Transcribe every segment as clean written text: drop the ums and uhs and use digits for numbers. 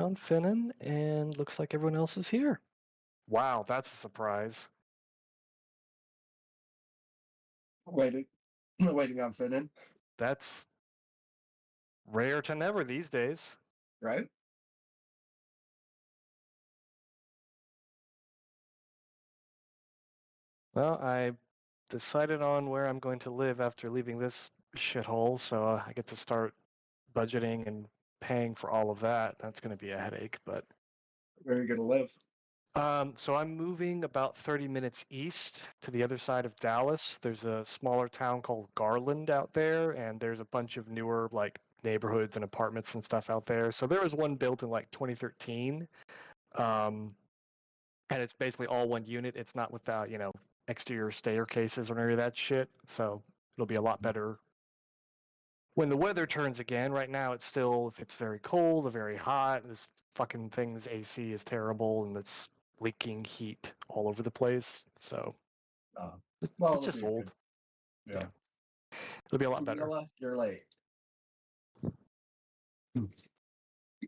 on Finnan, and looks like everyone else is here. Wow, that's a surprise. Waiting on Finnan, That's rare to never these days. right? Well, I decided on where I'm going to live after leaving this shithole, so I get to start budgeting and paying for all of that. That's going to be a headache, but Where are you gonna live? so I'm moving about 30 minutes east to the other side of Dallas. There's a smaller town called Garland out there, and there's a bunch of newer like neighborhoods and apartments and stuff out there. So there was one built in like 2013, and it's basically all one unit. It's not without exterior staircases or any of that shit. So it'll be a lot better when the weather turns again. Right now it's still, if it's very cold or very hot, this fucking thing's AC is terrible and it's leaking heat all over the place. So Well, it's just old. Yeah. It'll be a lot better. Camilla, you're late.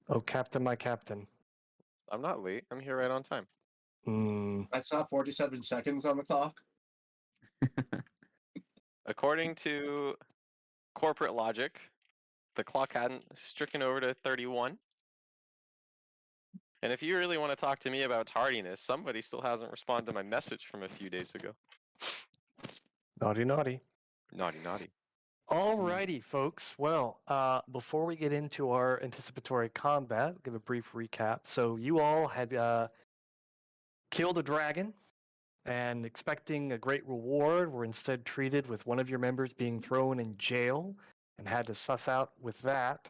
Oh, Captain, my captain. I'm not late. I'm here right on time. I saw 47 seconds on the clock. According to corporate logic, the clock hadn't stricken over to 31. And if you really want to talk to me about tardiness, somebody still hasn't responded to my message from a few days ago. Naughty, naughty. Naughty, naughty. Alrighty, folks. Well, before we get into our anticipatory combat, I'll give a brief recap. So you all had killed a dragon and expecting a great reward were instead treated with one of your members being thrown in jail and had to suss out with that.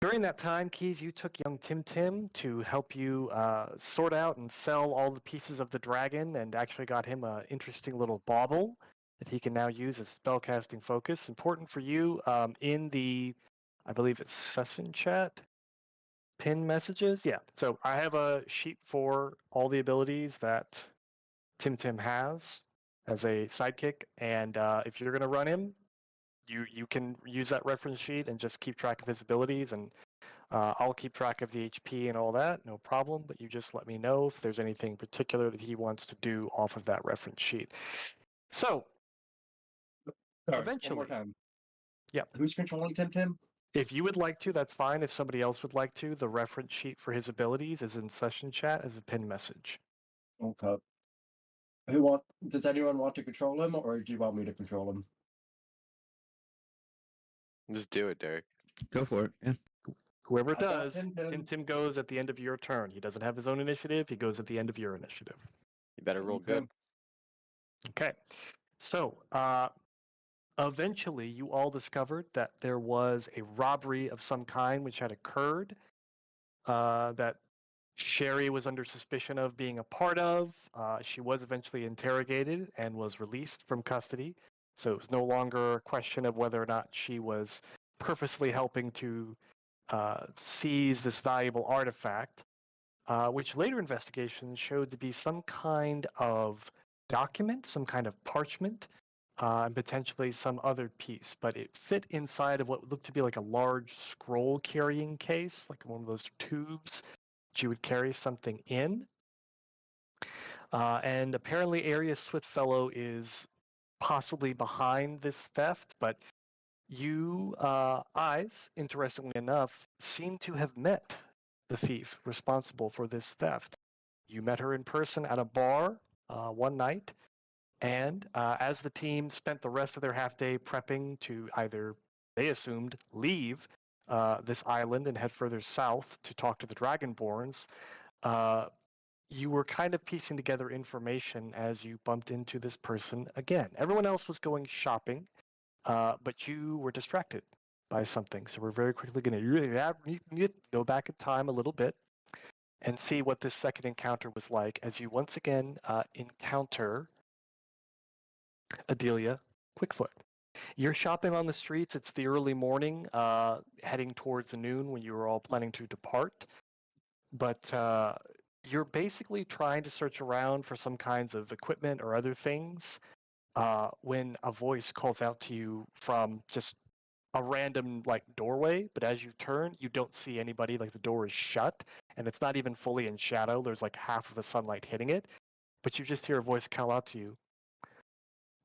During that time, Keys, you took young Tim to help you sort out and sell all the pieces of the dragon and actually got him an interesting little bauble that he can now use as spellcasting focus. Important for you in the, I believe it's session chat, pin messages. Yeah, so I have a sheet for all the abilities that Tim has as a sidekick, and if you're going to run him, you can use that reference sheet and just keep track of his abilities, and I'll keep track of the HP and all that, no problem, but you just let me know if there's anything particular that he wants to do off of that reference sheet. So, Sorry, eventually, one more time. Yeah. Who's controlling Tim? If you would like to, that's fine. If somebody else would like to, the reference sheet for his abilities is in session chat as a pin message. Okay. Does anyone want to control him, or do you want me to control him? Just do it, Derek. Go for it. Yeah. Whoever I got does, Tim. Tim goes at the end of your turn. He doesn't have his own initiative. He goes at the end of your initiative. You better roll good. Okay. So, eventually, you all discovered that there was a robbery of some kind which had occurred that Sherry was under suspicion of being a part of. She was eventually interrogated and was released from custody. So it was no longer a question of whether or not she was purposely helping to seize this valuable artifact, which later investigations showed to be some kind of document, some kind of parchment, and potentially some other piece. But it fit inside of what looked to be like a large scroll carrying case, like one of those tubes that you would carry something in. And apparently Arius Swiftfellow is possibly behind this theft, but you, Eyes, interestingly enough, seem to have met the thief responsible for this theft. You met her in person at a bar one night, and as the team spent the rest of their half day prepping to either, they assumed, leave this island and head further south to talk to the Dragonborns, you were kind of piecing together information as you bumped into this person again. Everyone else was going shopping, but you were distracted by something. So we're very quickly going to go back in time a little bit and see what this second encounter was like as you once again encounter Adelia Quickfoot. You're shopping on the streets. It's the early morning, heading towards noon when you were all planning to depart. But you're basically trying to search around for some kinds of equipment or other things when a voice calls out to you from just a random like doorway, but as you turn, you don't see anybody. Like the door is shut, and it's not even fully in shadow. There's like half of the sunlight hitting it, but you just hear a voice call out to you.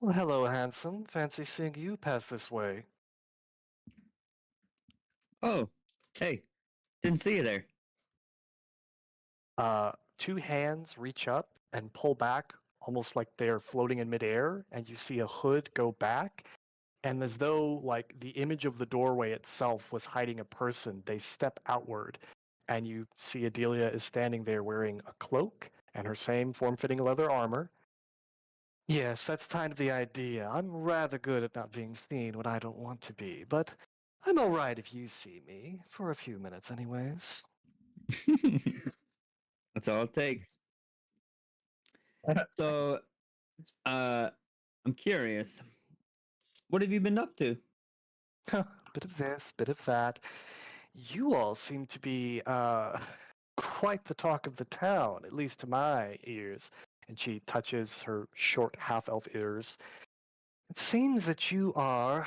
Well, hello, handsome. Fancy seeing you pass this way. Oh, hey, didn't see you there. Two hands reach up and pull back, almost like they're floating in midair, and you see a hood go back. And as though like the image of the doorway itself was hiding a person, they step outward, and you see Adelia is standing there wearing a cloak and her same form-fitting leather armor. Yes, that's kind of the idea. I'm rather good at not being seen when I don't want to be, but I'm all right if you see me, for a few minutes anyways. That's all it takes. So, I'm curious. What have you been up to? Bit of this, bit of that. You all seem to be quite the talk of the town, at least to my ears. And she touches her short half-elf ears. It seems that you are,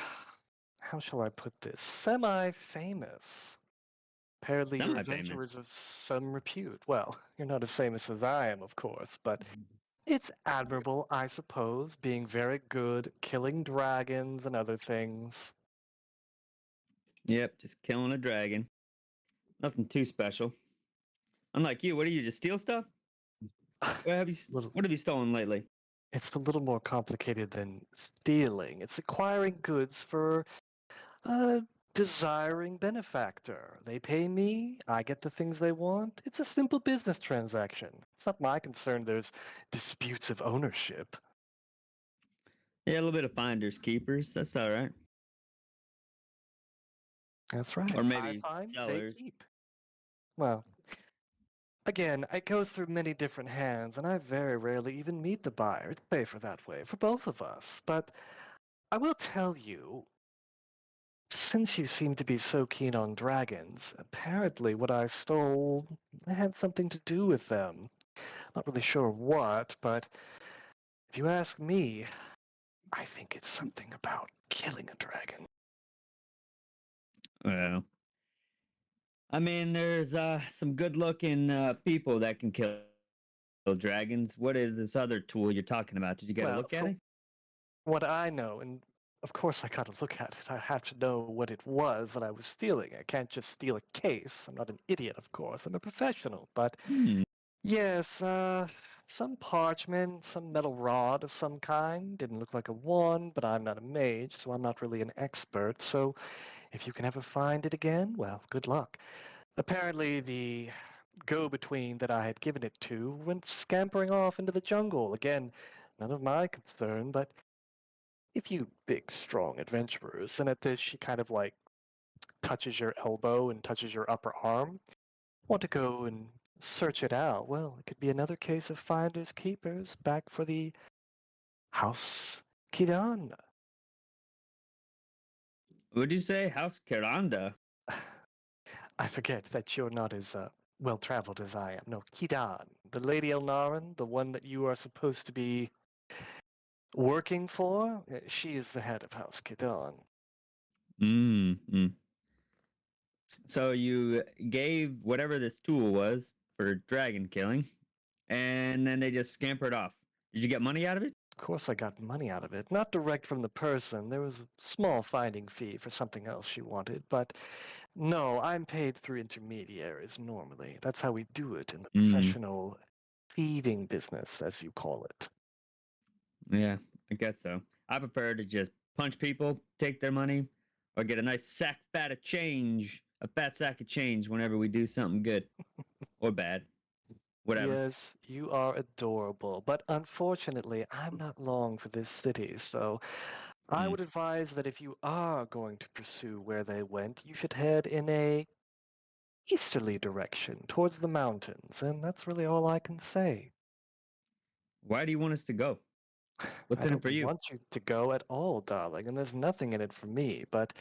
how shall I put this, semi-famous. Apparently you're Semi-famous. adventurers of some repute. Well, you're not as famous as I am, of course, but it's admirable, I suppose, being very good, killing dragons and other things. Yep, just killing a dragon. Nothing too special. Unlike you, what do you just steal stuff? What have you Little- What have you stolen lately? It's a little more complicated than stealing. It's acquiring goods for a desiring benefactor. They pay me, I get the things they want. It's a simple business transaction. It's not my concern there's disputes of ownership. Yeah, a little bit of finders keepers. That's all right. That's right. Or maybe I find sellers. they keep. Well, again, it goes through many different hands, and I very rarely even meet the buyer. It's safer that way for both of us. But I will tell you, since you seem to be so keen on dragons, apparently what I stole had something to do with them. Not really sure what, but if you ask me, I think it's something about killing a dragon. Well, I mean, there's some good-looking people that can kill dragons. What is this other tool you're talking about? Did you get a Well, look at for it? what I know, and of course I gotta look at it, I have to know what it was that I was stealing. I can't just steal a case. I'm not an idiot, of course. I'm a professional. But Hmm. yes, some parchment, some metal rod of some kind. Didn't look like a wand, but I'm not a mage, so I'm not really an expert. So if you can ever find it again, well, good luck. Apparently, the go-between that I had given it to went scampering off into the jungle. Again, none of my concern, but if you big, strong adventurers, and at this she kind of like touches your elbow and touches your upper arm, want to go and search it out, well, it could be another case of finders keepers back for the House Kidan. What'd you say? House Kiranda? I forget that you're not as well traveled as I am. No, Kidan, the Lady Elnaran, the one that you are supposed to be working for. She is the head of House Kidan. Mm. So you gave whatever this tool was for dragon killing, and then they just scampered off. Did you get money out of it? Of course, I got money out of it. Not direct from the person. There was a small finding fee for something else she wanted, but no, I'm paid through intermediaries normally. That's how we do it in the professional thieving business, as you call it. Yeah, I guess so. I prefer to just punch people, take their money, or get a nice a fat sack of change whenever we do something good or bad. Whatever. Yes, you are adorable, but unfortunately, I'm not long for this city, so I Mm. would advise that if you are going to pursue where they went, you should head in a easterly direction towards the mountains, and that's really all I can say. Why do you want us to go? What's I in it don't for you? want you to go at all, darling, and there's nothing in it for me, but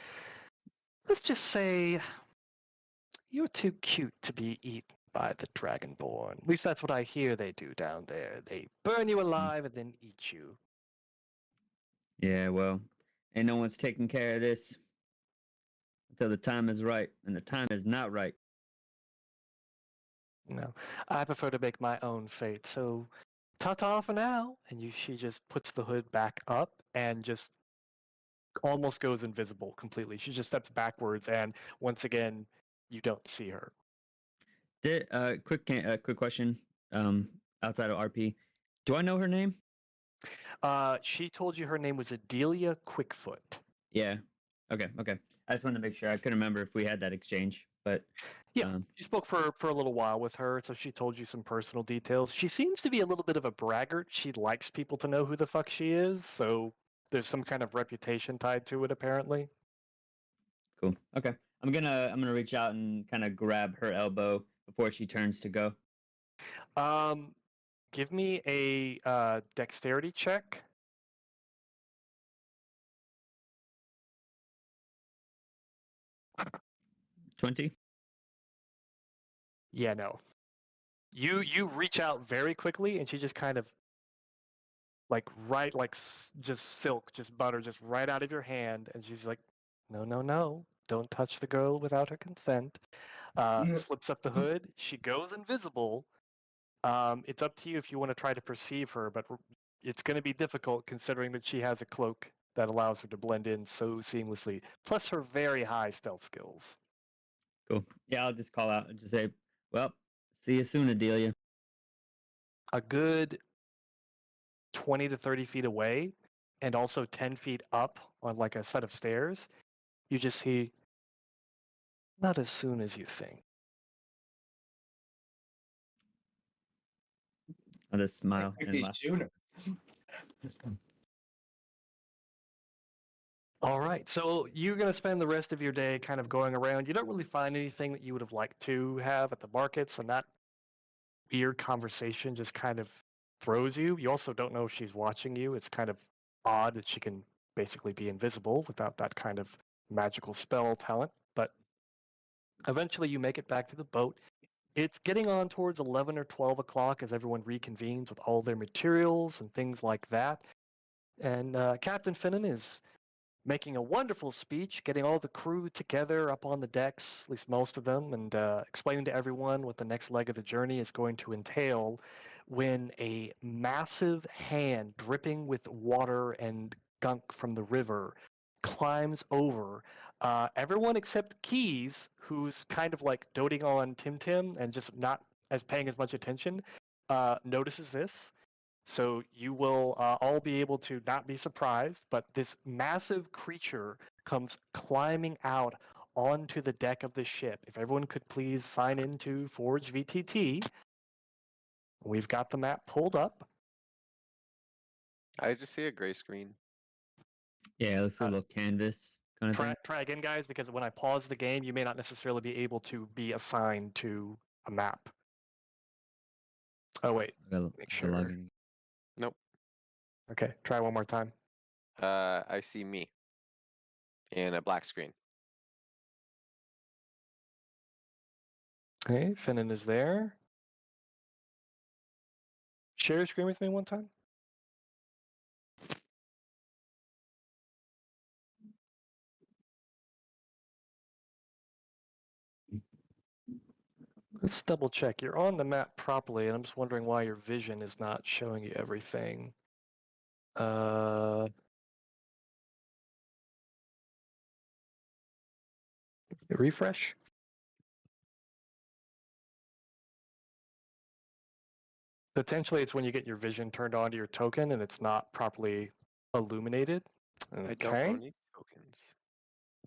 let's just say you're too cute to be eaten by the Dragonborn. At least that's what I hear they do down there. They burn you alive and then eat you. Yeah, well, and no one's taking care of this. until the time is right, and the time is not right. No, I prefer to make my own fate. So, ta-ta for now. And she just puts the hood back up and just almost goes invisible completely. She just steps backwards, and once again, you don't see her. Quick question. Outside of RP, do I know her name? She told you her name was Adelia Quickfoot. Yeah. Okay. I just wanted to make sure. I couldn't remember if we had that exchange, but Yeah, you spoke for a little while with her, so she told you some personal details. She seems to be a little bit of a braggart. She likes people to know who the fuck she is, so there's some kind of reputation tied to it, apparently. cool. Okay. I'm gonna reach out and kind of grab her elbow before she turns to go. Give me a dexterity check. 20. Yeah, no. You reach out very quickly, and she just kind of just silk, just butter, just right out of your hand, and she's like, no, don't touch the girl without her consent. Slips up the hood. She goes invisible. It's up to you if you want to try to perceive her, but it's going to be difficult considering that she has a cloak that allows her to blend in so seamlessly, plus her very high stealth skills. Cool. Yeah, I'll just call out and just say, "Well, see you soon, Adelia." A good 20 to 30 feet away, and also 10 feet up on like a set of stairs, you just see, not as soon as you think. I'll just smile Could and be laugh. sooner. All right, so you're going to spend the rest of your day kind of going around. You don't really find anything that you would have liked to have at the markets, and that weird conversation just kind of throws you. You also don't know if she's watching you. It's kind of odd that she can basically be invisible without that kind of magical spell talent, but eventually you make it back to the boat. It's getting on towards 11 or 12 o'clock as everyone reconvenes with all their materials and things like that. And Captain Finnan is making a wonderful speech, getting all the crew together up on the decks, at least most of them, and explaining to everyone what the next leg of the journey is going to entail when a massive hand dripping with water and gunk from the river climbs over. Everyone except Keys, who's kind of like doting on Tim Tim and just not as paying as much attention, notices this. So you will all be able to not be surprised, but this massive creature comes climbing out onto the deck of the ship. If everyone could please sign into Forge VTT, we've got the map pulled up. I just see a gray screen. Yeah, it looks like a little canvas kind of thing. Try again, guys, because when I pause the game, you may not necessarily be able to be assigned to a map. Oh wait, make I gotta log sure. in. Nope. Okay, try one more time. I see me in a black screen. Okay, Finnan is there. Share your screen with me one time. Let's double check. You're on the map properly, and I'm just wondering why your vision is not showing you everything. Refresh. Potentially, it's when you get your vision turned on to your token and it's not properly illuminated. I don't Okay, own any tokens.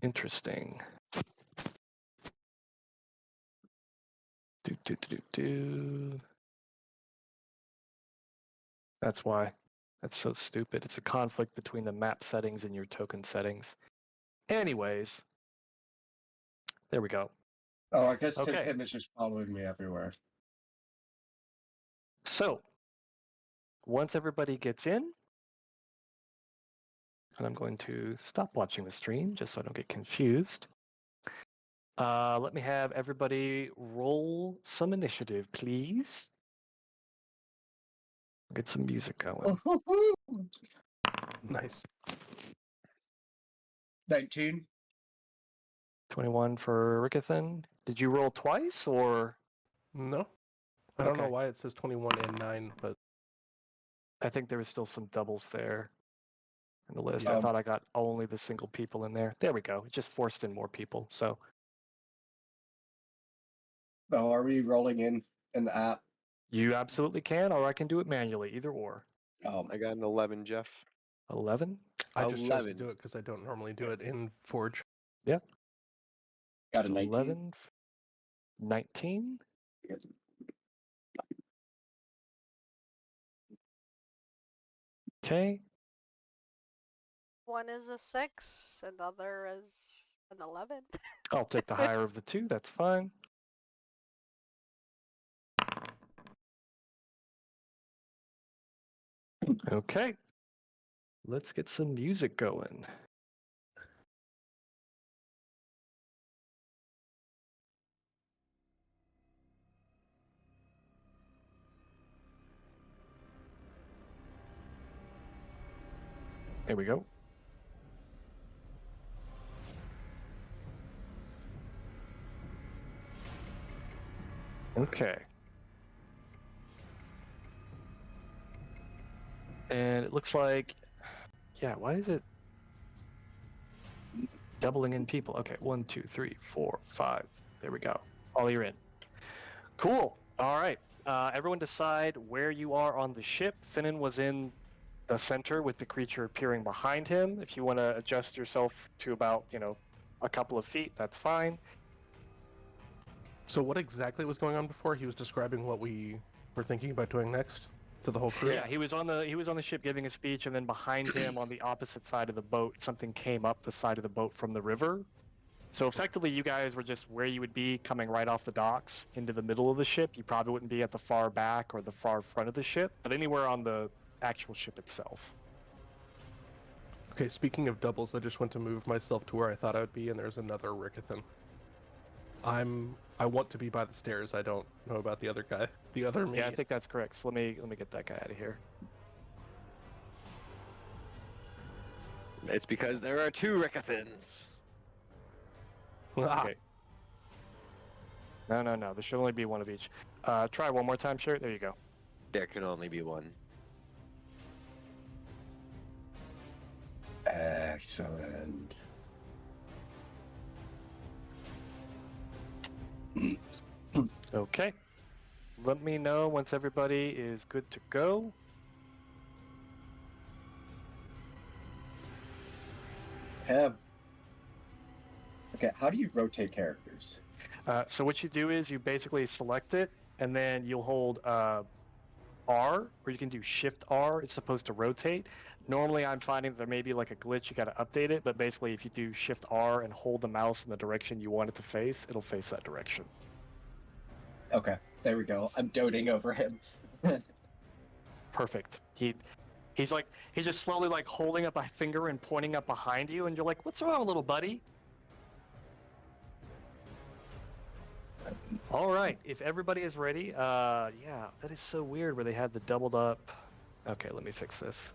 interesting. Do. That's why. That's so stupid. It's a conflict between the map settings and your token settings. Anyways, there we go. Oh, I guess Okay. Tim is just following me everywhere. So, once everybody gets in, and I'm going to stop watching the stream just so I don't get confused. Let me have everybody roll some initiative, please. Get some music going. Nice. 19. 21 for Rickethan. Did you roll twice or? No. I don't know Okay. why it says 21 and 9, but I think there was still some doubles there in the list. Yeah. I thought I got only the single people in there. There we go. It just forced in more people. So Oh, are we rolling in the app? you absolutely can, or I can do it manually, either or. I got an 11, Jeff. 11? I just chose to 11. do it because I don't normally do it in Forge. Got a So 19. 11, 19. Okay. One is a 6, another is an 11. I'll take the higher of the two. That's fine. Okay. Let's get some music going. There we go. Okay. And it looks like, yeah, why is it doubling in people? Okay, 1, 2, 3, 4, 5. There we go. All you're in. Cool. All right. Everyone decide where you are on the ship. Finnan was in the center with the creature appearing behind him. If you want to adjust yourself to about, a couple of feet, that's fine. So what exactly was going on before? He was describing what we were thinking about doing next to the whole crew? Yeah, he was on the ship giving a speech, and then behind him on the opposite side of the boat, something came up the side of the boat from the river. So effectively, you guys were just where you would be coming right off the docks into the middle of the ship. You probably wouldn't be at the far back or the far front of the ship, but anywhere on the actual ship itself. Okay, speaking of doubles, I just went to move myself to where I thought I would be, and there's another Rickethan. I want to be by the stairs. I don't know about the other guy. The other me. Yeah, I think that's correct. So let me get that guy out of here. It's because there are 2 Rickethans. Ah, Okay. No. There should only be one of each. Try one more time, Shirt. There you go. There can only be one. Excellent. Okay. Let me know once everybody is good to go. Okay, how do you rotate characters? So what you do is you basically select it, and then you'll hold R, or you can do Shift R. It's supposed to rotate. Normally, I'm finding that there may be like a glitch. You got to update it, but basically, if you do Shift R and hold the mouse in the direction you want it to face, it'll face that direction. Okay, there we go. I'm doting over him. Perfect. He's just slowly like holding up a finger and pointing up behind you, and you're like, "What's wrong, little buddy?" All right, if everybody is ready, yeah, that is so weird where they had the doubled up. Okay, let me fix this.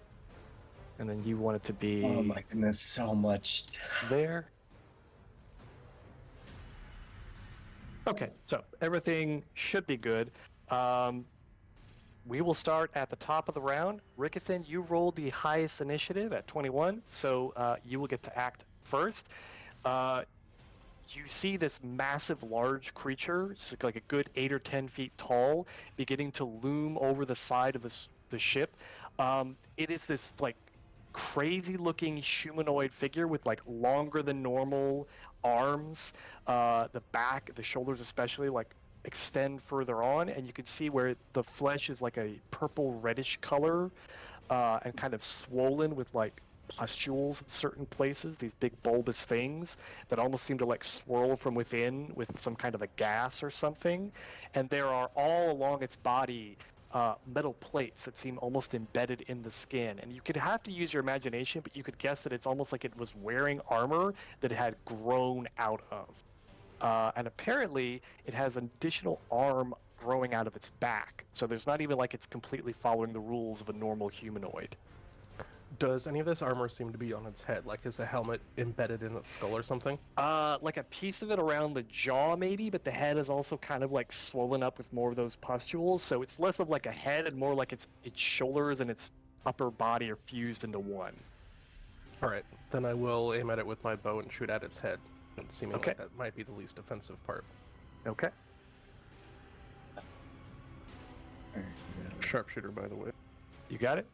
And then you want it to be Oh my goodness, so much. there. Okay, so everything should be good. We will start at the top of the round. Rickethan, you rolled the highest initiative at 21, so you will get to act first. You see this massive, large creature, it's like a good 8 or 10 feet tall, beginning to loom over the side of the ship. It is this like crazy-looking humanoid figure with like longer than normal arms. The back, the shoulders especially, like extend further on, and you can see where the flesh is like a purple reddish color, and kind of swollen with like pustules in certain places, these big bulbous things that almost seem to like swirl from within with some kind of a gas or something. And there are all along its body metal plates that seem almost embedded in the skin. And you could have to use your imagination, but you could guess that it's almost like it was wearing armor that it had grown out of. And apparently it has an additional arm growing out of its back. So there's not even like it's completely following the rules of a normal humanoid. Does any of this armor seem to be on its head? Like, is a helmet embedded in its skull or something? Like a piece of it around the jaw, maybe, but the head is also kind of like swollen up with more of those pustules. So it's less of like a head and more like its shoulders and its upper body are fused into one. All right, then I will aim at it with my bow and shoot at its head. And seeming Okay. like that might be the least offensive part. Okay. Sharpshooter, by the way. You got it?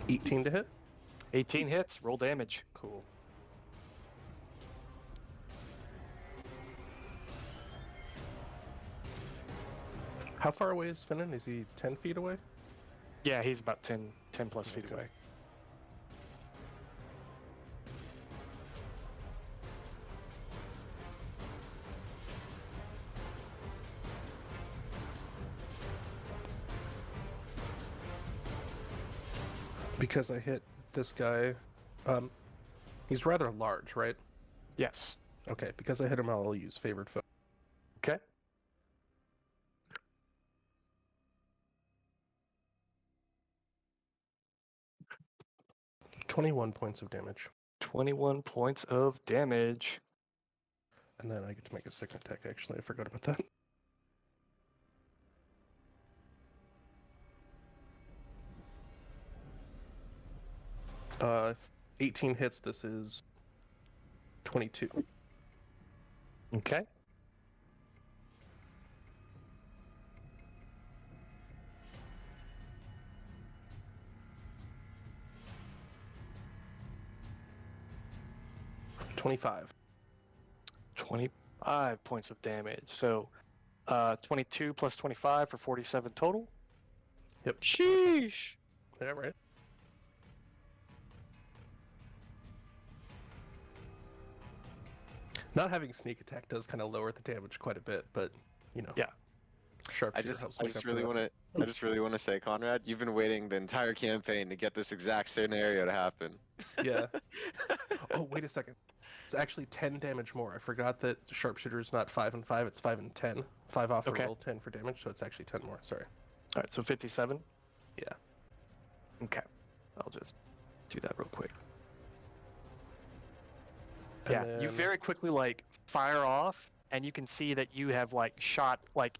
$18 to hit. 18 hits. Roll damage. Cool. How far away is Finnan? Is he 10 feet away? Yeah, he's about 10 plus feet Okay. away. Because I hit this guy, he's rather large, right? Yes. Okay, because I hit him, I'll use favored foe. Okay. $21 points of damage. 21 points of damage. And then I get to make a second attack, actually. I forgot about that. If 18 hits, this is 22. Okay. $25. 25 points of damage. So 22 plus 25 for 47 total. Yep. Sheesh. Yeah, right. Not having sneak attack does kind of lower the damage quite a bit, but you know. Yeah. Sharpshooter I helps just make up for really that. want to say, Conrad, you've been waiting the entire campaign to get this exact scenario to happen. Yeah. Oh, wait a second. It's actually 10 damage more. I forgot that sharpshooter is not 5 and 5; it's 5 and 10. 5 off the Okay. roll, 10 for damage, so it's actually 10 more. Sorry. All right, so 57. Yeah. Okay. I'll just do that real quick. And Yeah, you then- very quickly like fire off, and you can see that you have like shot like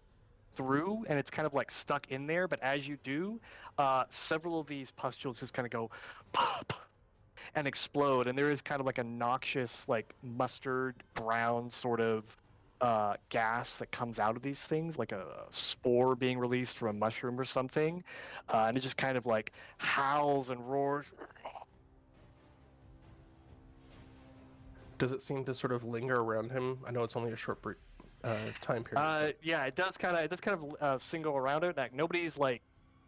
through, and it's kind of like stuck in there. But as you do, several of these pustules just kind of go pop and explode, and there is kind of like a noxious, like mustard brown sort of gas that comes out of these things, like a spore being released from a mushroom or something, and it just kind of like howls and roars. Does it seem to sort of linger around him? I know it's only a short time period. Yeah, it does kind of single around it. Like nobody's like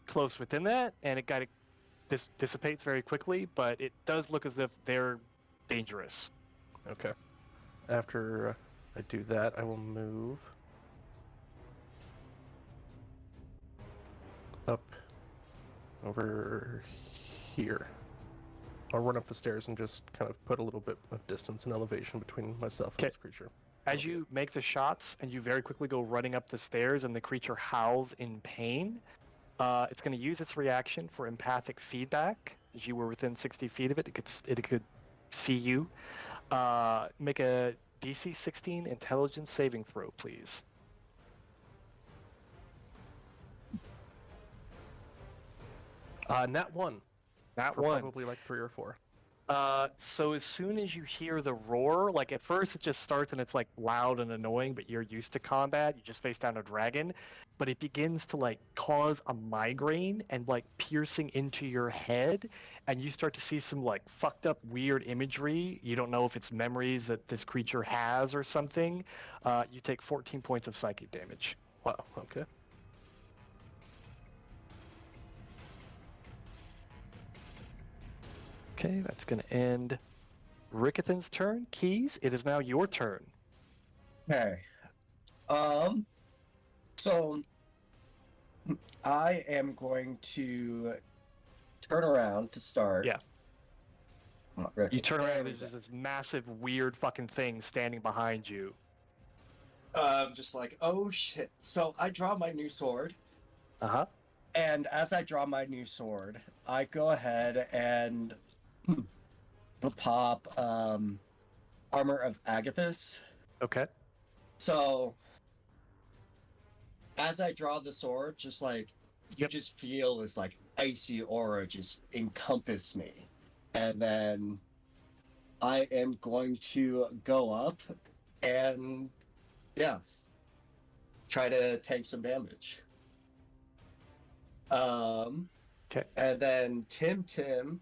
close within that, and it kind of dissipates very quickly. But it does look as if they're dangerous. Okay. After I do that, I will move up over here. I'll run up the stairs and just kind of put a little bit of distance and elevation between myself and Okay. this creature. As you make the shots and you very quickly go running up the stairs, and the creature howls in pain, it's going to use its reaction for empathic feedback. As you were within 60 feet of it, it could see you. Make a DC 16 intelligence saving throw, please. Nat 1. That For one. probably like 3 or 4. So as soon as you hear the roar, like at first it just starts and it's like loud and annoying, but you're used to combat. You just face down a dragon, but it begins to like cause a migraine and like piercing into your head, and you start to see some like fucked up weird imagery. You don't know if it's memories that this creature has or something. You take 14 points of psychic damage. Wow, okay. Okay, that's going to end Rickethan's turn. Keys, it is now your turn. Okay. So I am going to turn around to start. Yeah. You turn around There and we there's go. just this massive, weird fucking thing standing behind you. Just like, oh shit. So I draw my new sword, Uh-huh. and as I draw my new sword, I go ahead and pop Armor of Agathis. Okay. So as I draw the sword, just like you just feel this like icy aura just encompass me. And then I am going to go up and try to take some damage. Okay. And then Tim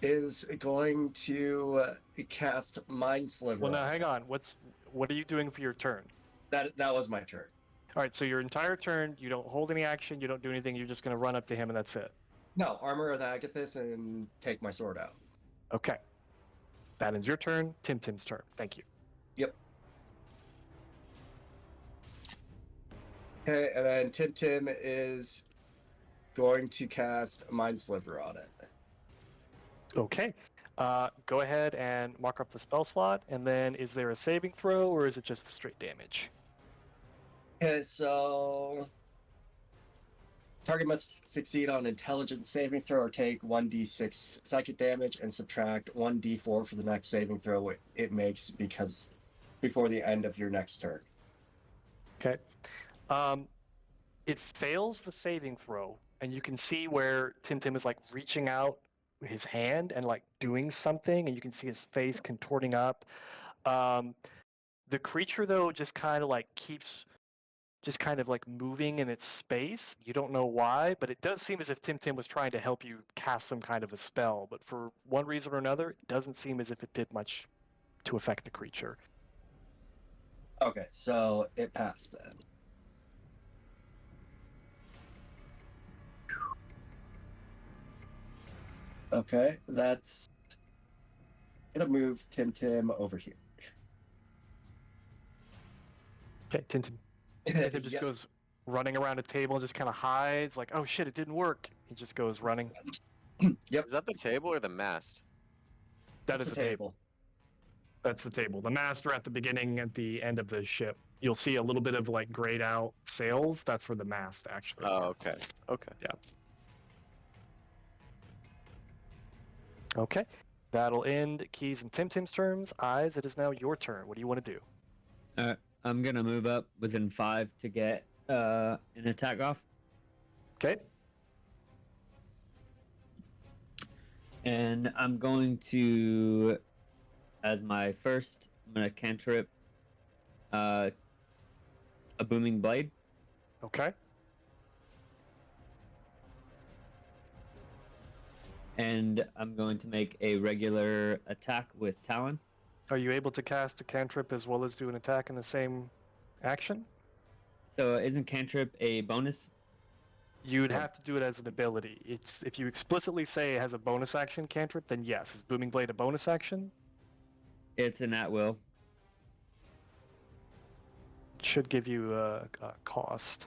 is going to cast Mind Sliver. Well, now hang on. What are you doing for your turn? That was my turn. All right, so your entire turn, you don't hold any action, you don't do anything, you're just going to run up to him and that's it. No, Armor of Agathis and take my sword out. Okay. That ends your turn. Tim's turn. Thank you. Yep. Okay, and then Tim is going to cast Mind Sliver on it. Okay. Go ahead and mark up the spell slot, and then is there a saving throw, or is it just straight damage? Okay, so target must succeed on intelligence saving throw or take 1d6 psychic damage and subtract 1d4 for the next saving throw it makes before the end of your next turn. Okay. It fails the saving throw, and you can see where Tim is like reaching out his hand and like doing something, and you can see his face contorting up. The creature though just kind of like keeps just kind of like moving in its space. You don't know why, but it does seem as if Tim was trying to help you cast some kind of a spell, but for one reason or another, it doesn't seem as if it did much to affect the creature. Okay, so it passed then. Okay, that's gonna move Tim over here. Okay, Tim just goes running around a table and just kind of hides, like, oh shit, it didn't work. He just goes running. Yep, Is that the table or the mast? That it's is a the table. That's the table. The master at the beginning, at the end of the ship. You'll see a little bit of like grayed out sails. That's where the mast actually. Oh, okay. Okay. Okay. That'll end Keys and Tim's turns. Eyes, it is now your turn. What do you want to do? I'm gonna move up within 5 to get an attack off, Okay. and I'm going to, as my first, I'm gonna cantrip a booming blade. Okay. And I'm going to make a regular attack with Talon. Are you able to cast a cantrip as well as do an attack in the same action? So isn't cantrip a bonus? You'd have to do it as an ability. It's if you explicitly say it has a bonus action cantrip, then yes. Is Booming Blade a bonus action? It's an at-will. It should give you a cost.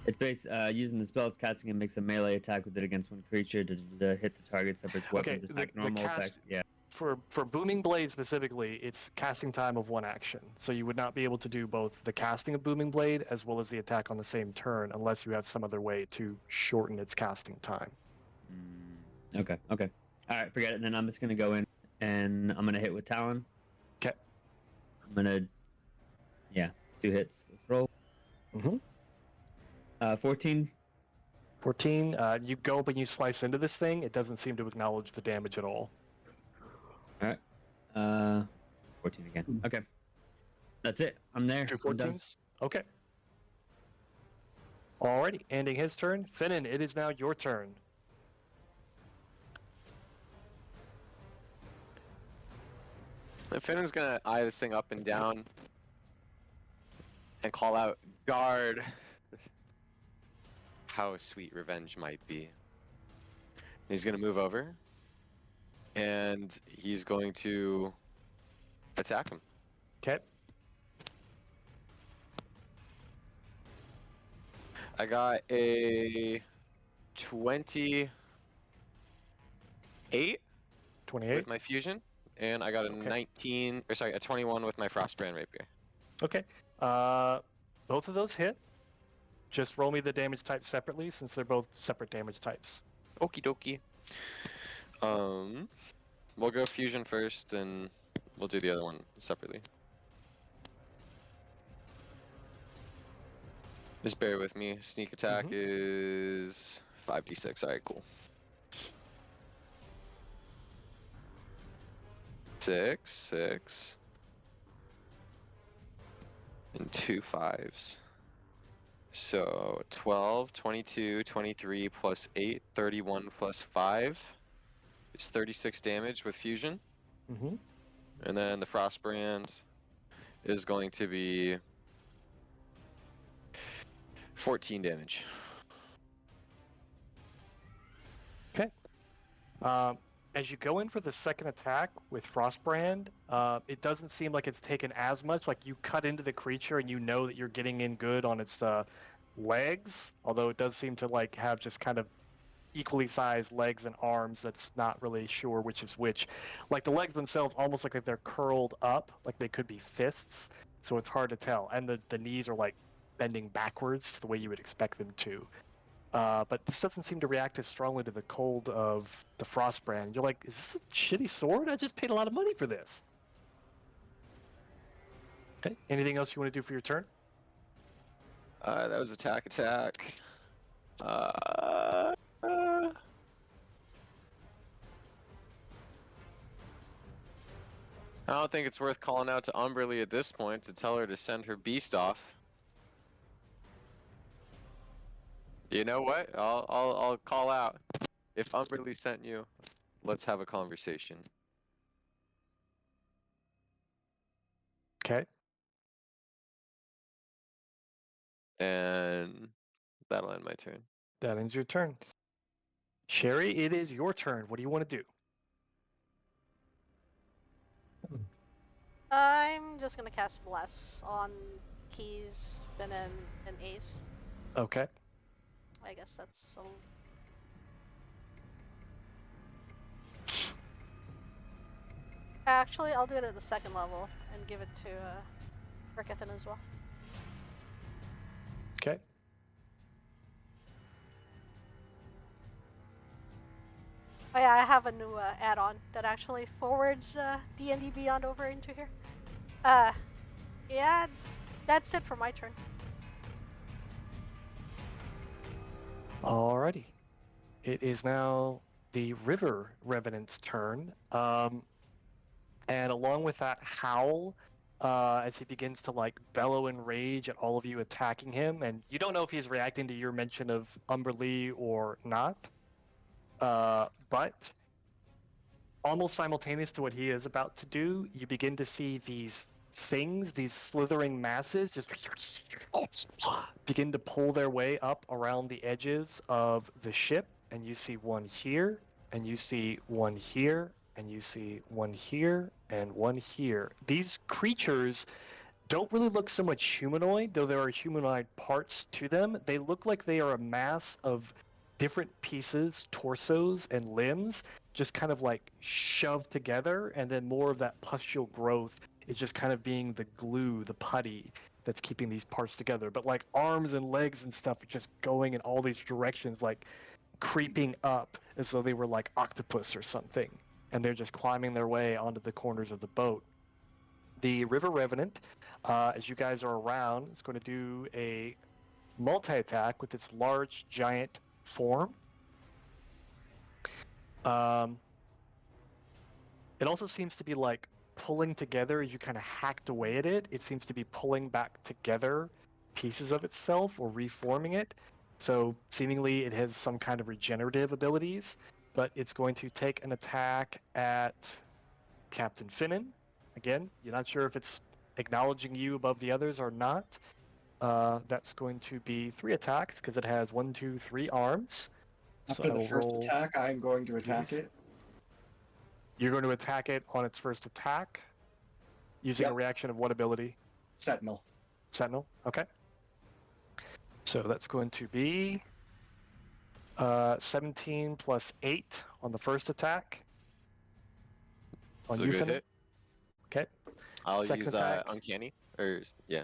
It's based using the spell's casting and makes a melee attack with it against one creature to hit the target separate weapons attack normal attack. Yeah. For Booming Blade specifically, it's casting time of one action. So you would not be able to do both the casting of Booming Blade as well as the attack on the same turn unless you have some other way to shorten its casting time. Okay. Okay. All right. Forget it. Then I'm just gonna go in and I'm gonna hit with Talon. Okay. I'm gonna, 2 hits. Let's roll. Mm-hmm. 14. 14. You go, but you slice into this thing. It doesn't seem to acknowledge the damage at all. All right. 14 again. Okay. That's it. I'm there. 2 I'm done. 14s. Okay. Alrighty. Ending his turn. Finnan, it is now your turn. Finnan's gonna eye this thing up and down and call out, "Guard!" How sweet revenge might be. He's gonna move over, and he's going to attack him. Okay. I got a 28 28. with my fusion, and I got a Okay. 19, or sorry, a 21 with my Frostbrand Rapier. Okay. Both of those hit. Just roll me the damage types separately since they're both separate damage types. Okie dokie. We'll go fusion first, and we'll do the other one separately. Just bear with me. Sneak attack is 5d6. Alright, cool. 6, and 2 5s. So 12, 22, 23 plus 8, 31 plus 5 is 36 damage with fusion. Mm-hmm. And then the Frostbrand is going to be 14 damage. As you go in for the second attack with Frostbrand, it doesn't seem like it's taken as much. Like you cut into the creature and you know that you're getting in good on its legs, although it does seem to like have just kind of equally sized legs and arms that's not really sure which is which. Like the legs themselves almost look like they're curled up, like they could be fists, so it's hard to tell. And the knees are like bending backwards the way you would expect them to. But this doesn't seem to react as strongly to the cold of the Frostbrand. You're like, is this a shitty sword? I just paid a lot of money for this. Okay, anything else you want to do for your turn? That was attack. I don't think it's worth calling out to Umberly at this point to tell her to send her beast off. You know what? I'll call out. If Umberly sent you, let's have a conversation. Okay. And that'll end my turn. That ends your turn. Sherry, it is your turn. What do you want to do? I'm just gonna cast Bless on Keys, Finn, and Ace. Okay. I guess that's a... Actually, I'll do it at the second level and give it to Rickethan as well. Okay. Oh yeah, I have a new add-on that actually forwards D&D Beyond over into here. Yeah, that's it for my turn. Alrighty. It is now the River Revenant's turn. And along with that howl, as he begins to like bellow in rage at all of you attacking him, and you don't know if he's reacting to your mention of Umberly or not. But almost simultaneous to what he is about to do, you begin to see these things, these slithering masses, just begin to pull their way up around the edges of the ship. And you see one here, and you see one here, and you see one here, and one here. These creatures don't really look so much humanoid, though there are humanoid parts to them. They look like they are a mass of different pieces, torsos, and limbs, just kind of like shoved together, and then more of that pustule growth is just kind of being the glue, the putty that's keeping these parts together. But like arms and legs and stuff are just going in all these directions, like creeping up as though they were like octopus or something, and they're just climbing their way onto the corners of the boat. The River Revenant, as you guys are around, is going to do a multi-attack with its large giant form. It also seems to be like pulling together as you kind of hacked away at it. It seems to be pulling back together pieces of itself or reforming it. So seemingly it has some kind of regenerative abilities, but it's going to take an attack at Captain Finnan. Again, you're not sure if it's acknowledging you above the others or not. That's going to be 3 attacks because it has 1, 2, 3 arms. After So I the will first roll attack, I'm going to attack these. it. You're going to attack it on its first attack using a Yep. reaction of what ability? Sentinel. Sentinel? Okay. So that's going to be 17 plus 8 on the first attack. On It's a you, good Finnan? hit. Okay. I'll Second use attack. uncanny, or yeah,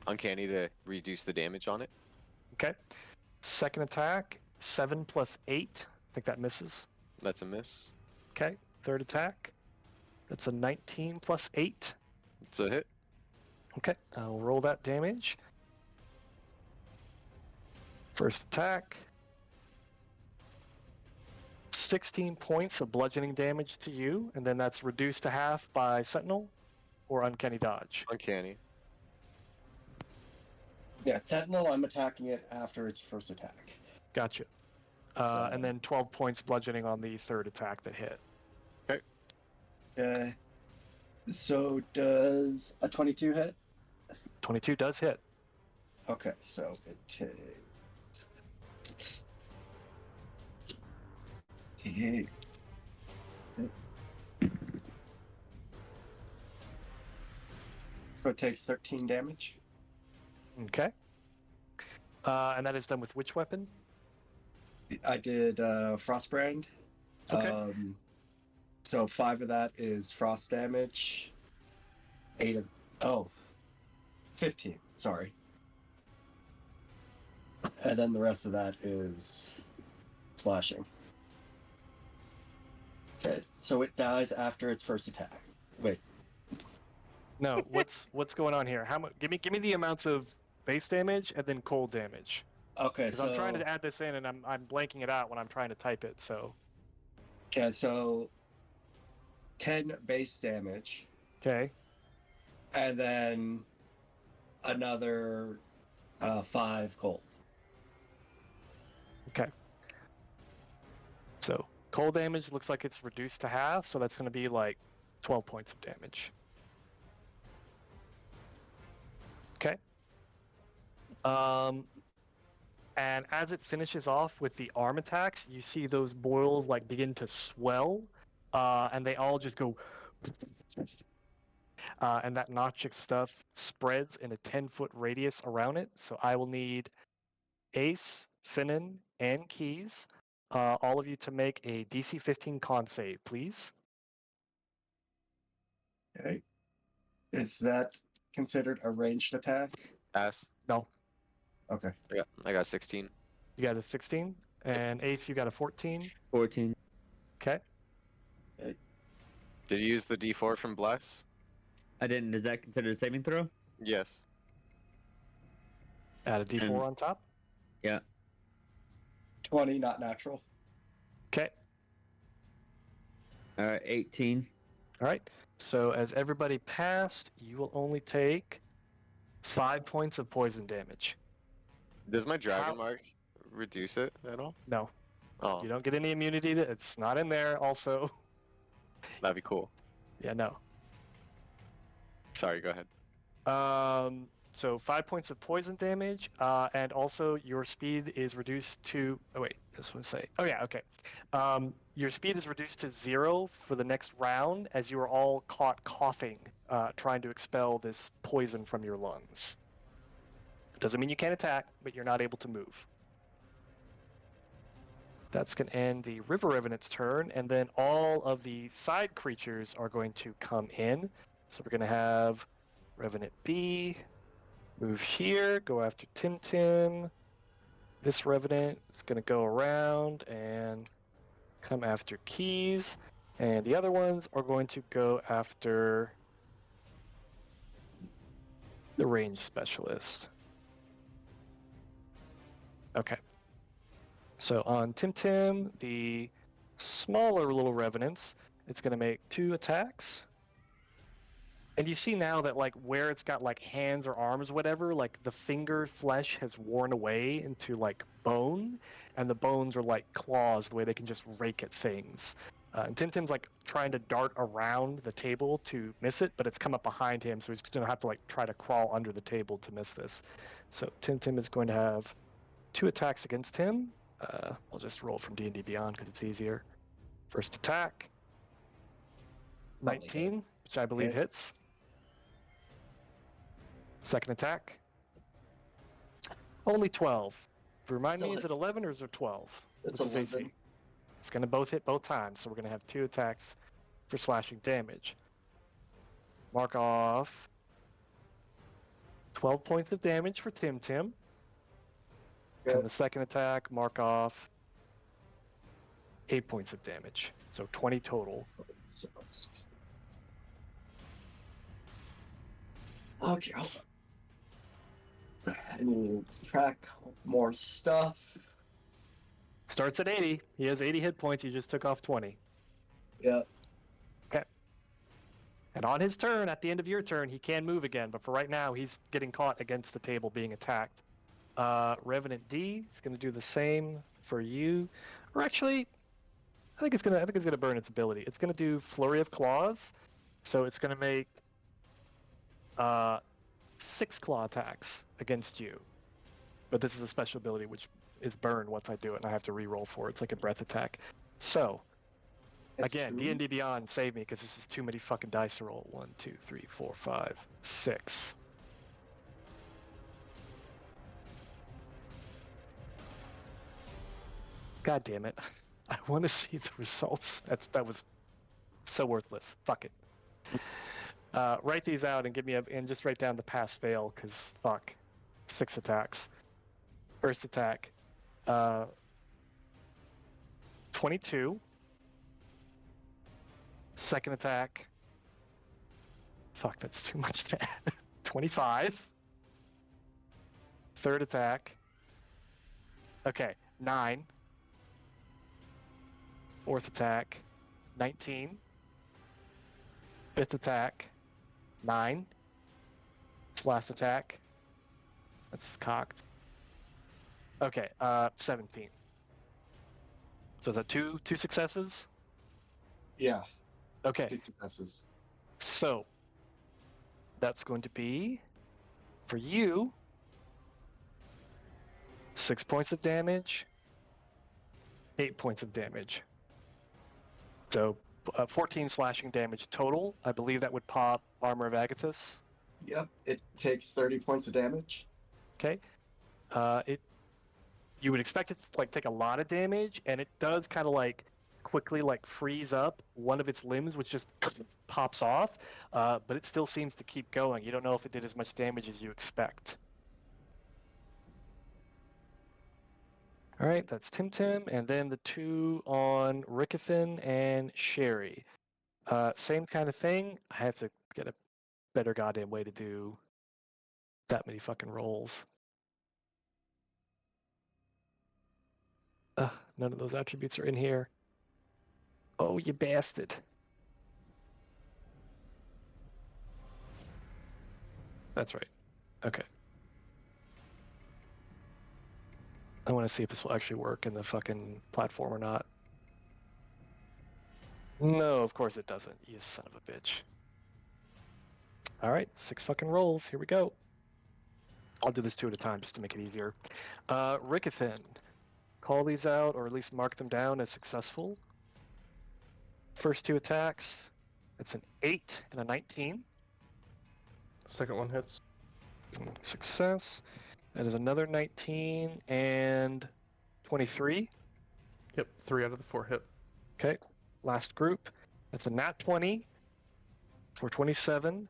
uncanny to reduce the damage on it. Okay. Second attack, 7 plus 8. I think that misses. That's a miss. Okay. Third attack, that's a 19 plus 8. It's a hit. Okay. I'll roll that damage. First attack, 16 points of bludgeoning damage to you, and then that's reduced to half by Sentinel or Uncanny Dodge. Uncanny. Yeah, Sentinel, I'm attacking it after its first attack. Gotcha. And then 12 points bludgeoning on the third attack that hit. Okay. So does a 22 hit? 22 does hit. Okay, so it takes... So it takes 13 damage. Okay. And that is done with which weapon? I did Frostbrand. Okay. So 5 of that is frost damage. 15, sorry. And then the rest of that is slashing. Okay, so it dies after its first attack. Wait, No, what's going on here? How much? Give me the amounts of base damage and then cold damage. okay, Because so I'm trying to add this in and I'm blanking it out when I'm trying to type it. So okay, so 10 base damage, okay. and then another 5 cold. Okay. So cold damage looks like it's reduced to half, so that's going to be like 12 points of damage. Okay. And as it finishes off with the arm attacks, you see those boils like begin to swell, and they all just go. And that noxious stuff spreads in a 10-foot radius around it. So I will need Ace, Finnan, and Keys, all of you to make a DC 15 con save, please. Okay. Is that considered a ranged attack? Pass. No, Okay. I got 16. you got a 16, and Ace, you got a 14. 14. Okay. Did you use the D4 from Bless? I didn't. Is that considered a saving throw? Yes. Add a D4 And- on top. Yeah. 20, not natural. Okay. All right. 18. All right. So as everybody passed, you will only take 5 points of poison damage. Does my dragon How- mark reduce it at all? No, Oh, you don't get any immunity. It's not in there. Also, that'd be cool. yeah, no. Sorry, go ahead. So 5 points of poison damage, and also your speed is reduced to. Oh wait, this one say. Oh yeah, okay. Your speed is reduced to 0 for the next round, as you are all caught coughing, trying to expel this poison from your lungs. Doesn't mean you can't attack, but you're not able to move. That's going to end the River Revenant's turn, and then all of the side creatures are going to come in. So we're going to have Revenant B move here, go after Tim. This Revenant is going to go around and come after Keys, and the other ones are going to go after the range specialist. Okay. So on Tim, the smaller little revenants, it's going to make 2 attacks. And you see now that like where it's got like hands or arms or whatever, like the finger flesh has worn away into like bone, and the bones are like claws, the way they can just rake at things. And Tim's like trying to dart around the table to miss it, but it's come up behind him, so he's going to have to like try to crawl under the table to miss this. So Tim is going to have 2 attacks against him. I'll just roll from D&D Beyond because it's easier. First attack, 19, which I believe hits. Second attack, Only 12. Remind me, Still is it 11 or is it 12? It's What's his AC? 11. It's going to both hit both times, so we're going to have 2 attacks for slashing damage. Mark off 12 points of damage for Tim Tim. Good. And the second attack, mark off 8 points of damage. So 20 total. So, 16. Okay, hold on. I need to track more stuff. Starts at 80. He has 80 hit points. He just took off 20. Yeah. And on his turn, at the end of your turn, he can move again. But for right now, he's getting caught against the table being attacked. Revenant D is going to do the same for you. Or actually, I think it's gonna burn its ability. It's going to do Flurry of Claws. So it's going to make 6 claw attacks against you. But this is a special ability which is burned once I do it, and I have to re-roll for it. It's like a breath attack. So, That's again, true. D&D Beyond, save me, because this is too many fucking dice to roll. 1, 2, 3, 4, 5, 6. God damn it. I want to see the results. That was so worthless. Fuck it. Write these out and just write down the pass fail, because fuck. 6 attacks. First attack. 22. Second attack. Fuck, that's too much to add. 25. Third attack. Okay, 9. Fourth attack. 19. Fifth attack. 9. This last attack. That's cocked. Okay, 17. So is that two successes? Yeah. Okay, 2 successes. so that's going to be for you 6 points of damage, 8 points of damage. So 14 slashing damage total. I believe that would pop Armor of Agathis. Yep. It takes 30 points of damage. Okay. You would expect it to like take a lot of damage, and it does kind of like quickly like freeze up one of its limbs, which just pops off. But it still seems to keep going. You don't know if it did as much damage as you expect. All right, that's Tim Tim, and then the 2 on Rickethan and Sherry. Same kind of thing. I have to get a better goddamn way to do that many fucking rolls. None of those attributes are in here. Oh, you bastard. That's right. Okay. I want to see if this will actually work in the fucking platform or not. No, of course it doesn't, you son of a bitch. Alright, 6 fucking rolls. Here we go. I'll do this 2 at a time just to make it easier. Rickethan. Call these out, or at least mark them down as successful. First 2 attacks. It's an 8 and a 19. Second one hits. Success. That is another 19 and 23. Yep, 3 out of the 4 hit. Okay, last group. That's a nat 20 for 27,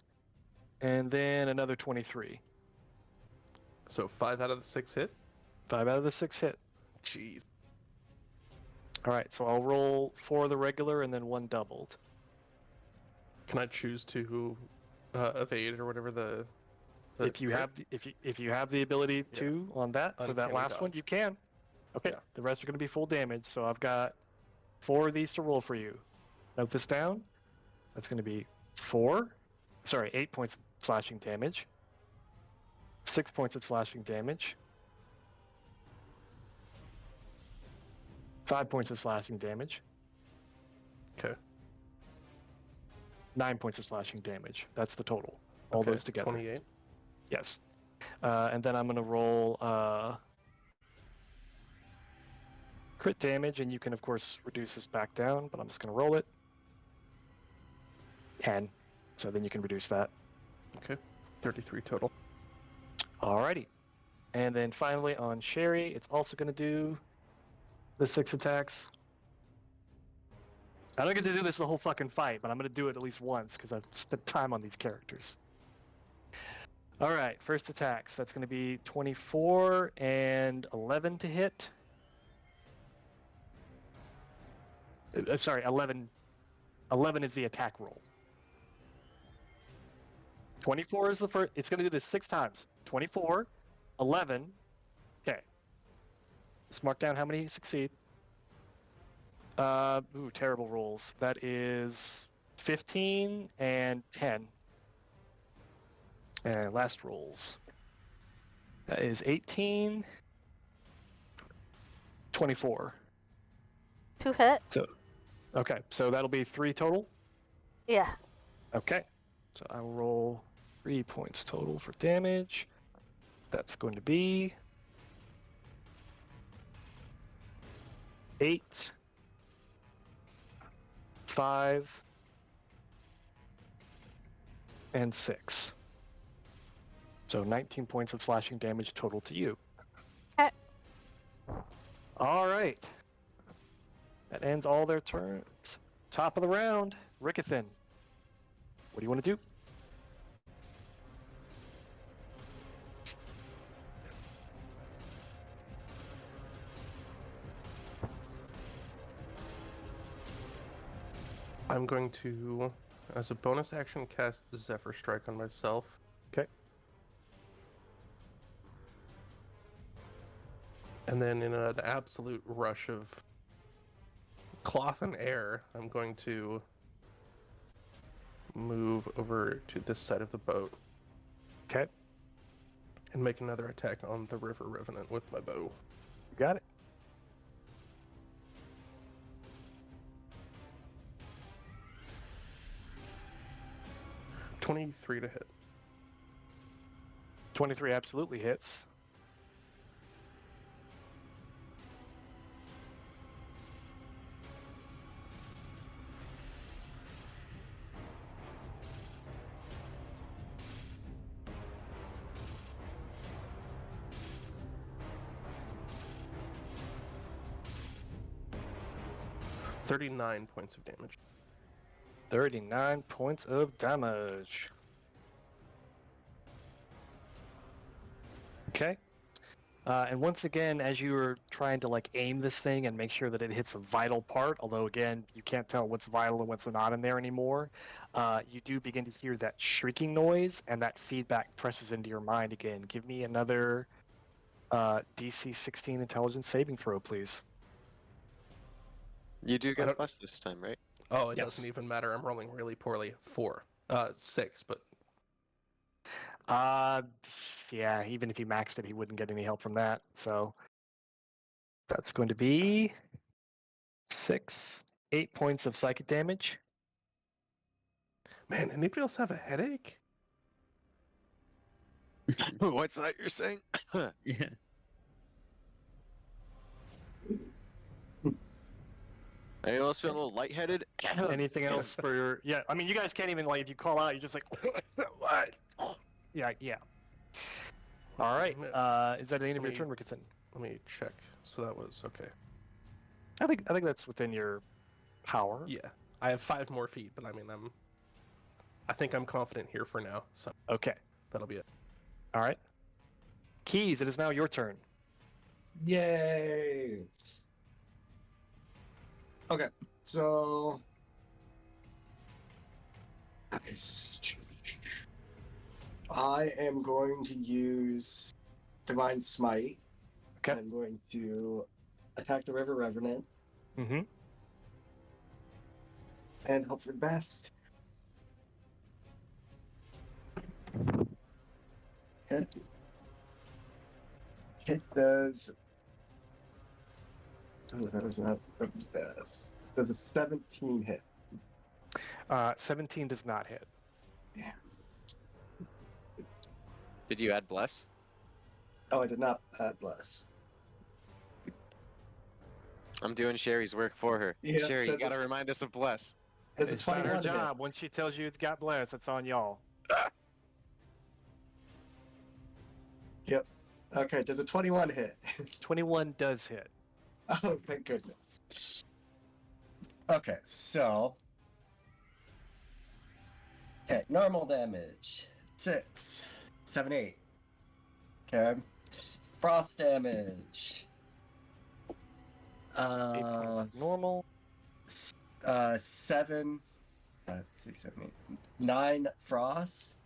and then another 23. So 5 out of the 6 hit. 5 out of the 6 hit. Jeez. All right, so I'll roll 4 of the regular and then 1 doubled. Can I choose to evade or whatever the If you have the ability to on that for that Uncanny last one, dodge. you can. Okay, Yeah. the rest are going to be full damage. So I've got 4 of these to roll for you. Note this down. That's going to be 8 points of slashing damage, 6 points of slashing damage, 5 points of slashing damage, Okay. 9 points of slashing damage. That's the total. All Okay, those together. 28. Yes. And then I'm going to roll crit damage, and you can, of course, reduce this back down, but I'm just going to roll it. 10. So then you can reduce that. Okay. 33 total. Alrighty. And then finally on Sherry, it's also going to do the 6 attacks. I don't get to do this the whole fucking fight, but I'm going to do it at least once because I've spent time on these characters. All right, first attacks. That's going to be 24 and 11 to hit. Sorry, 11. 11 is the attack roll. 24 is the first. It's going to do this 6 times. 24, 11. Okay. Let's mark down how many succeed. Terrible rolls. That is 15 and 10. And last rolls. That is 18, 24. 2 hit. So, okay, so that'll be 3 total. Yeah. Okay, so I will roll 3 points total for damage. That's going to be 8, 5, and 6. So 19 points of slashing damage total to you. Okay. All right. That ends all their turns. Top of the round, Rickethan. What do you want to do? I'm going to, as a bonus action, cast Zephyr Strike on myself. Okay. And then in an absolute rush of cloth and air, I'm going to move over to this side of the boat Okay, and make another attack on the River Revenant with my bow. you got it. $23 to hit. 23 absolutely hits. $39 points of damage. 39 points of damage. Okay. And once again, as you were trying to like aim this thing and make sure that it hits a vital part, although again, you can't tell what's vital and what's not in there anymore, you do begin to hear that shrieking noise, and that feedback presses into your mind again. Give me another DC 16 intelligence saving throw, please. You do get a don't- plus this time, right? Oh, it Yes. doesn't even matter. I'm rolling really poorly. 4. 6, but Yeah, even if he maxed it, he wouldn't get any help from that. So that's going to be 8 points of psychic damage. man, anybody else have a headache? What's that you're saying? Yeah. Anyone else feel a little lightheaded? Anything else for your? Yeah, I mean, you guys can't even like if you call out, you're just like, what? Yeah, yeah. All right. Is that the end of your me- turn, Ricketson? Let me check. So that was okay. I think that's within your power. Yeah, I have 5 more feet, but I mean, I think I'm confident here for now. So Okay. that'll be it. All right. Keys, it is now your turn. Yay! Okay, so I am going to use Divine Smite. Okay. I'm going to attack the River Revenant Mm-hmm. and hope for the best. Hit. Hit does. Oh, that is not the best. Does a 17 hit? 17 does not hit. Did you add bless? Oh, I did not add bless. I'm doing Sherry's work for her. Yeah, Sherry, you that's gotta remind us of bless. Does a It's not her 21 hit? job. Once she tells you it's got bless, it's on y'all. Yep. Okay, does a 21 hit? 21 does hit. Oh, thank goodness. Okay, so. Okay, normal damage 6, 7, 8. Okay, frost damage. 8 points of normal. 7, 6, 7, 8, 9 frost.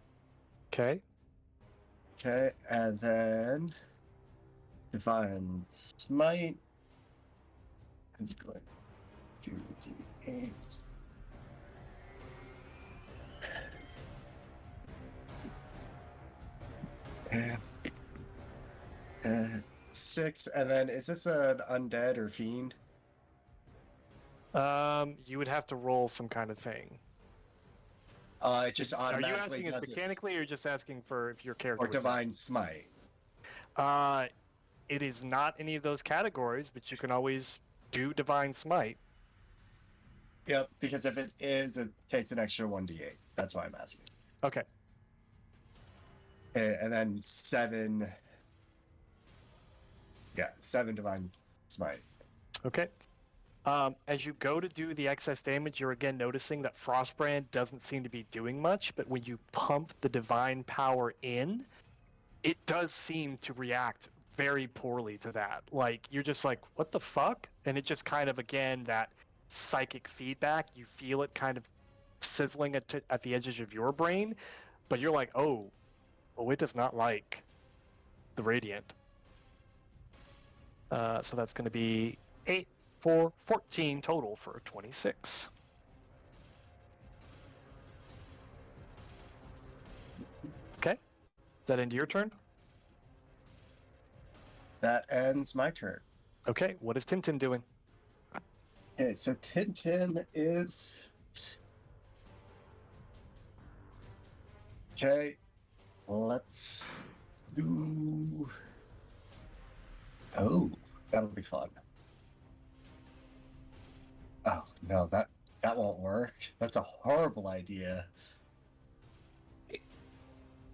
Okay. Okay, and then divine smite is going to d8. Uh, 6, and then is this an undead or fiend? You would have to roll some kind of thing. It just Are you automatically asking us does it. mechanically, or just asking for if your character Or would know? divine smite. It is not any of those categories, but you can always do divine smite. Yep, because if it is, it takes an extra 1d8. That's why I'm asking. Okay. Okay, and then 7. Yeah, 7 divine smite. Okay. As you go to do the excess damage, you're again noticing that Frostbrand doesn't seem to be doing much, but when you pump the divine power in, it does seem to react very poorly to that. Like, you're just like, what the fuck? And it just kind of, again, that psychic feedback, you feel it kind of sizzling at the edges of your brain, but you're like, oh, it does not like the Radiant. So that's going to be 8 for 14 total for 26. Okay. That end your turn? That ends my turn. Okay, what is Tim doing? Okay, so Tintin is. Okay, let's do. Oh, that'll be fun. Oh no, that won't work. That's a horrible idea.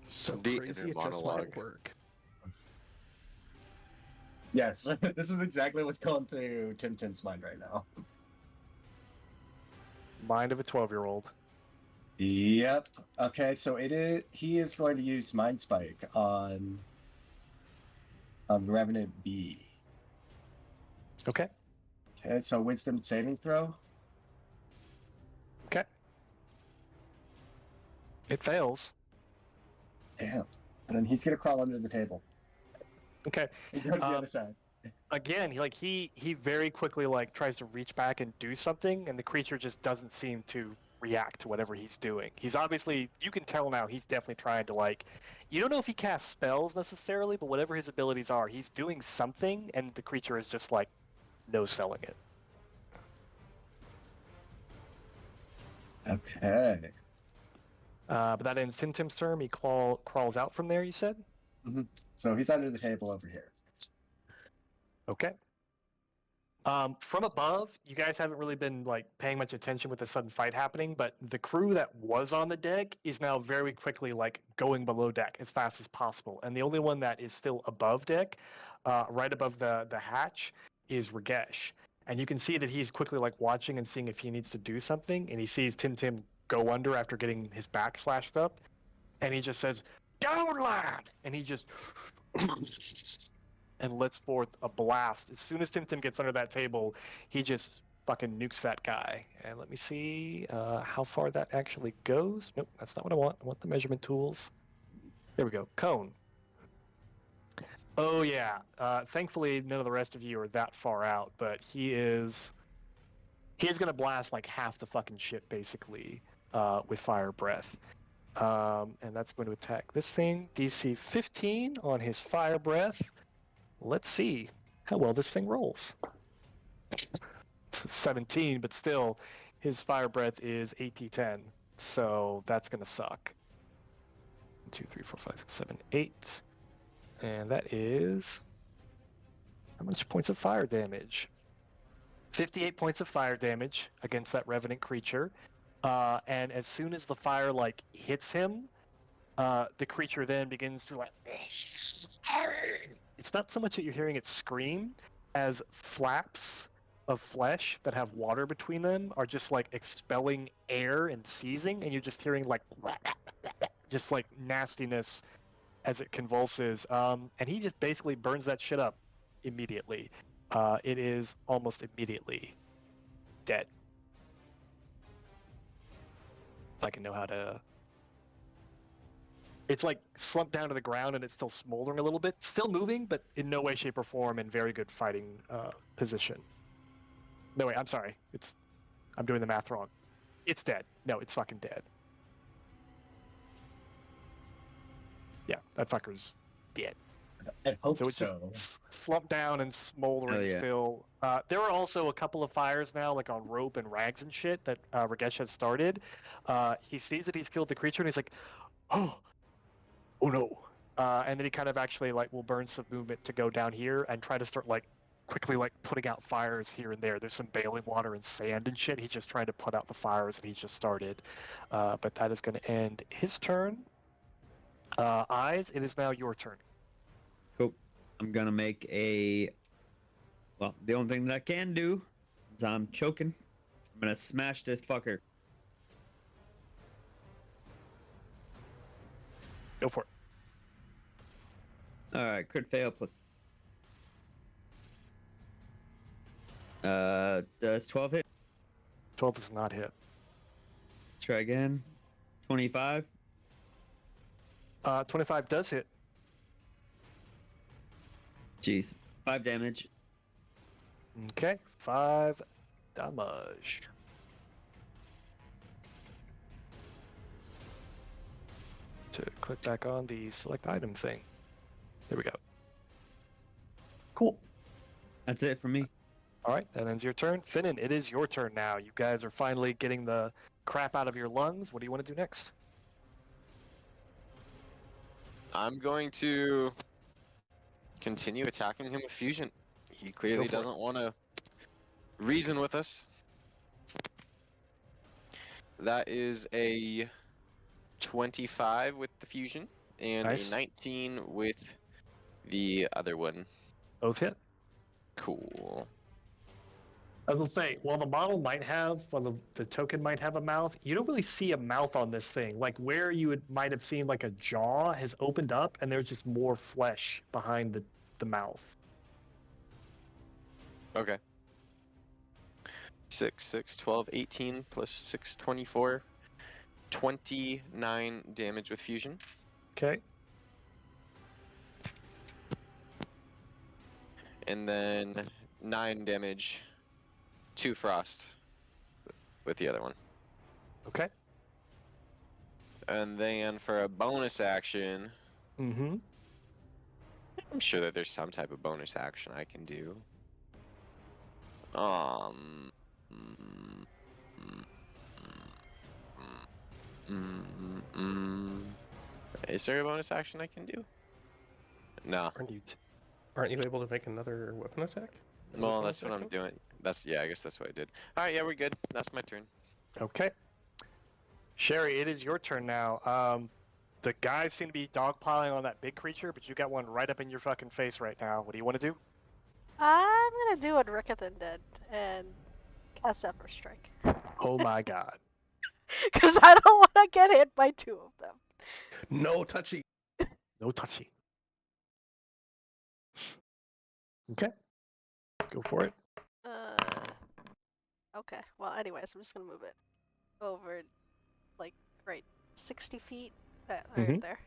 So The crazy, inner it just monologue. might work. Yes, this is exactly what's going through Tintin's mind right now. Mind of a 12-year-old. Yep. Okay, so it is. He is going to use Mind Spike on Revenant B. Okay. Okay, so Wisdom saving throw. Okay. It fails. Damn. And then he's gonna crawl under the table. Okay. And go to the other side. Again, he very quickly tries to reach back and do something, and the creature just doesn't seem to react to whatever he's doing. He's obviously, you can tell now, he's definitely trying to you don't know if he casts spells necessarily, but whatever his abilities are, he's doing something, and the creature is just no selling it. Okay. But that ends Tim's turn. He crawls out from there, you said? So he's under the table over here. Okay. From above, you guys haven't really been paying much attention with the sudden fight happening, but the crew that was on the deck is now very quickly going below deck as fast as possible. And the only one that is still above deck, right above the hatch, is Ragesh. And you can see that he's quickly watching and seeing if he needs to do something, and he sees Tim go under after getting his back slashed up, and he just says, "Down, lad!" And he just and lets forth a blast. As soon as Tim gets under that table, he just fucking nukes that guy. And let me see how far that actually goes. Nope, that's not what I want. I want the measurement tools. There we go. Cone. Oh, yeah. Thankfully, none of the rest of you are that far out, but he's going to blast half the fucking ship, basically, with fire breath. And that's going to attack this thing. DC 15 on his fire breath. Let's see how well this thing rolls. It's 17, but still, his fire breath is 8d10, so that's gonna suck. 1, 2, 3, 4, 5, 6, 7, 8, and that is how much points of fire damage? 58 points of fire damage against that revenant creature, and as soon as the fire hits him, the creature then begins to it's not so much that you're hearing it scream as flaps of flesh that have water between them are just like expelling air and seizing, and you're just hearing like just like nastiness as it convulses. And he just basically burns that shit up immediately. It is almost immediately dead. Like I know how to. It's like slumped down to the ground and it's still smoldering a little bit, still moving, but in no way, shape, or form in very good fighting position. No, wait, I'm sorry. I'm doing the math wrong. It's dead. No, it's fucking dead. Yeah, that fucker's dead. I hope So it's just slumped down and smoldering still. There are also a couple of fires now, like on rope and rags and shit, that Ragesh has started. He sees that he's killed the creature and he's like, oh no. And then he kind of actually like will burn some movement to go down here and try to start like quickly like putting out fires here and there. There's some bailing water and sand and shit. He's just trying to put out the fires and he's just started. But that is going to end his turn. Eyes, it is now your turn. Cool. I'm gonna make the only thing that I can do is I'm choking. I'm gonna smash this fucker. Go for it. Alright, crit fail plus. Does 12 hit? 12 does not hit. Let's try again. 25. 25 does hit. Jeez. 5 damage. Okay, 5 damage. To click back on the select item thing. There we go. Cool. That's it for me. All right, that ends your turn. Finnan, it is your turn now. You guys are finally getting the crap out of your lungs. What do you want to do next? I'm going to continue attacking him with fusion. He clearly Go for it. doesn't want to reason with us. That is a 25 with the fusion and Nice. a 19 with the other one. Both hit. Cool. I will say, while the token might have a mouth, you don't really see a mouth on this thing. Like where you might have seen like a jaw has opened up and there's just more flesh behind the mouth. Okay. 6, 12, 18 plus 6, 24. 29 damage with fusion. Okay. And then 9 damage to frost with the other one. Okay. And then for a bonus action, Mm-hmm. I'm sure that there's some type of bonus action I can do. Is there a bonus action I can do? No. Aren't you able to make another weapon attack? Well, that's what I'm doing. I guess that's what I did. Alright, yeah, we're good. That's my turn. Okay. Sherry, it is your turn now. The guys seem to be dogpiling on that big creature, but you got one right up in your fucking face right now. What do you want to do? I'm gonna do what Rickethan did and cast Zephyr Strike. Oh my god. Because I don't want to get hit by 2 of them. No touchy. No touchy. Okay. Go for it. Okay. Well, anyways, I'm just gonna move it over, like, right 60 feet. Right there.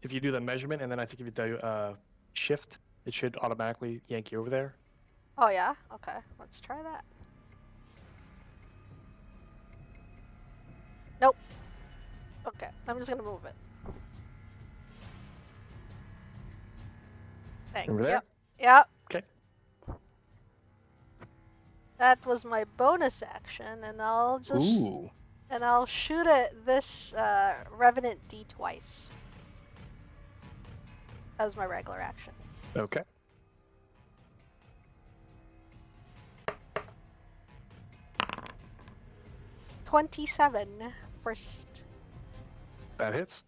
If you do the measurement and then I think if you do shift, it should automatically yank you over there. Oh yeah. Okay. Let's try that. Nope. Okay. I'm just gonna move it. Thank Over you. there? Yep. Okay. That was my bonus action, and I'll just Ooh. and I'll shoot at this Revenant D twice as my regular action. Okay. $27 first. That hits.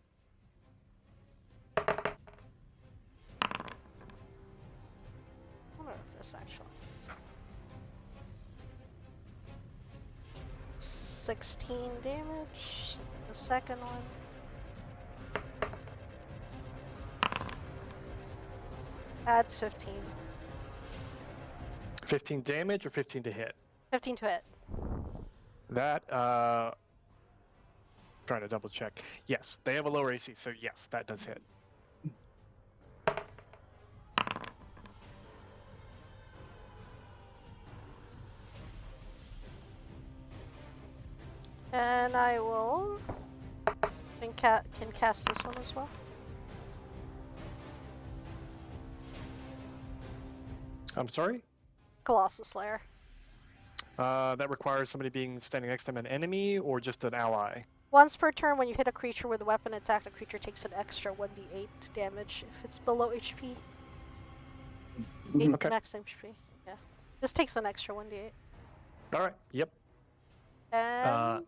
16 damage. The second one. Adds 15. 15 damage or 15 to hit? 15 to hit. That, trying to double check. Yes, they have a lower AC, so yes, that does hit. And I will can cast this one as well. I'm sorry? Colossus Slayer. That requires somebody being standing next to an enemy or just an ally? Once per turn, when you hit a creature with a weapon attack, the creature takes an extra 1d8 damage if it's below HP. Okay. Max HP. Yeah. Just takes an extra 1d8. Alright, yep. And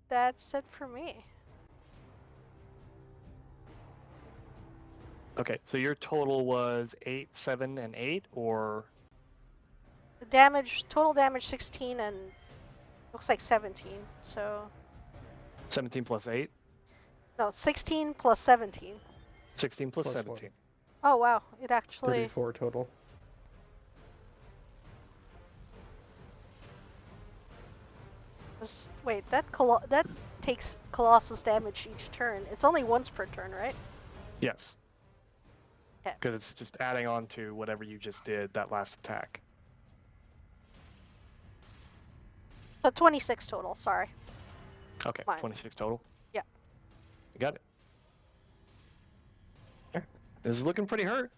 that's it for me. Okay, so your total was 8, 7, and 8, or... The damage, total damage 16 and looks like 17. So 17 plus 8? no, 16 plus 17. 16 plus Plus 17. Oh wow, it actually 34 total. wait, that takes Colossus damage each turn. It's only once per turn, right? Yes. Okay. Because it's just adding on to whatever you just did, that last attack. So 26 total, sorry. Okay, Fine. 26 total? Yeah. You got it. Okay. This is looking pretty hurt.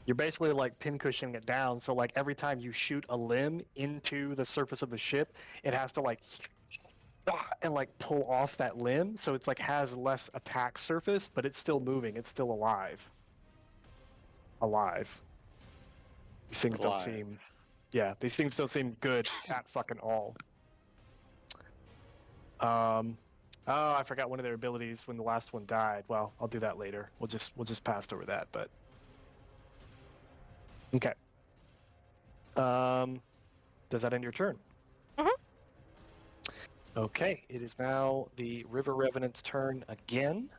You're basically like pincushioning it down, so like every time you shoot a limb into the surface of the ship, it has to like and like pull off that limb, so it's like has less attack surface, but it's still moving, it's still alive. Alive. These things don't Alive. seem these things don't seem good at fucking all. Oh, I forgot one of their abilities when the last one died. Well, I'll do that later. We'll just pass over that, but okay. Does that end your turn? Mhm. Okay, it is now the River Revenant's turn again.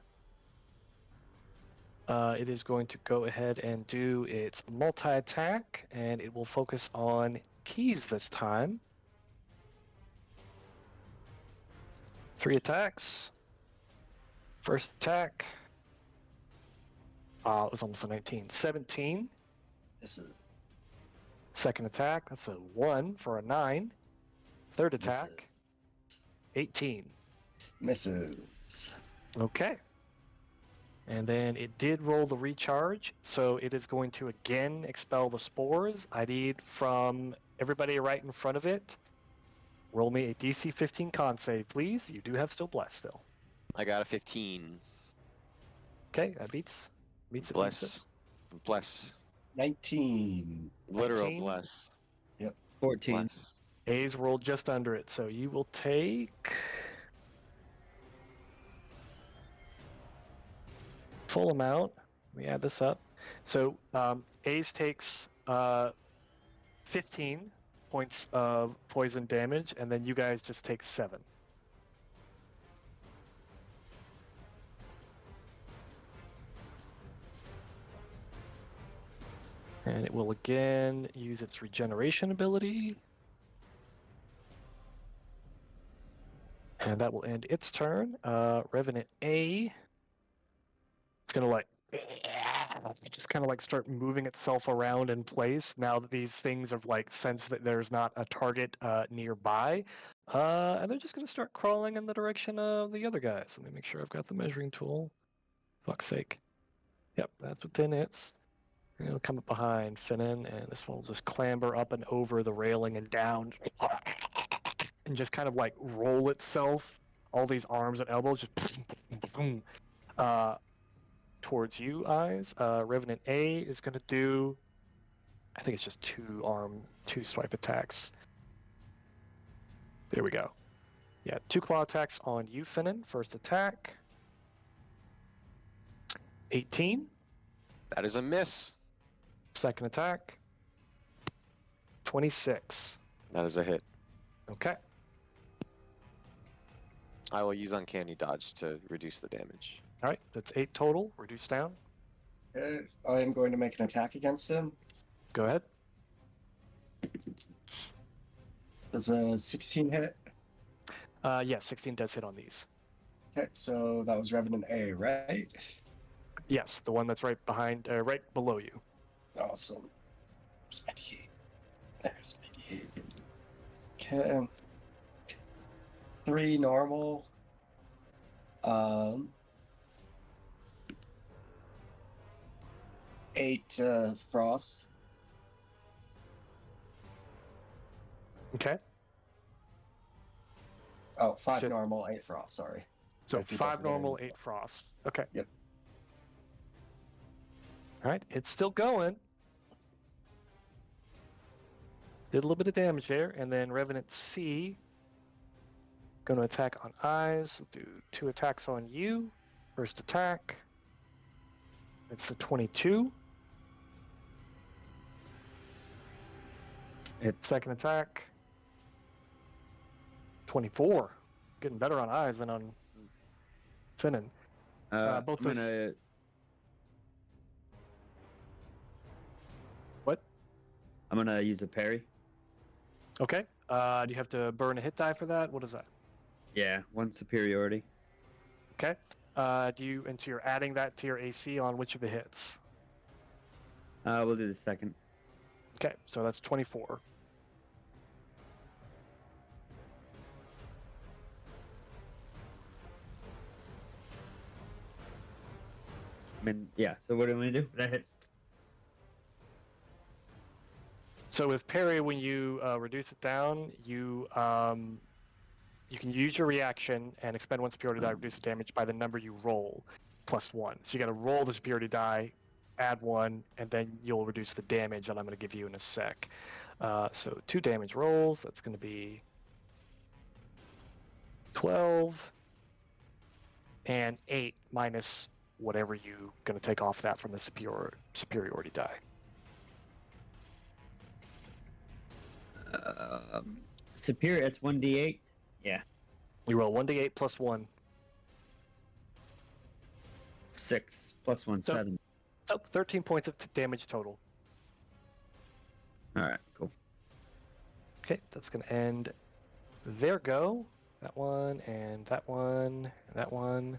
It is going to go ahead and do its multi-attack, and it will focus on keys this time. 3 attacks. First attack. It was almost a 19. 17. This is Second attack, that's a 1 for a 9. Third attack, 18. misses. Okay. And then it did roll the recharge, so it is going to again expel the spores. I need from everybody right in front of it, roll me a DC 15 con save, please. You do have still bless still. I got a 15. Okay, that beats it. Bless. Bless. 19. Literal 19? bless. 14. Bless. A's rolled just under it, so you will take full amount. Let me add this up. So A's takes 15 points of poison damage, and then you guys just take 7. And it will again use its regeneration ability. And that will end its turn. Revenant A. It's gonna like just kind of like start moving itself around in place now that these things have like sensed that there's not a target nearby. And they're just gonna start crawling in the direction of the other guys. Let me make sure I've got the measuring tool. Fuck's sake. Yep, that's within its. It'll come up behind Finnan, and this one will just clamber up and over the railing and down, and just kind of like roll itself, all these arms and elbows, just towards you, Eyes. Revenant A is going to do, I think it's just 2 swipe attacks. There we go. Yeah, 2 claw attacks on you, Finnan. First attack. 18. That is a miss. Second attack. 26. That is a hit. Okay. I will use uncanny dodge to reduce the damage. All right, that's 8 total. Reduce down. Okay, I am going to make an attack against him. Go ahead. Does a 16 hit? Yes, 16 does hit on these. Okay, so that was Revenant A, right? Yes, the one that's right behind, right below you. Awesome. There's my D8. There's my D8. Okay. 3 normal. 8 frost. Okay. Oh, 5 Shit. normal, 8 frost, sorry. So I keep 5 forgetting. normal, 8 frost. Okay. Yep. All right, it's still going. Did a little bit of damage there, and then Revenant C. Going to attack on eyes. Do 2 attacks on you. First attack. It's a 22. Second attack. 24. Getting better on eyes than on Finnan. Both I'm those- gonna. What? I'm gonna use a parry. Okay. Do you have to burn a hit die for that? What is that? Yeah, 1 superiority. Okay. And so you're adding that to your AC on which of the hits? We'll do the second. Okay, so that's 24. I mean, yeah. So what do we do? That hits. So with parry, when you reduce it down, you can use your reaction and expend 1 superiority die, reduce the damage by the number you roll, plus 1. So you got to roll the superiority die, add 1, and then you'll reduce the damage, and I'm going to give you in a sec. So 2 damage rolls. That's going to be 12 and 8 minus whatever you're going to take off that from the superiority die. Superior. It's 1d8. Yeah. You roll 1d8 plus 1. 6 plus 1, So- 7. So 13 points of damage total. All right. Cool. Okay, that's going to end their go. That one, and that one, and that one.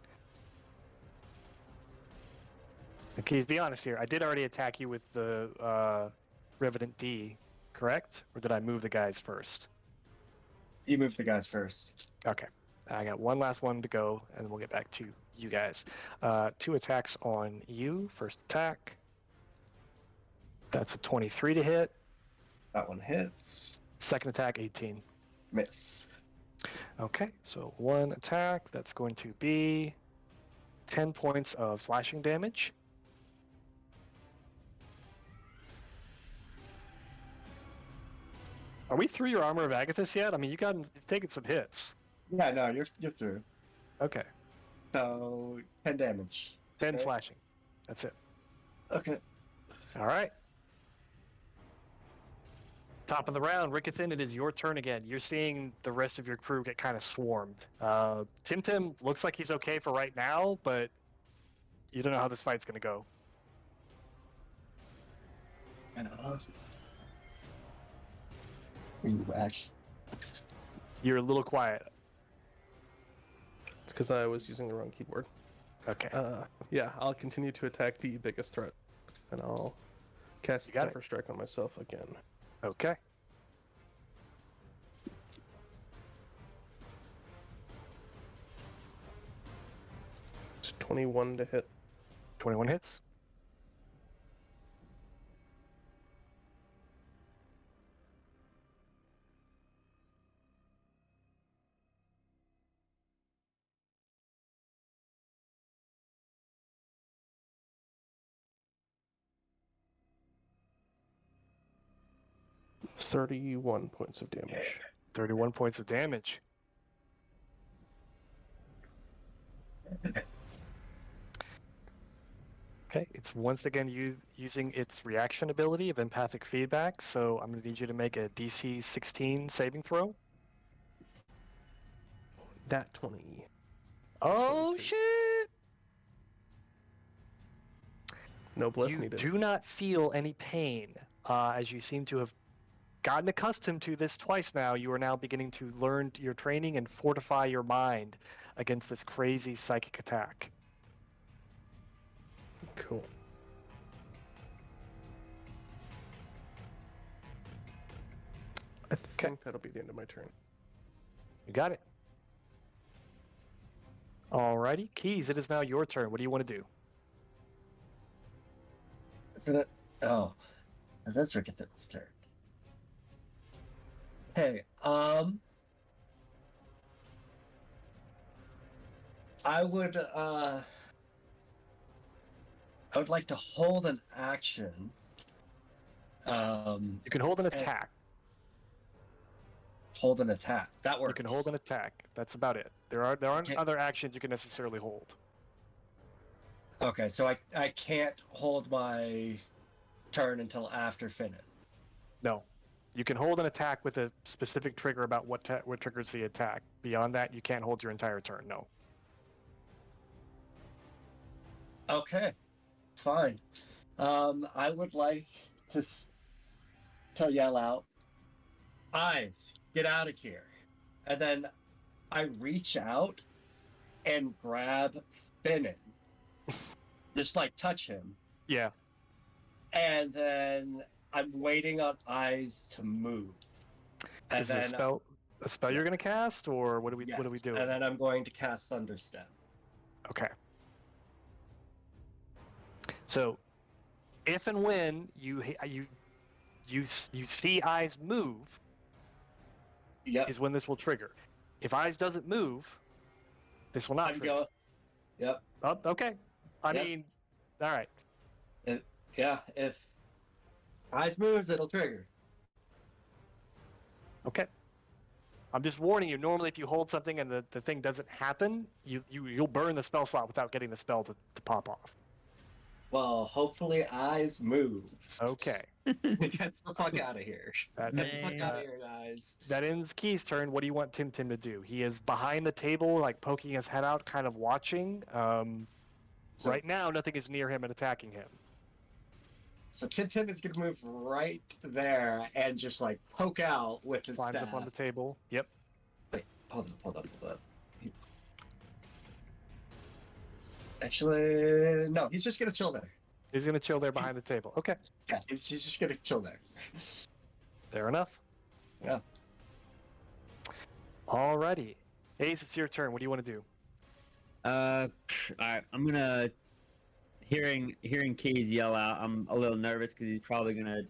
And Keys, be honest here. I did already attack you with the Revenant D, correct? Or did I move the guys first? You move the guys first. Okay. I got one last one to go, and then we'll get back to you guys. 2 attacks on you. First attack. That's a 23 to hit. That one hits. Second attack, 18. Miss. Okay, so 1 attack. That's going to be 10 points of slashing damage. Are we through your Armor of Agathis yet? I mean, you've taken some hits. Yeah, no, you're through. Okay, So 10 damage. 10 Okay. slashing. That's it. Okay. All right. Top of the round, Rickethan, it is your turn again. You're seeing the rest of your crew get kind of swarmed. Tim looks like he's okay for right now, but you don't know how this fight's going to go. I know. Actually, You're a little quiet. It's because I was using the wrong keyboard. Okay. Yeah, I'll continue to attack the biggest threat, and I'll cast You got it. Zephyr Strike on myself again. Okay. It's 21 to hit. 21 hits. $31 points of damage. 31 points of damage. Okay, it's once again using its reaction ability of empathic feedback, so I'm going to need you to make a DC 16 saving throw. That 20. Oh 22. shit! No bliss You needed. do not feel any pain, as you seem to have gotten accustomed to this twice now. You are now beginning to learn your training and fortify your mind against this crazy psychic attack. Cool. I think that'll be the end of my turn. You got it. Alrighty, Keys, it is now your turn. What do you want to do? Isn't it? Oh, that's Rickettson's turn. Hey, I would like to hold an action. You can hold an attack. Hold an attack. That works. You can hold an attack. That's about it. There aren't Okay. other actions you can necessarily hold. Okay, so I can't hold my turn until after Finnan. No. You can hold an attack with a specific trigger about what triggers the attack. Beyond that, you can't hold your entire turn. No. Okay, fine. I would like to yell out, "Eyes, get out of here!" And then I reach out and grab Finnan, just like touch him, Yeah. and then I'm waiting on Eyes to move. And Is it a spell you're gonna cast, or what are we doing? And then I'm going to cast Thunderstep. Okay. So, if and when you see Eyes move, Yep. is when this will trigger. If Eyes doesn't move, this will not I'm trigger. going. Yep. Oh, okay. I Yep. mean, all right. Yeah. If Eyes moves, it'll trigger. Okay. I'm just warning you. Normally, if you hold something and the thing doesn't happen, you'll burn the spell slot without getting the spell to pop off. Well, hopefully Eyes moves. Okay. Gets the fuck out of here. That, Get the fuck Man. out of here, Eyes. that ends Key's turn. What do you want Tim to do? He is behind the table, like poking his head out, kind of watching. So- Right now, nothing is near him and attacking him. So Tim is gonna move right there and just like poke out with his Climbs staff. up on the table. Yep. Wait, hold up. Actually, no, he's just gonna chill there. He's gonna chill there behind the table. Okay. Yeah, he's just gonna chill there. Fair enough. Yeah. Alrighty. Ace, it's your turn. What do you want to do? All right, I'm gonna hearing Keys yell out. I'm a little nervous because he's probably gonna,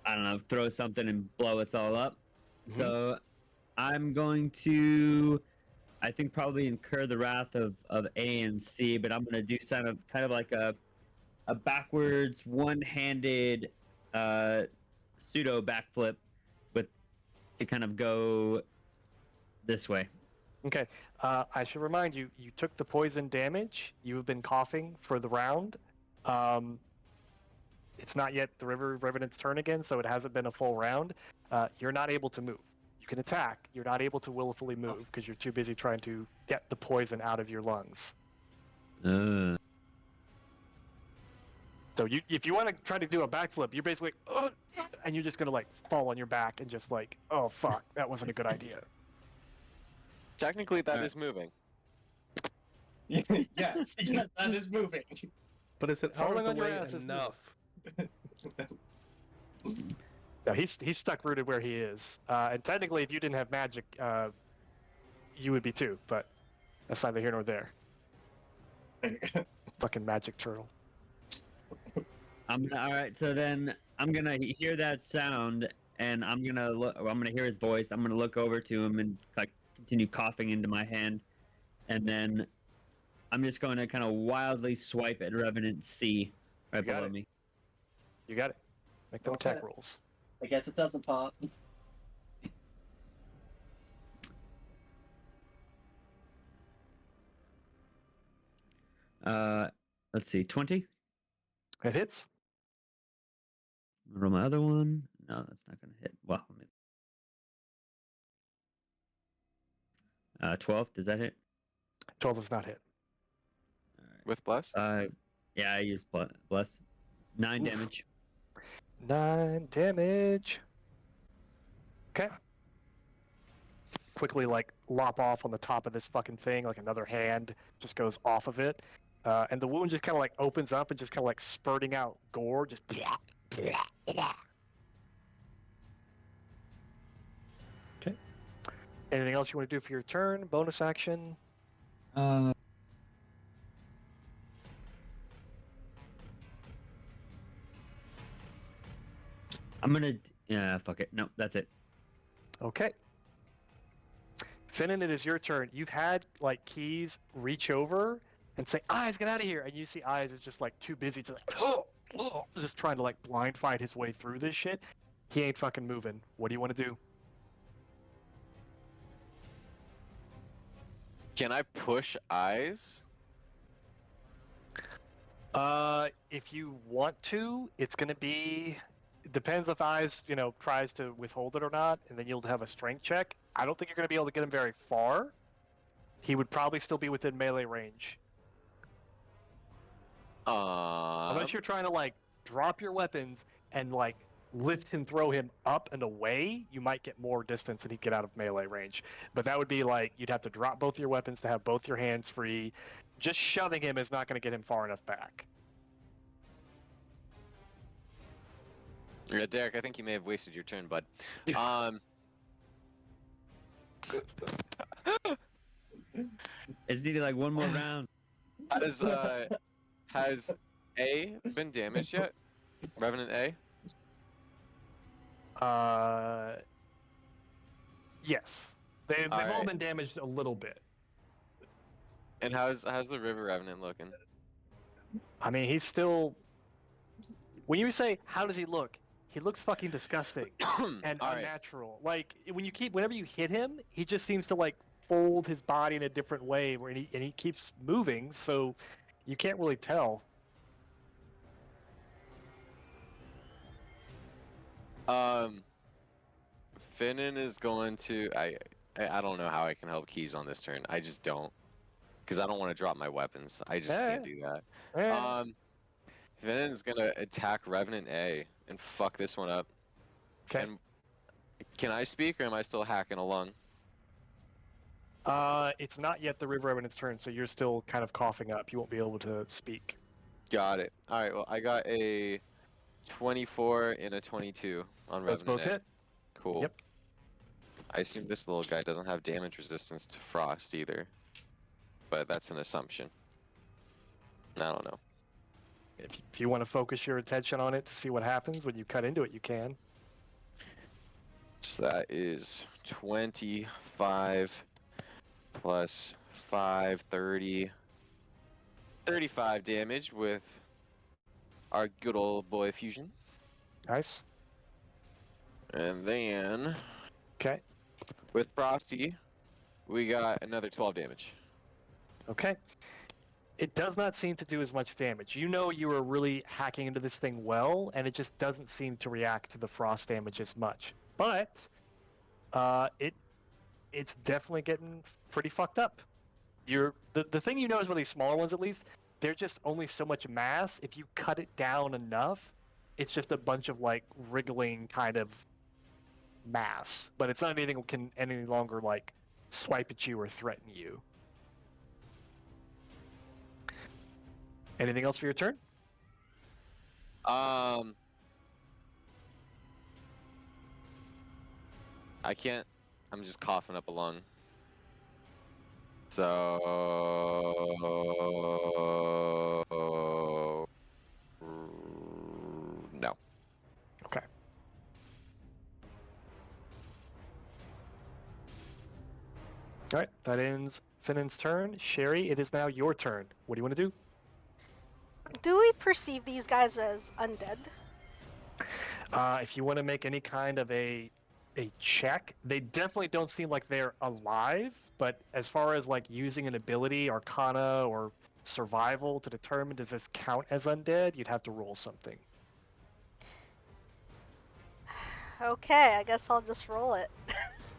I don't know, throw something and blow us all up. So I'm going to, I think, probably incur the wrath of A and C, but I'm gonna do kind of like a backwards one-handed pseudo backflip with to kind of go this way. Okay. I should remind you, you took the poison damage. You have been coughing for the round. It's not yet the Revenant's turn again, so it hasn't been a full round. You're not able to move. You can attack. You're not able to willfully move because you're too busy trying to get the poison out of your lungs. So if you want to try to do a backflip, you're basically, and you're just gonna like fall on your back and just like, oh fuck, that wasn't a good idea. Technically, that Alright. is moving. Yes, that is moving. But is it out Falling of on the your way ass is enough? No, he's stuck rooted where he is. And technically, if you didn't have magic, you would be too. But that's neither here nor there. Fucking magic turtle. All right. So then I'm gonna hear that sound, and I'm gonna look. I'm gonna hear his voice. I'm gonna look over to him and like continue coughing into my hand, and then I'm just going to kind of wildly swipe at Revenant C right You got below it. me. You got it. Make them Okay. attack rolls. I guess it doesn't pop. Let's see, 20. It hits. Roll my other one. No, that's not gonna hit. Well, 12. Does that hit? 12 does not hit. With bless? Yeah, I use bless. 9 Oof. damage. 9 damage. Okay. Quickly, like, lop off on the top of this fucking thing, like another hand just goes off of it. And the wound just kind of like opens up and just kind of like spurting out gore, just. Okay. Anything else you want to do for your turn? Bonus action? I'm gonna. Yeah, fuck it. No, that's it. Okay. Finnan, it is your turn. You've had like Keys reach over and say, "Eyes, get out of here!" And you see Eyes is just like too busy, just like, just trying to like blind fight his way through this shit. He ain't fucking moving. What do you want to do? Can I push eyes? If you want to, it's gonna be. It depends if Eyes, tries to withhold it or not, and then you'll have a strength check. I don't think you're gonna be able to get him very far. He would probably still be within melee range. Unless you're trying to like drop your weapons and like lift and throw him up and away, you might get more distance and he'd get out of melee range. But that would be like you'd have to drop both your weapons to have both your hands free. Just shoving him is not going to get him far enough back. Yeah, Derek, I think you may have wasted your turn, bud. It's needed like one more round. Has A been damaged yet? Revenant A? Yes. They've all Alright. been damaged a little bit. And how's the River Revenant looking? I mean, he's still. When you say how does he look, he looks fucking disgusting and Alright. unnatural. Like whenever you hit him, he just seems to like fold his body in a different way, and he keeps moving, so you can't really tell. Finnan is going to. I don't know how I can help Keys on this turn. I just don't, because I don't want to drop my weapons. I just can't do that. Finnan is gonna attack Revenant A and fuck this one up. Okay. And can I speak, or am I still hacking along? It's not yet the River Revenant's turn, so you're still kind of coughing up. You won't be able to speak. Got it. All right. Well, I got a 24 and a 22 on Those Revenant both A. hit. Cool. Yep. I assume this little guy doesn't have damage resistance to frost either, but that's an assumption. I don't know. If you want to focus your attention on it to see what happens when you cut into it, you can. So that is 25 plus 5, 30, 35 damage with our good old boy fusion. Nice. And then Okay. with Frosty, we got another 12 damage. Okay. It does not seem to do as much damage. You know you were really hacking into this thing well, and it just doesn't seem to react to the frost damage as much. But it's definitely getting pretty fucked up. The thing you know is with these smaller ones, at least, they're just only so much mass. If you cut it down enough, it's just a bunch of like wriggling kind of mass. But it's not anything that can any longer like swipe at you or threaten you. Anything else for your turn? I can't. I'm just coughing up a lung. So no. Okay. All right, that ends Finnan's turn. Sherry, it is now your turn. What do you want to do? Do we perceive these guys as undead? If you want to make any kind of a check, they definitely don't seem like they're alive. But as far as like using an ability, Arcana or Survival to determine does this count as undead, you'd have to roll something. Okay, I guess I'll just roll it.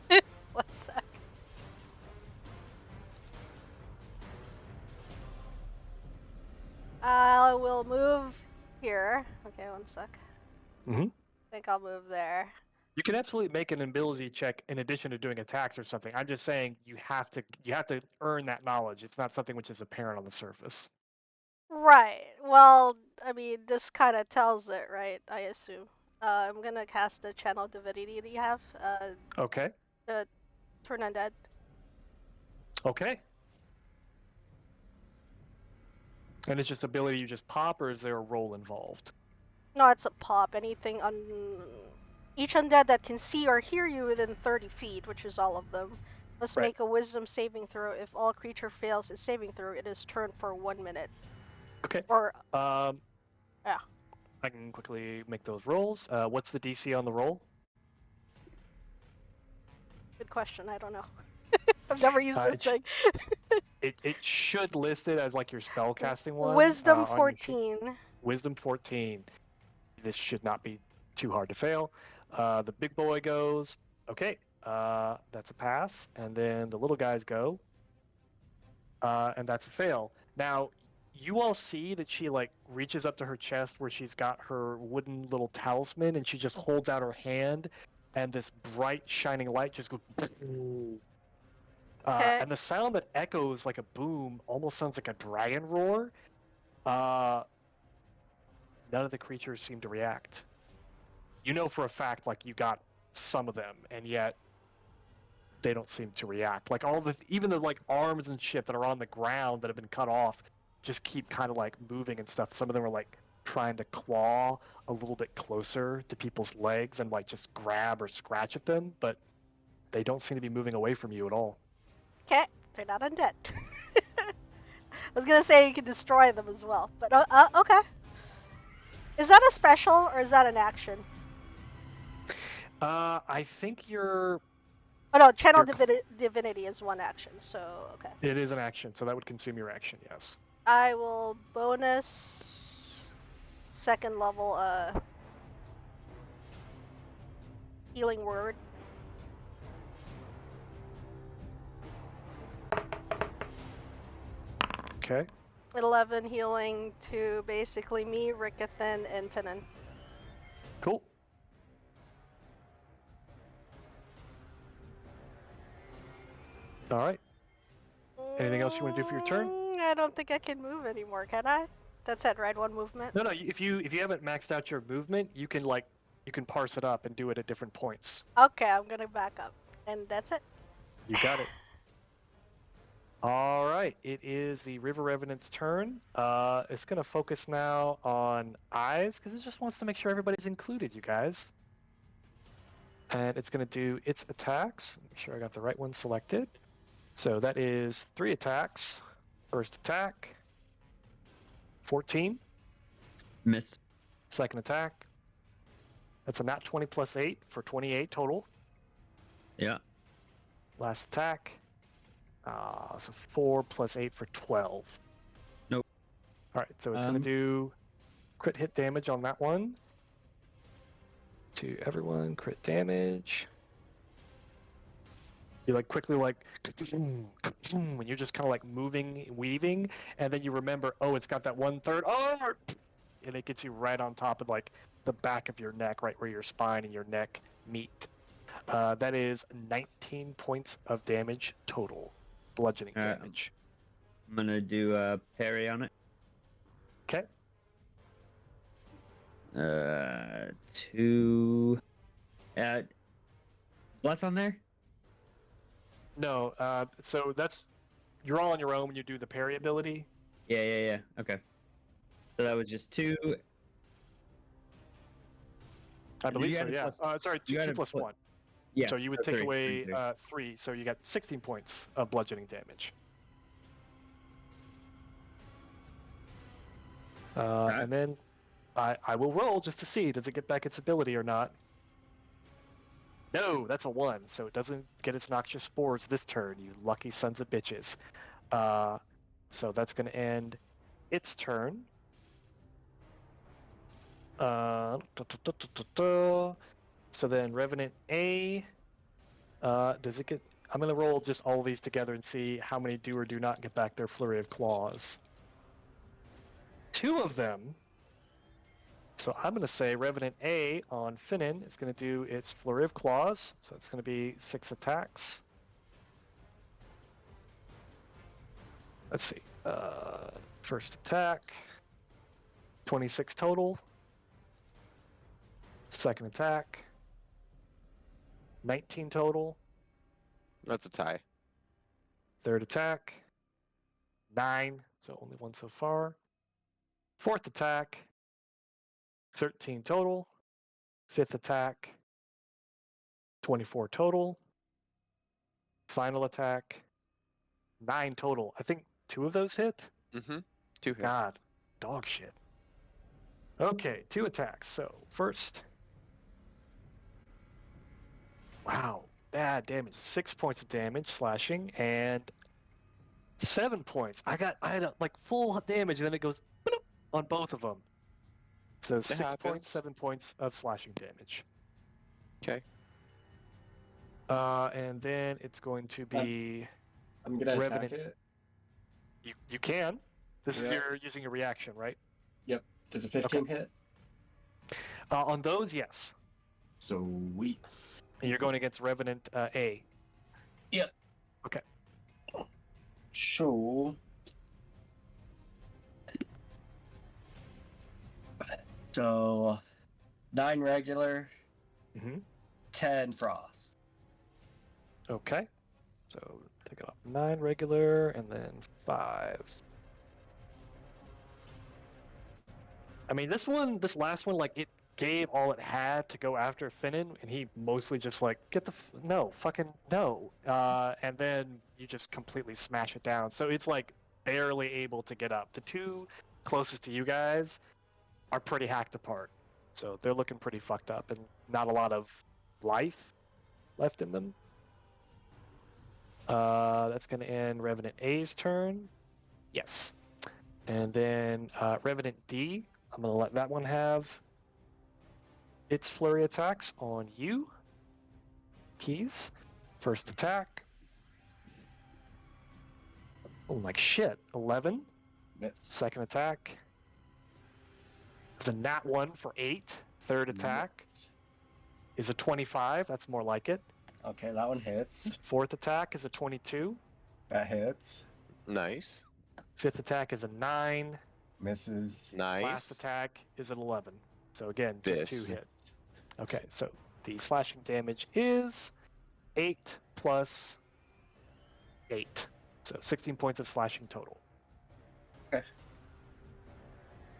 1 sec. I will move here. Okay, one sec. Mhm. I think I'll move there. You can absolutely make an ability check in addition to doing attacks or something. I'm just saying you have to earn that knowledge. It's not something which is apparent on the surface. Right. Well, I mean, this kind of tells it, right? I assume. I'm gonna cast the channel divinity that you have. Okay. Turn undead. Okay. And it's just ability you just pop, or is there a roll involved? No, it's a pop. Anything on each undead that can see or hear you within 30 feet, which is all of them, must Right. make a Wisdom saving throw. If all creature fails its saving throw, it is turned for 1 minute. Okay. Or Yeah. I can quickly make those rolls. What's the DC on the roll? good question. I don't know. I've never used this thing. It should list it as like your spell casting one. Wisdom on your sheet. 14. Wisdom 14. This should not be too hard to fail. The big boy goes, okay, that's a pass. And then the little guys go, and that's a fail. Now, you all see that she like reaches up to her chest where she's got her wooden little talisman, and she just holds out her hand, and this bright shining light just goes. Okay. And the sound that echoes like a boom almost sounds like a dragon roar. None of the creatures seem to react. You know for a fact, like you got some of them, and yet they don't seem to react. Like even the like arms and shit that are on the ground that have been cut off, just keep kind of like moving and stuff. Some of them are like trying to claw a little bit closer to people's legs and like just grab or scratch at them, but they don't seem to be moving away from you at all. Okay, they're not undead. I was gonna say you can destroy them as well, but okay. Is that a special or is that an action? I think you're. Oh no, channel divinity is one action, so okay. It is an action, so that would consume your action. Yes. I will bonus second level healing word. Okay. 11 healing to basically me, Rickathan, and Finnan. Cool. All right. Anything else you want to do for your turn? I don't think I can move anymore, can I? That's it, right? One movement. No. If you haven't maxed out your movement, you can parse it up and do it at different points. Okay, I'm gonna back up, and that's it. You got it. All right. It is the River Revenant's turn. It's gonna focus now on eyes because it just wants to make sure everybody's included, you guys. And it's gonna do its attacks. Make sure I got the right one selected. So that is 3 attacks. First attack, 14. Miss. Second attack, that's a nat 20 plus 8 for 28 total. Yeah. Last attack, so 4 plus 8 for 12. Nope. All right, so it's going to do crit hit damage on that one. To everyone, crit damage. You like quickly like when you're just kind of like moving, weaving, and then you remember, oh, it's got that 1/3. Oh, and it gets you right on top of like the back of your neck, right where your spine and your neck meet. That is 19 points of damage total, bludgeoning damage. I'm gonna do a parry on it. Okay. 2. Bless on there? No, so you're all on your own when you do the parry ability. Yeah. Okay. So that was just 2. I believe you so, add a yeah. plus- Sorry, you 2 add a plus pl- 1. Yeah. So you would so take 3, away 3. 3, so you got 16 points of bludgeoning damage. Right. And then I will roll just to see, does it get back its ability or not? No, that's a 1, so it doesn't get its noxious spores this turn, you lucky sons of bitches. So that's going to end its turn. So then Revenant A, does it get... I'm going to roll just all of these together and see how many do or do not get back their Flurry of Claws. 2 of them. So I'm going to say Revenant A on Finnan is going to do its Flurry of Claws. So it's going to be 6 attacks. Let's see. First attack, 26 total. Second attack, 19 total. That's a tie. Third attack, 9. So only 1 so far. Fourth attack, 13 total. Fifth attack, 24 total. Final attack, 9 total. I think 2 of those hit. Mm-hmm. 2 hits. God, dog shit. Okay, 2 attacks. So first, wow, bad damage. 6 points of damage, slashing, and 7 points. I had a, like full damage, and then it goes bloop on both of them. So 6 happens. points, 7 points of slashing damage. Okay. And then it's going to be I'm gonna Revenant. attack it. You can. This is Yeah. your using your reaction, right? Does a 15 hit? On those, yes. Sweet. And you're going against Revenant A. So. So, 9 regular, Mm-hmm. 10 frost. Okay. So take it off 9 regular and then 5. I mean, this last one, like, it gave all it had to go after Finnan, and he mostly just like, no, fucking no. And then you just completely smash it down. So it's like barely able to get up. The 2 closest to you guys are pretty hacked apart. So they're looking pretty fucked up and not a lot of life left in them. That's going to end Revenant A's turn. Yes. And then Revenant D, I'm going to let that one have its flurry attacks on you. Keys. First attack. Oh, like shit. 11. Miss. Second attack. It's a nat 1 for 8. Third attack Miss. is a 25. That's more like it. Okay, that one hits. Fourth attack is a 22. That hits. Nice. Fifth attack is a 9. Misses. Nice. Last attack is an 11. So again, just 2 Miss. hits. Okay, so the slashing damage is 8 plus 8. So 16 points of slashing total. Okay.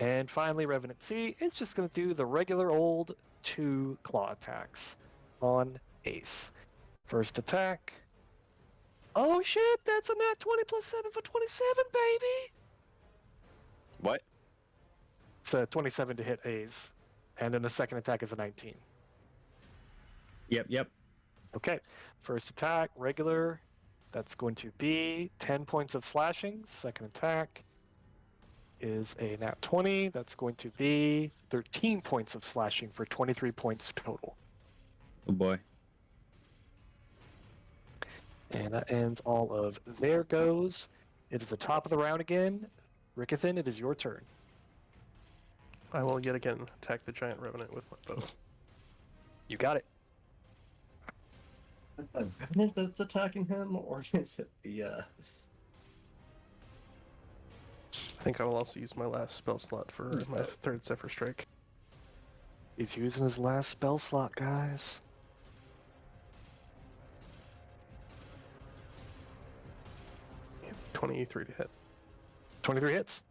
And finally, Revenant C is just going to do the regular old 2 claw attacks on Ace. First attack. Oh shit, that's a nat 20 plus 7 for 27, baby! What? It's a 27 to hit A's. And then the second attack is a 19. Yep. Okay, first attack, regular. That's going to be 10 points of slashing. Second attack is a nat 20. That's going to be 13 points of slashing for 23 points total. Oh boy. And that ends all of their goes. It is the top of the round again. Rickethan, it is your turn. I will yet again attack the giant revenant with my bow. You got it. A revenant that's attacking him, or is it the I think I will also use my last spell slot for my 3rd Zephyr Strike. He's using his last spell slot, guys. Yeah, 23 to hit. 23 hits.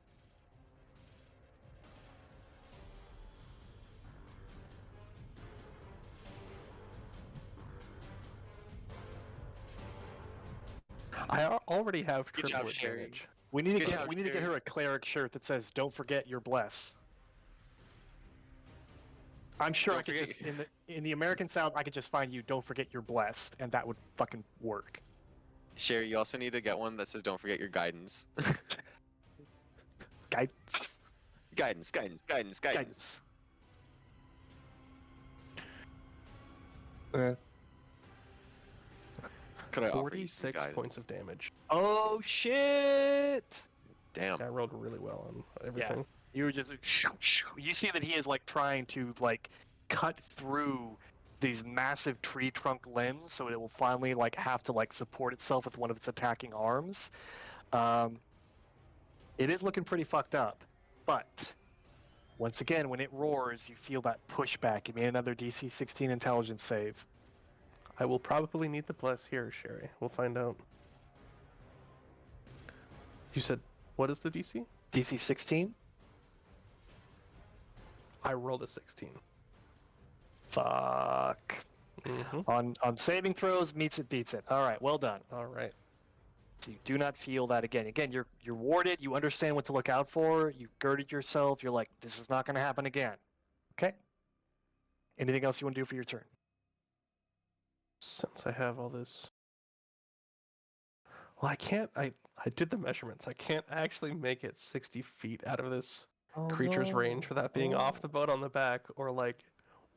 I already have Good job, triple Sherry. advantage. We need to Good get job, we need to get Jerry. her a cleric shirt that says "Don't forget your bless." I'm sure Don't I could forget just in the American South I could just find you "Don't forget you're blessed" and that would fucking work. Sherry, you also need to get one that says "Don't forget your guidance." Guidance. Guidance. Could I offer you some 46 points guidance? of damage. Oh shit! Damn. I rolled really well on everything. You were just you see that he is like trying to like cut through these massive tree trunk limbs, so it will finally like have to like support itself with one of its attacking arms. It is looking pretty fucked up, but once again, when it roars, you feel that pushback. Give me another DC 16 intelligence save. I will probably need the bless here, Sherry. We'll find out. You said, what is the DC? DC 16? I rolled a 16. Fuck. On saving throws, meets it, beats it. All right, well done. All right. So you do not feel that again. Again, you're warded. You understand what to look out for. You girded yourself. You're like, this is not going to happen again. Okay. Anything else you want to do for your turn? Since I have all this. Well, I can't. I did the measurements. I can't actually make it 60 feet out of this creature's range for that being off the boat on the back or like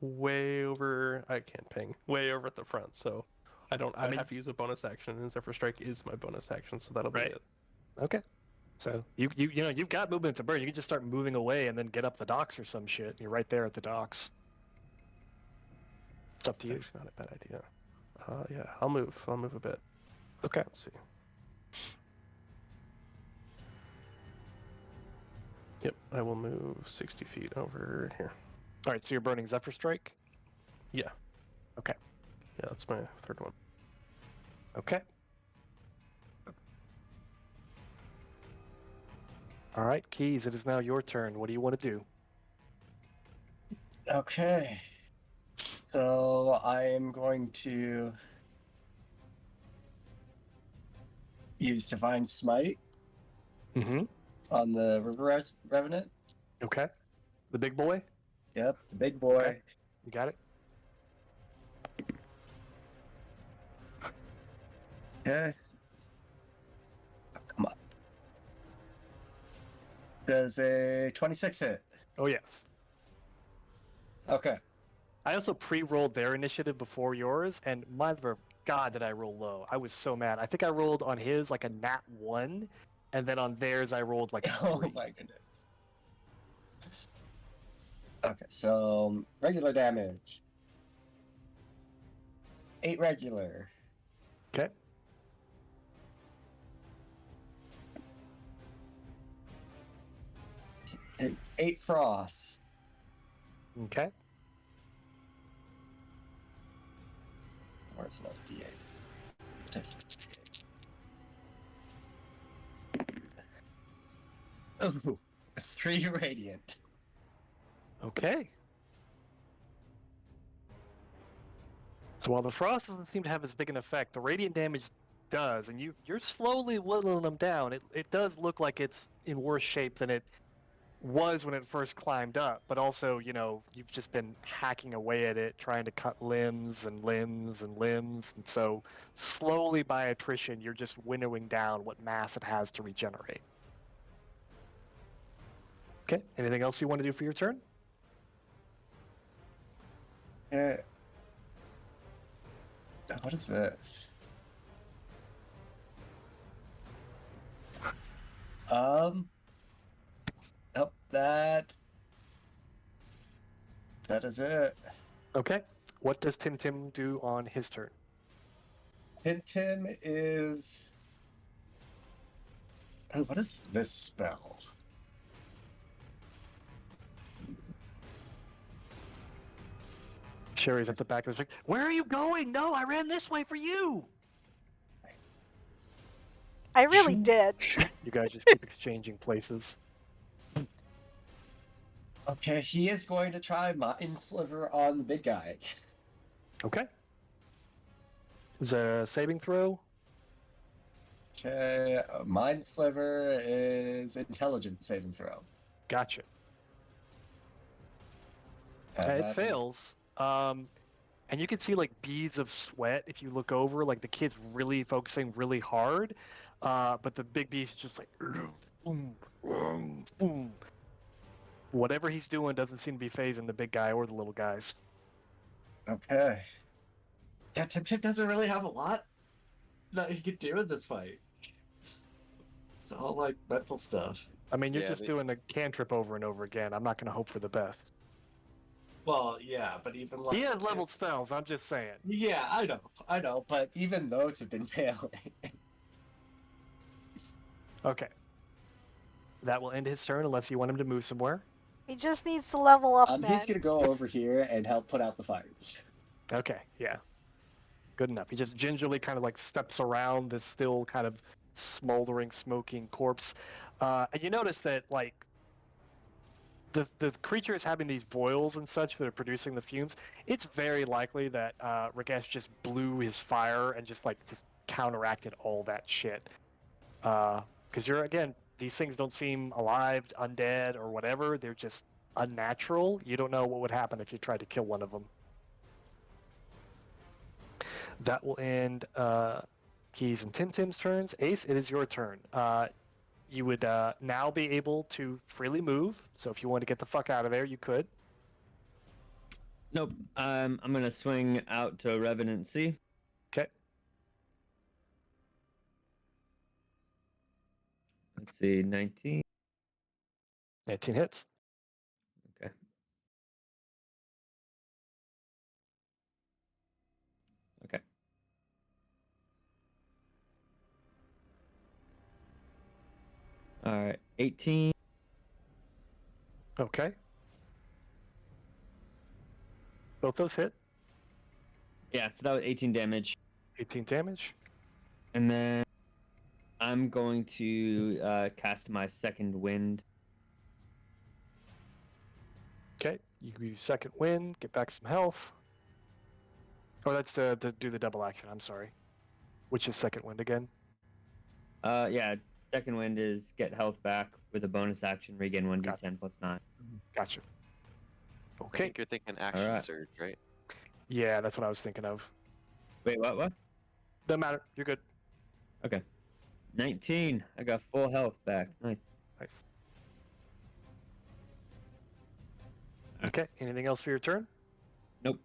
way over. I can't ping. Way over at the front. So I don't. I have to use a bonus action, and Zephyr Strike is my bonus action, so that'll be it. Okay. So you know you've got movement to burn. You can just start moving away and then get up the docks or some shit. You're right there at the docks. It's up to you. It's actually not a bad idea. Yeah, I'll move. I'll move a bit. Okay. Let's see. Yep, I will move 60 feet over here. All right. So you're burning Zephyr Strike. Yeah. Okay. Yeah, that's my third one. Okay. All right, Keys, it is now your turn. What do you want to do? Okay. So I am going to use Divine Smite Mm-hmm. on the River Revenant. Okay. The big boy? Yep, the big boy. Okay. You got it? Okay. Oh, come on. Does a 26 hit? Oh, yes. Okay. I also pre-rolled their initiative before yours, and mother of God did I roll low. I was so mad. I think I rolled on his like a nat 1, and then on theirs I rolled like a 3. Oh my goodness. Okay, so regular damage. 8 regular. Okay. And 8 frost. Okay. Where's another D8? There's a D8. Oh, 3 radiant. Okay. So while the frost doesn't seem to have as big an effect, the radiant damage does, and you're slowly whittling them down. It does look like it's in worse shape than it was when it first climbed up, but also, you know, you've just been hacking away at it, trying to cut limbs and limbs and limbs, and so slowly by attrition, you're just winnowing down what mass it has to regenerate. Okay, anything else you want to do for your turn? What is this? Nope, that is it. Okay, what does Tim Tim do on his turn? Tim is... Oh, what is this spell? Sherry's at the back of the street. Where are you going? No, I ran this way for you. I really did. You guys just keep exchanging places. Okay, he is going to try Mind Sliver on the big guy. Okay. Is a saving throw? Okay, Mind Sliver is Intelligence saving throw. Gotcha. Okay, it fails. And you can see like beads of sweat if you look over. Like the kid's really focusing really hard, but the big beast is just like boom, boom, boom. Whatever he's doing doesn't seem to be phasing the big guy or the little guys. Okay. Yeah, Tim doesn't really have a lot that he could do in this fight. It's all like mental stuff. I mean, you're Yeah, just they- doing a cantrip over and over again. I'm not going to hope for the best. Well, yeah, but even like He has leveled his- spells. I'm just saying. Yeah, I know, but even those have been failing. Okay. That will end his turn unless you want him to move somewhere. He just needs to level up, man. He's gonna go over here and help put out the fires. Okay, yeah. Good enough. He just gingerly kind of like steps around this still kind of smoldering, smoking corpse. And you notice that like the creature is having these boils and such that are producing the fumes. It's very likely that Ragesh just blew his fire and just counteracted all that shit. Because you're again, these things don't seem alive, undead, or whatever. They're just unnatural. You don't know what would happen if you tried to kill one of them. That will end Keys and Tim's turns. Ace, it is your turn. You would now be able to freely move. So if you want to get the fuck out of there, you could. Nope. I'm gonna swing out to Revenancy. Okay. Let's see, 19. 19 hits. Okay. Okay. All right, 18. Okay. Both those hit. Yeah, so that was 18 damage. 18 damage. And then I'm going to cast my second wind. Okay. You use second wind, get back some health. Oh, that's to do the double action. I'm sorry. Which is second wind again? Yeah, second wind is get health back with a bonus action, regain 1d10 plus 9. Gotcha. I Okay. think you're thinking action Alright. surge, right? Yeah, that's what I was thinking of. Wait, what? Doesn't matter. You're good. Okay. 19. I got full health back. Nice. Nice. Okay. Anything else for your turn? Nope.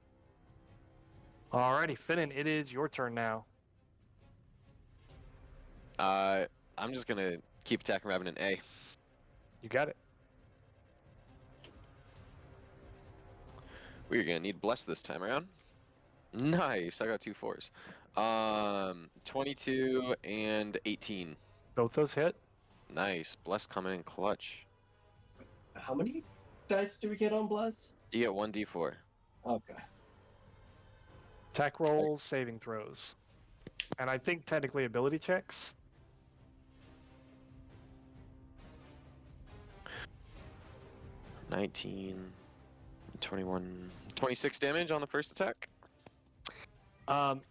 Alrighty, Finnan, it is your turn now. I'm just gonna keep attacking Revenant A. You got it. We're gonna need bless this time around. Nice, I got 2 4s. 22 and 18. Both those hit. Nice, bless coming in clutch. How many dice do we get on Bless? You get 1d4. Okay. Attack rolls, saving throws. And I think technically ability checks. – 19, 21, 26 damage on the first attack.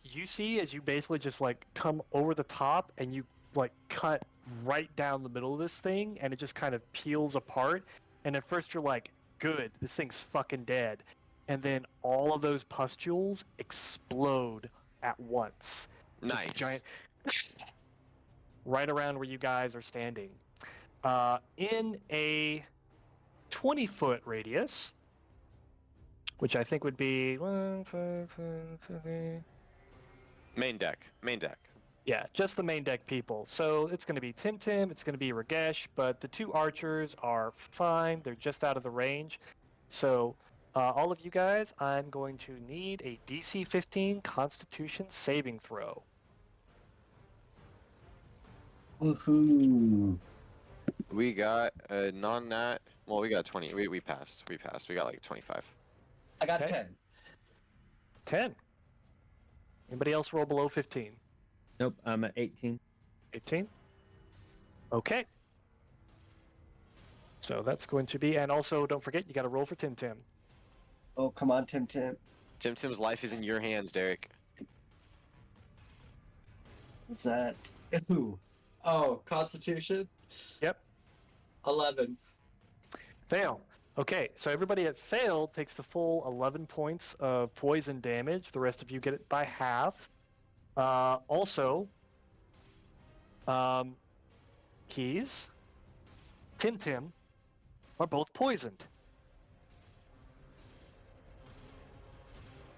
You see as you basically just like come over the top and you like cut right down the middle of this thing and it just kind of peels apart. And at first you're like, good, this thing's fucking dead. And then all of those pustules explode at once. Just Nice. giant right around where you guys are standing. In a 20-foot radius, which I think would be 1, 5, 5, 5, Main deck. yeah, just the main deck people. So it's going to be Tim, it's going to be Ragesh, but the 2 archers are fine. They're just out of the range. So all of you guys, I'm going to need a DC 15 Constitution saving throw. Woohoo! We got a non-nat. Well, we got 20. We passed. We got like 25. I got Okay. 10. 10. Anybody else roll below 15? Nope, I'm at 18. 18. Okay. So that's going to be, and also don't forget, you got to roll for Tim. Oh, come on, Tim. Tim's life is in your hands, Derek. Is that who? Oh, Constitution? Yep. 11. Fail. Okay, so everybody that failed takes the full 11 points of poison damage. The rest of you get it by half. Also, Keys, Tim are both poisoned.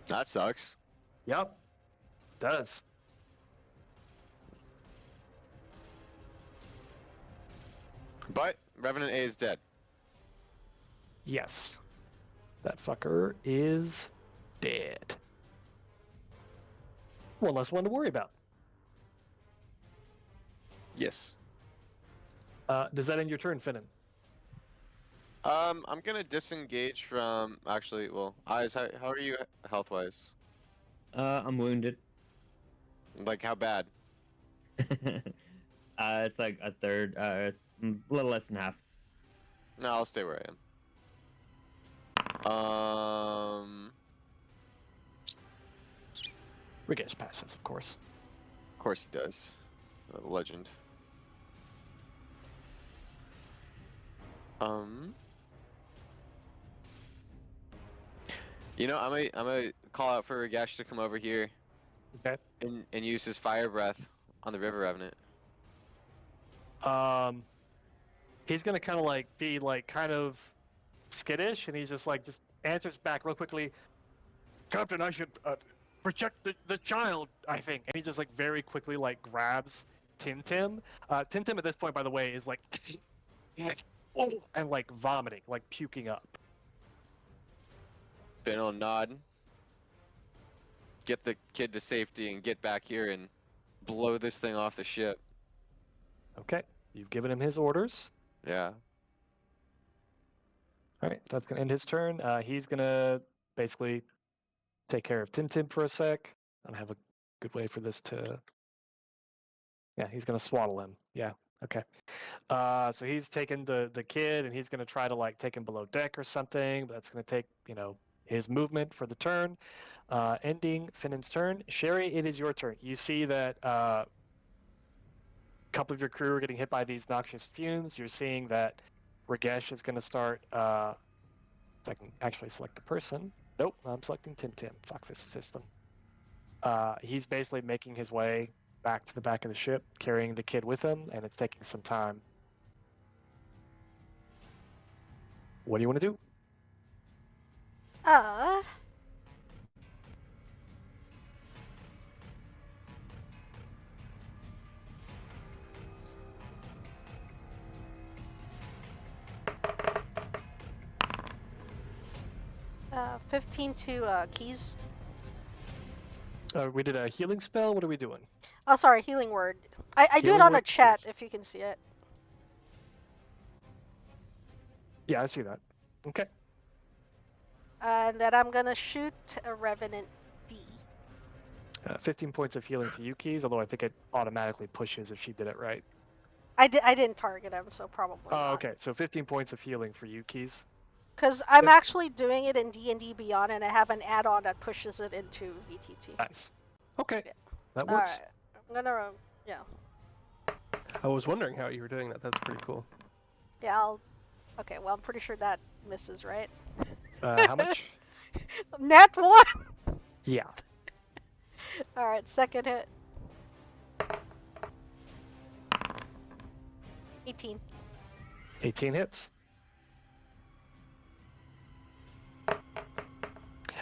That sucks. Yep, does. But Revenant A is dead. Yes. That fucker is dead. One less one to worry about. Yes. Does that end your turn, Finnan? I'm gonna disengage from. Actually, well, Eyes. How are you health wise? I'm wounded. Like how bad? It's like a third. It's a little less than half. No, I'll stay where I am. Ragesh passes, of course. Of course he does. Legend. You know, I'm gonna call out for Ragesh to come over here. Okay. And use his fire breath on the River Revenant. He's gonna kind of like be like kind of skittish, and he's just answers back real quickly. Captain, I should protect the child, I think. And he just like very quickly like grabs Tim. Tim at this point, by the way, is like and like vomiting, like puking up. Finn will nod. Get the kid to safety and get back here and blow this thing off the ship. Okay, you've given him his orders. Yeah. All right, that's gonna end his turn. He's gonna basically take care of Tim for a sec. I don't have a good way for this to. Yeah, he's gonna swaddle him. Yeah, okay. So he's taking the kid and he's gonna try to like take him below deck or something. But that's gonna take his movement for the turn. Ending Finnan's turn. Sherry, it is your turn. You see that a couple of your crew are getting hit by these noxious fumes. You're seeing that Ragesh is going to start. If I can actually select the person. Nope, I'm selecting Tim. Fuck this system. He's basically making his way back to the back of the ship, carrying the kid with him, and it's taking some time. What do you want to do? Uh, 15 to keys. We did a healing spell. What are we doing? Oh, sorry, healing word. I do Healing it on a word, chat please. if you can see it. Yeah, I see that. Okay. And then I'm gonna shoot a Revenant D. 15 points of healing to you, Keys, although I think it automatically pushes if she did it right. I didn't target him, so probably Oh, not. okay. So 15 points of healing for you, Keys. Because I'm Yep. actually doing it in D&D Beyond, and I have an add-on that pushes it into VTT. Nice. Okay. Yeah. That works. Alright, I'm gonna, yeah. I was wondering how you were doing that. That's pretty cool. Yeah, okay, well, I'm pretty sure that misses, right? How much? Nat 1! Yeah. Alright, second hit. 18. 18 hits.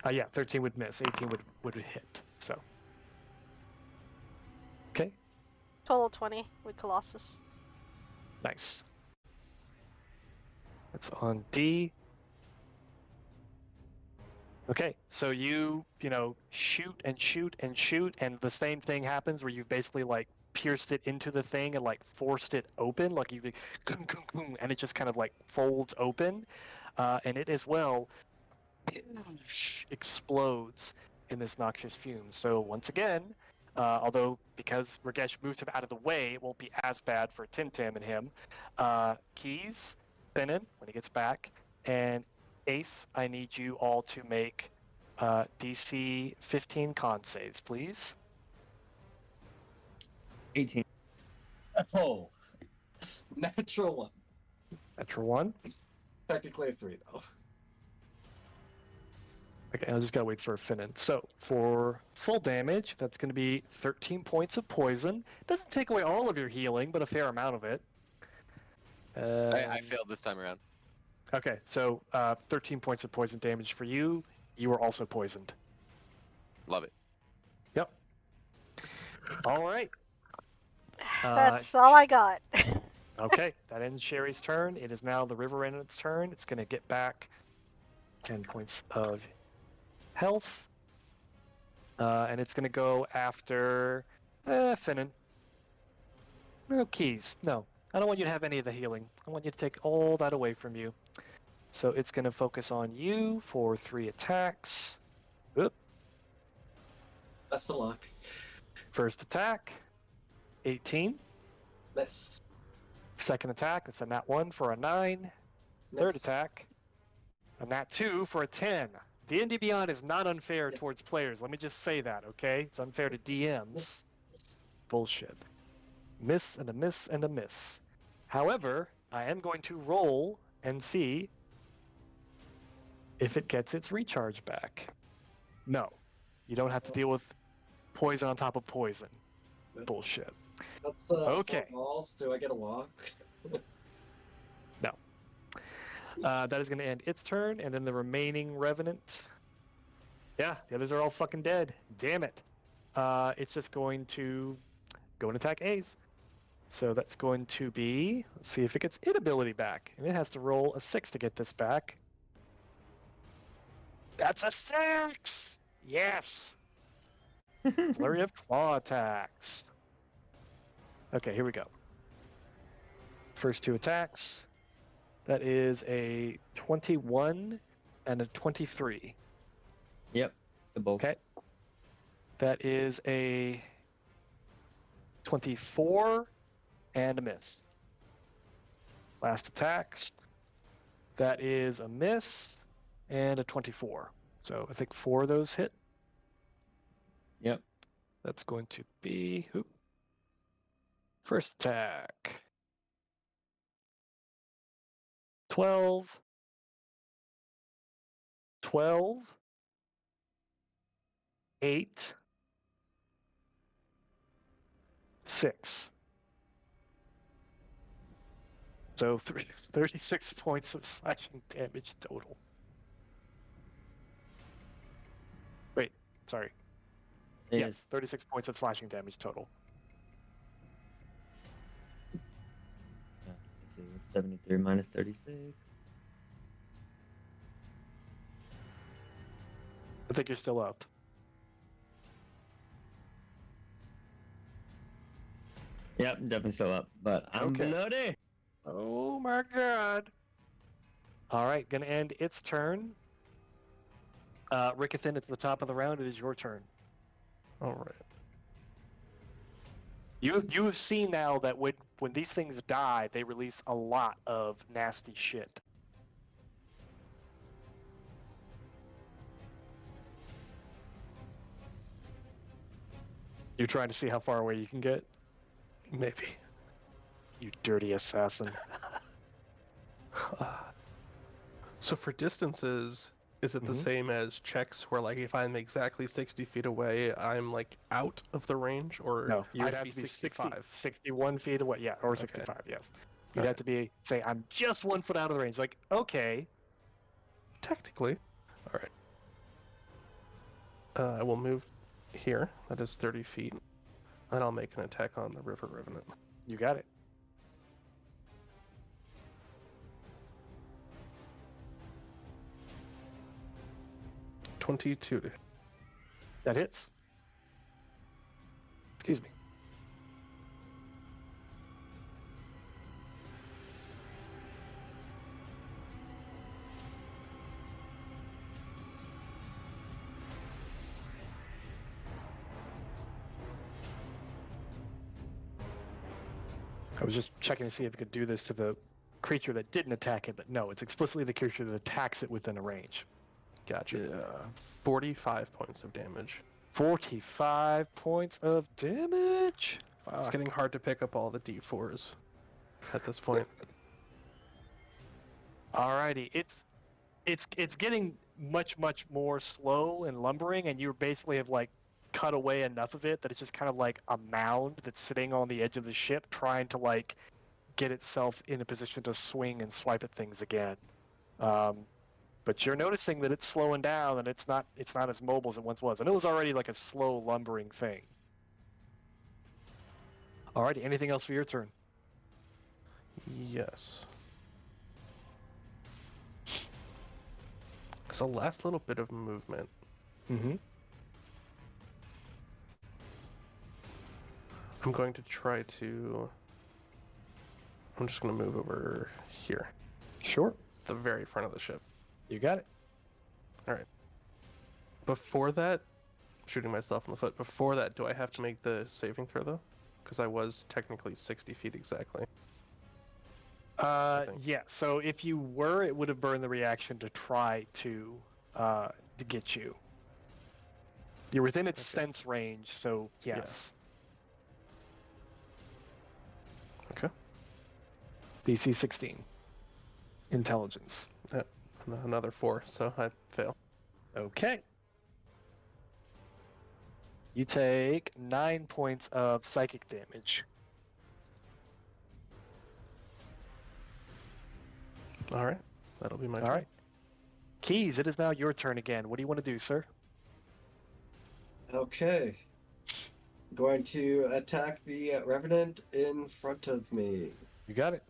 Yeah, 13 would miss. 18 would hit. So. Okay. Total 20 with Colossus. Nice. That's on D. Okay, so you shoot and shoot and shoot, and the same thing happens where you've basically like pierced it into the thing and like forced it open, like you, and it just kind of like folds open, and it as well explodes in this noxious fume. So once again, although because Ragesh moved him out of the way, it won't be as bad for Tim and him. Keys, Finnan, when he gets back, and Ace, I need you all to make DC 15 con saves, please. 18. Oh, natural one. Natural 1. Technically a 3 though. Okay, I just gotta wait for Finnan. So for full damage, that's going to be 13 points of poison. Doesn't take away all of your healing, but a fair amount of it. I failed this time around. Okay, so 13 points of poison damage for you. You are also poisoned. Love it. Yep. All right. That's all I got. Okay, that ends Sherry's turn. It is now the river in its turn. It's going to get back 10 points of health. And it's going to go after Finnan. No, Keys. No, I don't want you to have any of the healing. I want you to take all that away from you. So it's going to focus on you for 3 attacks. Oop. Best of luck. First attack, 18. Miss. Second attack, it's a nat 1 for a 9. Third Miss. attack, a nat 2 for a 10. D&D Beyond is not unfair towards players. Let me just say that, okay? It's unfair to DMs. Bullshit. Miss and a miss and a miss. However, I am going to roll and see if it gets its recharge back. No. You don't have to deal with poison on top of poison. Bullshit. That's Okay. 4 balls. Do I get a walk? No. That is going to end its turn, and then the remaining Revenant. Yeah, the others are all fucking dead. Damn it. It's just going to go and attack A's. So that's going to be, let's see if it gets its ability back. And it has to roll a 6 to get this back. That's a 6! Yes! Flurry of claw attacks. Okay, here we go. First 2 attacks. That is a 21 and a 23. Yep. The both. Okay. That is a 24 and a miss. Last attacks. That is a miss and a 24. So I think 4 of those hit. Yep. That's going to be first attack. 12. 12. 8. 6. So 36 points of slashing damage total. Wait, sorry. Yes, 36 points of slashing damage total. Let's see, it's 73 minus 36. I think you're still up. Yep, definitely still up, but I'm Okay. bloody. Oh my god. All right, gonna end its turn. Rickethan, it's the top of the round. It is your turn. All right. You have seen now that when these things die, they release a lot of nasty shit. You're trying to see how far away you can get? Maybe. You dirty assassin. So for distances, is it the Mhm. same as checks where like if I'm exactly 60 feet away, I'm like out of the range, or No, you would I'd have be to be 65? 61 feet away. Yeah, or Okay. 65, yes. You'd Okay. have to be, say, I'm just 1 foot out of the range. Like, okay. Technically. All right. I will move here. That is 30 feet. And I'll make an attack on the River Revenant. You got it. $22. That hits. Excuse me. I was just checking to see if it could do this to the creature that didn't attack it, but no, it's explicitly the creature that attacks it within a range. Gotcha. 45 points of damage. 45 points of damage? It's Fuck. getting hard to pick up all the D4s at this point. Alrighty, it's getting much more slow and lumbering, and you basically have like cut away enough of it that it's just kind of like a mound that's sitting on the edge of the ship, trying to like get itself in a position to swing and swipe at things again. But you're noticing that it's slowing down and it's not as mobile as it once was, and it was already like a slow lumbering thing. Alrighty, anything else for your turn? Yes. It's a last little bit of movement. Mm-hmm. I'm going to try to... I'm just going to move over here. Sure. The very front of the ship. You got it. Before that, shooting myself in the foot, before that, do I have to make the saving throw, though? Because I was technically 60 feet exactly. think. Yeah. So if you were, it would have burned the reaction to try to get you. You're within its Okay. sense range, so yes. Okay. DC 16. Intelligence. Another 4, so I fail. Okay. You take 9 points of psychic damage. All right. That'll be my All turn. right. Keys, it is now your turn again. What do you want to do, sir? Okay. Going to attack the Revenant in front of me. You got it.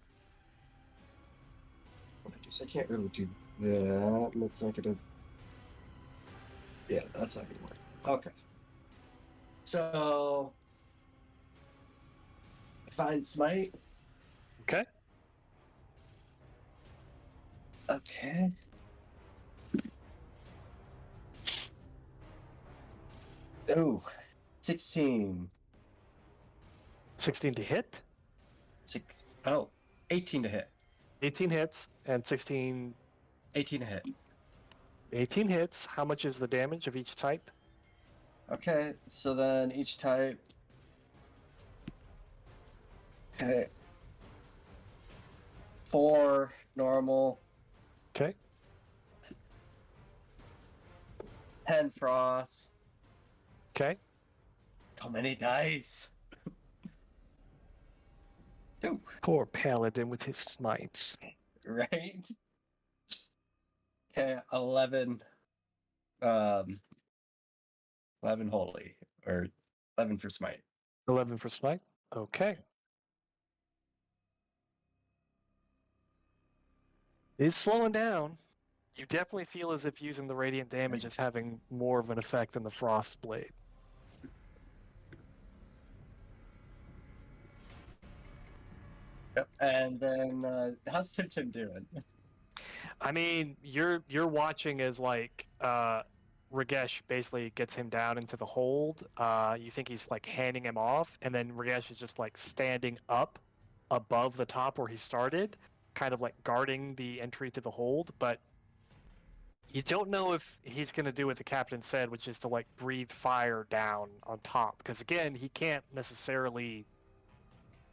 I guess I can't really do that. That's not gonna. Yeah, that's not gonna work. Okay. So. Find Smite. Okay. Okay. Oh, 16. 16 to hit. 18 to hit. 18 hits and 16. 18 to hit. 18 hits. How much is the damage of each type? Okay, so then each type. Okay. 4 normal, Okay. 10 frost. Okay. So many dice. Ooh, Poor paladin with his smites. right? Okay, 11. 11 holy, or 11 for smite. 11 for smite. Okay. He's slowing down. You definitely feel as if using the radiant damage is having more of an effect than the frost blade. Yep. And then, how's Tim doing? I mean, you're watching as like Ragesh basically gets him down into the hold. You think he's like handing him off, and then Ragesh is just like standing up above the top where he started, kind of like guarding the entry to the hold. But you don't know if he's going to do what the captain said, which is to like breathe fire down on top, because again, he can't necessarily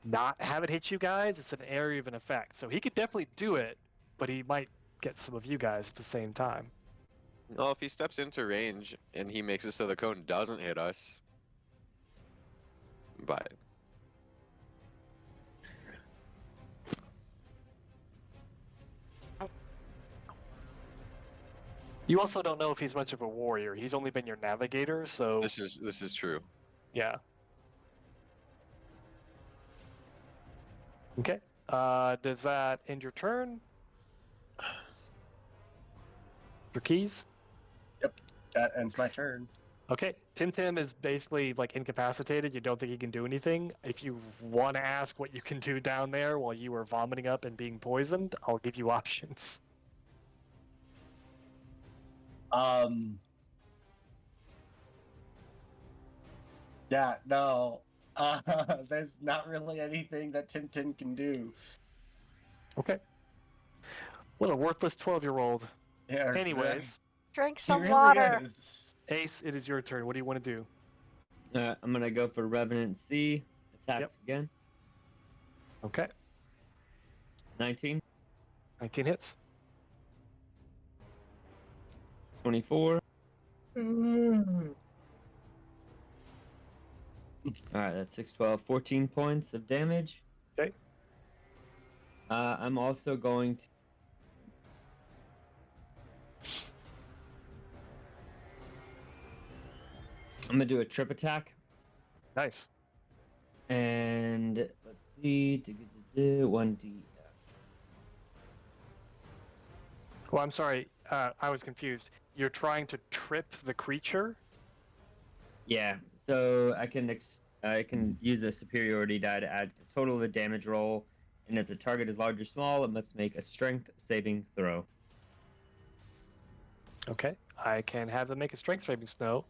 not have it hit you guys. It's an area of an effect, so he could definitely do it, but he might get some of you guys at the same time. Well, if he steps into range and he makes it so the cone doesn't hit us, but You also don't know if he's much of a warrior. He's only been your navigator, so this is true. yeah. Okay. Does that end your turn? For Keys? That ends my turn. Okay. Tim is basically like incapacitated. You don't think he can do anything. If you want to ask what you can do down there while you were vomiting up and being poisoned, I'll give you options. Yeah, no. There's not really anything that Tim can do. Okay. What a worthless 12-year-old. Yeah, Anyways, Drink he some really water. is. Ace, it is your turn. What do you want to do? I'm gonna go for Revenant C. Attacks again. Okay. 19, 19 hits. 24. Alright, that's 6, 12, 14 points of damage. Okay. I'm also going to. I'm gonna do a trip attack. Nice. And let's see. 1d. Well, I'm sorry. I was confused. You're trying to trip the creature? Yeah. So I can use a superiority die to add the total of the damage roll, and if the target is large or small, it must make a strength saving throw. Okay. I can have them make a strength saving throw.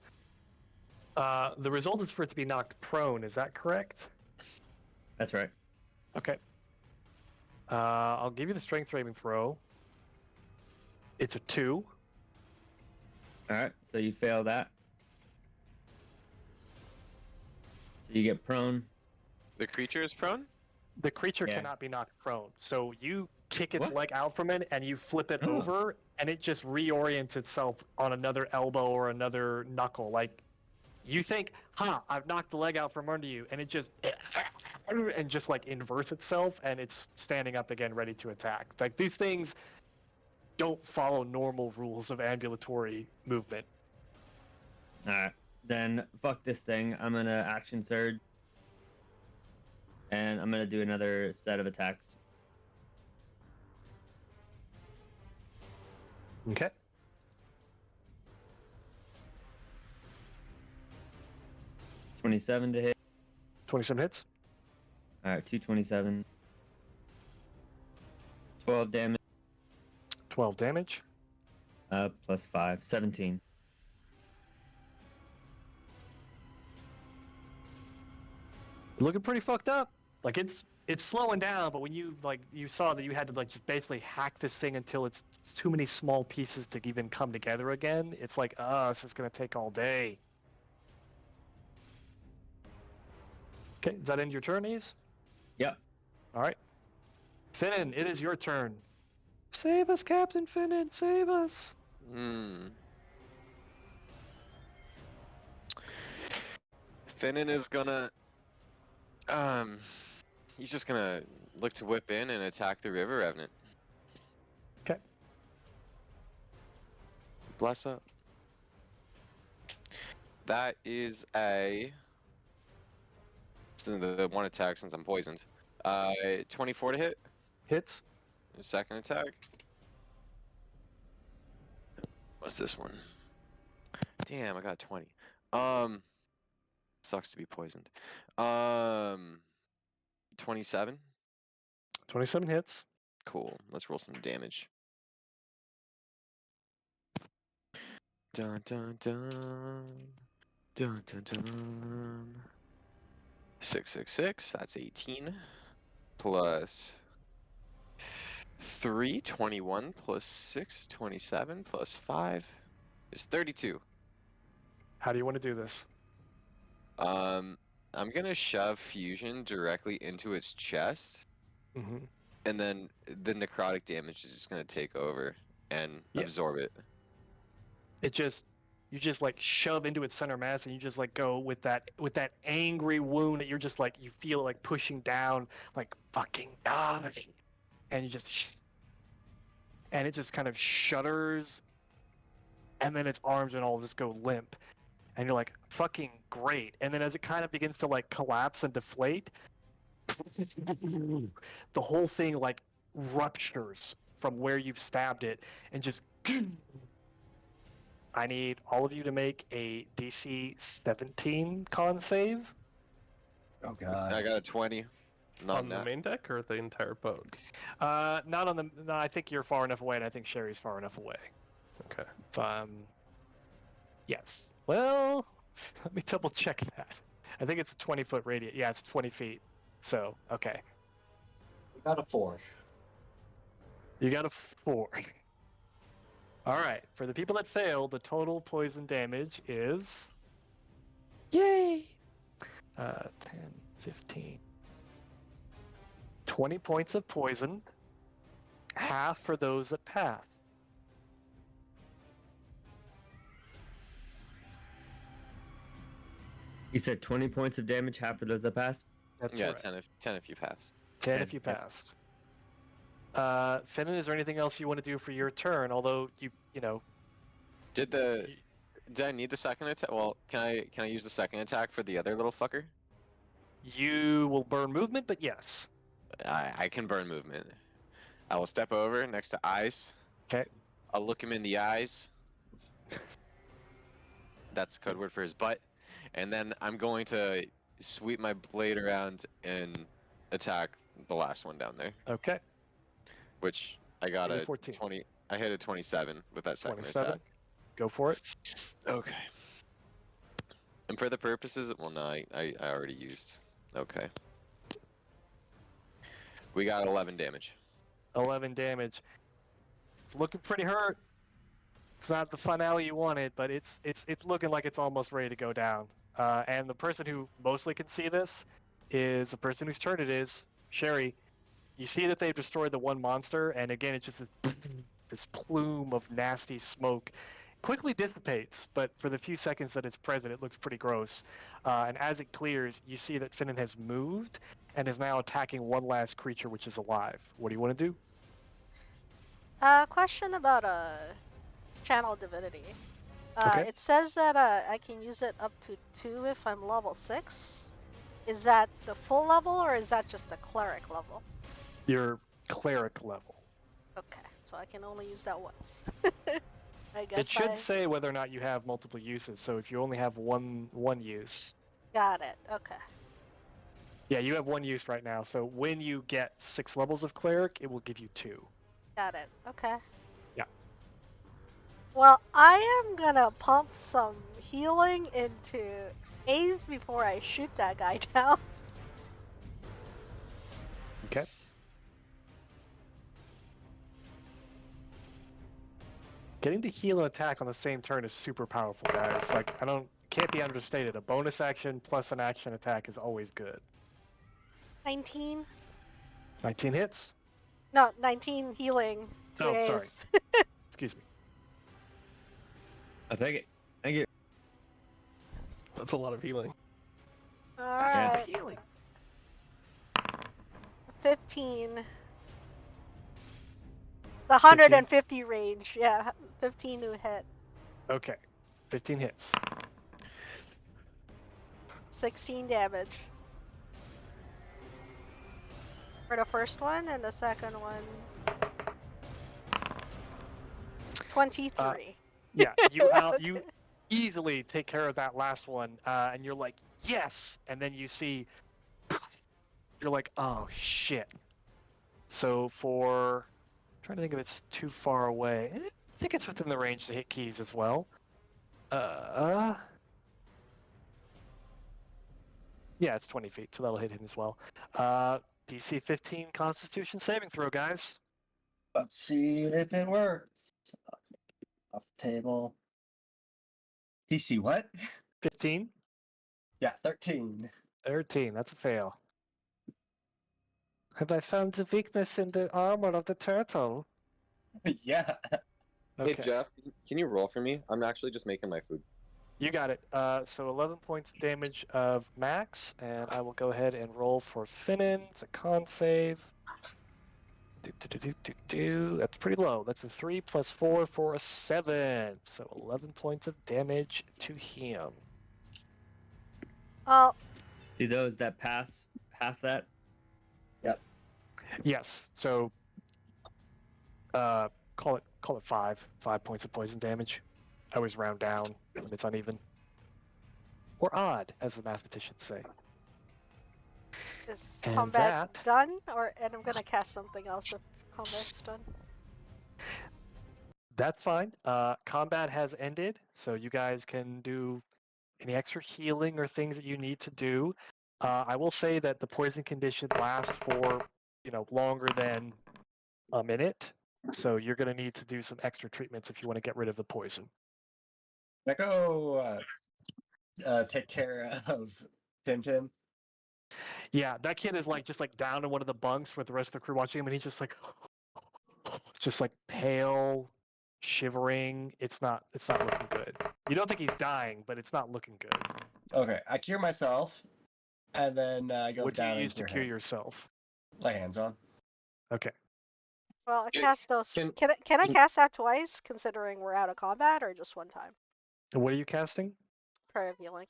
The result is for it to be knocked prone. Is that correct? That's right. Okay. I'll give you the strength saving throw. It's a 2. All right. So you fail that. So you get prone. The creature is prone? The creature Yeah. cannot be knocked prone. So you kick its What? leg out from it and you flip it Oh. over and it just reorients itself on another elbow or another knuckle. Like you think, I've knocked the leg out from under you, and it just and just like inverts itself and it's standing up again ready to attack. Like these things don't follow normal rules of ambulatory movement. All right. Then fuck this thing. I'm gonna action surge, and I'm gonna do another set of attacks. Okay. $27 to hit. 27 hits. All right, 227. 12 damage. 12 damage. Plus 5, 17. Looking pretty fucked up. Like it's slowing down, but when you saw that you had to like just basically hack this thing until it's too many small pieces to even come together again, it's like, this is gonna take all day. Okay, does that end your turn, Ease? Yep. All right. Finnan, it is your turn. Save us, Captain Finnan, save us. Finnan is gonna he's just gonna look to whip in and attack the River Revenant. Okay. Bless up. That is a it's the one attack since I'm poisoned. 24 to hit. Hits. Second attack. What's this one? Damn, I got 20. Sucks to be poisoned. 27. 27 hits. Cool. Let's roll some damage. Dun dun dun. Dun dun dun. 666. That's 18. Plus 3, 21. Plus 6, 27. Plus 5 is 32. How do you want to do this? I'm gonna shove fusion directly into its chest, Mm-hmm. and then the necrotic damage is just gonna take over and Yeah. absorb it. You just like shove into its center mass, and you just like go with that angry wound that you're just like, you feel like pushing down, like fucking die, and you just and it just kind of shudders, and then its arms and all just go limp, and you're like, fucking great. And then as it kind of begins to like collapse and deflate, the whole thing like ruptures from where you've stabbed it, and just I need all of you to make a DC 17 con save. Oh god. I got a 20. Not On the main deck or the entire boat? Not on the. No, I think you're far enough away, and I think Sherry's far enough away. Okay. Yes. Well, let me double check that. I think it's a 20-foot radius. Yeah, it's 20 feet. So, okay. We got a 4. You got a 4. All right. For the people that failed, the total poison damage is. Yay! 10, 15. 20 points of poison. Half for those that pass. You said 20 points of damage, half for those that passed? That's Yeah, right. 10 if you passed. 10 if you passed. Finnan, is there anything else you want to do for your turn? Although you know. Did I need the second attack? Well, can I use the second attack for the other little fucker? You will burn movement, but yes. I can burn movement. I will step over next to Ice. Okay. I'll look him in the eyes. That's code word for his butt. And then I'm going to sweep my blade around and attack the last one down there. Okay. Which I got a 14. 20. I hit a 27 with that second 27. attack. Go for it. Okay. And for the purposes, well, no, I already used. Okay. We got 11 damage. 11 damage. It's looking pretty hurt. It's not the finale you wanted, but it's looking like it's almost ready to go down. And the person who mostly can see this is the person whose turn it is, Sherry. You see that they've destroyed the one monster, and again, it's just this plume of nasty smoke. Quickly dissipates, but for the few seconds that it's present, it looks pretty gross. And as it clears, you see that Finnan has moved and is now attacking one last creature which is alive. What do you want to do? Question about channel divinity. Okay. It says that I can use it up to 2 if I'm level 6. Is that the full level, or is that just a cleric level? Your cleric level. Okay, so I can only use that once. I guess It should say whether or not you have multiple uses. So if you only have one use. Got it. Okay. Yeah, you have one use right now. So when you get 6 levels of cleric, it will give you 2. Got it. Okay. Yeah. Well, I am gonna pump some healing into A's before I shoot that guy down. Okay. Getting to heal an attack on the same turn is super powerful, guys. Like, can't be understated. A bonus action plus an action attack is always good. 19? 19 hits. No, 19 healing. Oh, A's. sorry. Excuse me. I'll take it. Thank you. That's a lot of healing. Alright. Healing. 15. The 150 range. Yeah, 15 to hit. Okay. 15 hits. 16 damage. For the first one, and the second one... 23. Yeah, you Okay. easily take care of that last one, and you're like, yes! And then you see, you're like, oh shit. So I'm trying to think if it's too far away. I think it's within the range to hit keys as well. Yeah, it's 20 feet, so that'll hit him as well. DC 15 Constitution saving throw, guys. Let's see if it works. Off the table. DC what? 15. Yeah, 13. 13. That's a fail. Have I found the weakness in the armor of the turtle? Yeah. Okay. Hey Jeff, can you roll for me? I'm actually just making my food. You got it. So 11 points damage of max, and I will go ahead and roll for Finnan. It's a con save. That's pretty low. That's a 3 plus 4 for a 7. So 11 points of damage to him. Oh, Do those that pass half that? Yes. So call it 5. 5 points of poison damage. I always round down when it's uneven. Or odd, as the mathematicians say. is And combat that- done? And I'm gonna cast something else if combat's done. That's fine. Combat has ended, so you guys can do any extra healing or things that you need to do. I will say that the poison condition lasts for, longer than a minute, so you're going to need to do some extra treatments if you want to get rid of the poison. I go take care of Tim. Yeah, that kid is just down in one of the bunks with the rest of the crew watching him, and he's just like pale, shivering. It's not looking good. You don't think he's dying, but it's not looking good. Okay, I cure myself, and then I go What do down you use to and cure him. yourself? Lay hands on. Okay. Well, I Can- cast those. can- Can I cast that twice, considering we're out of combat, or just one time? And what are you casting? Prayer of healing.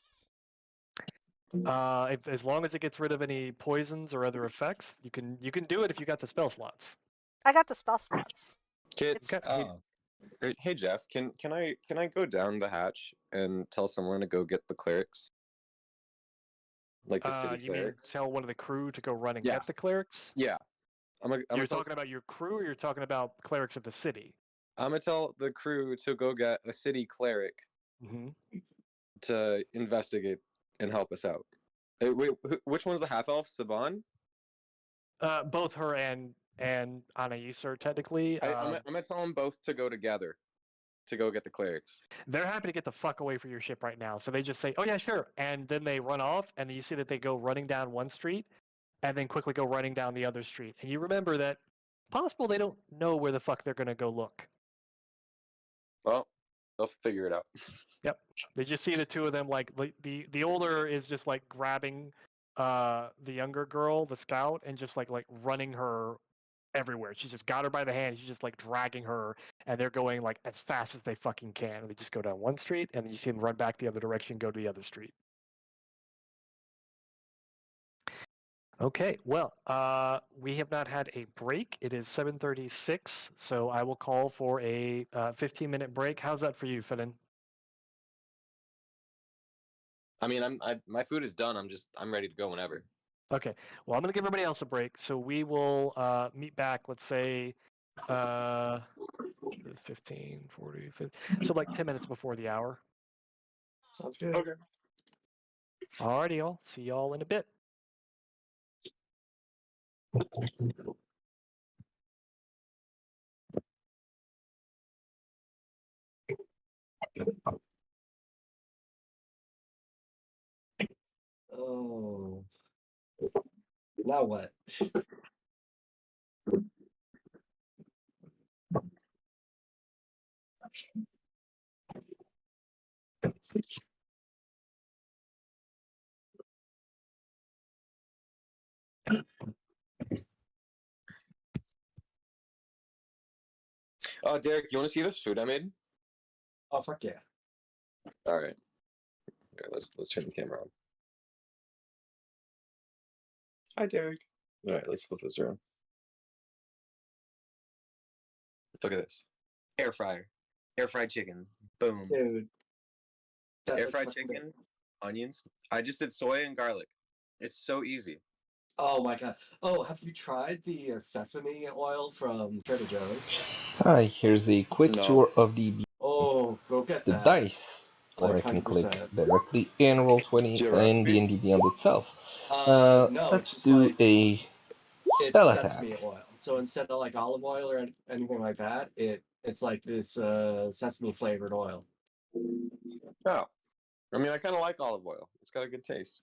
As long as it gets rid of any poisons or other effects, you can do it if you got the spell slots. I got the spell spots. Kid, It's- hey, Oh, Hey Jeff, can I go down the hatch and tell someone to go get the clerics? Like the city You mean clerics? tell one of the crew to go run and Yeah. get the clerics? Yeah. I'm You're gonna talking about your crew, or you're talking about clerics of the city? tell the crew to go get a city cleric Mm-hmm. to investigate and help us out. Wait, which one's the half elf? Saban? Both her and Anais are technically. I'm gonna tell them both to go together to go get the clerics. They're happy to get the fuck away from your ship right now, so they just say, "Oh yeah, sure," and then they run off, and you see that they go running down one street, and then quickly go running down the other street. And you remember that possible they don't know where the fuck they're gonna go look. Well, they'll figure it out. Yep. They just see the two of them, like the older is just like grabbing the younger girl, the scout, and just like running her everywhere. She just got her by the hand. She's just like dragging her, and they're going like as fast as they fucking can. And they just go down one street, and then you see them run back the other direction, go to the other street. Okay, well, we have not had a break. It is 7:36, so I will call for a 15-minute break. How's that for you, Finn? I mean, my food is done. I'm ready to go whenever. Okay, well, I'm going to give everybody else a break, so we will meet back, let's say, 15, 40, 50, so like 10 minutes before the hour. Sounds good. Okay. Alrighty, y'all. See y'all in a bit. Oh. Now what? Oh, Derek, you want to see this food I made? Oh fuck yeah. All right. Here, let's turn the camera on. Hi, Derek. All right, let's flip this around. Look at this. Air fryer. Air fried chicken. Boom. Dude. That Air looks fried fucking chicken, good. onions. I just did soy and garlic. It's so easy. Oh my god. Oh, have you tried the sesame oil from Trader Joe's? Hi, here's a quick No. tour of the Oh, go get that. dice, or Like I can click 100%. directly in Roll20 Do you have a in recipe? D&D Beyond itself. No, it's Let's just do like a it's spell attack. sesame oil. So instead of like olive oil or anything like that, it's like this sesame flavored oil. Oh. I mean, I kind of like olive oil. It's got a good taste.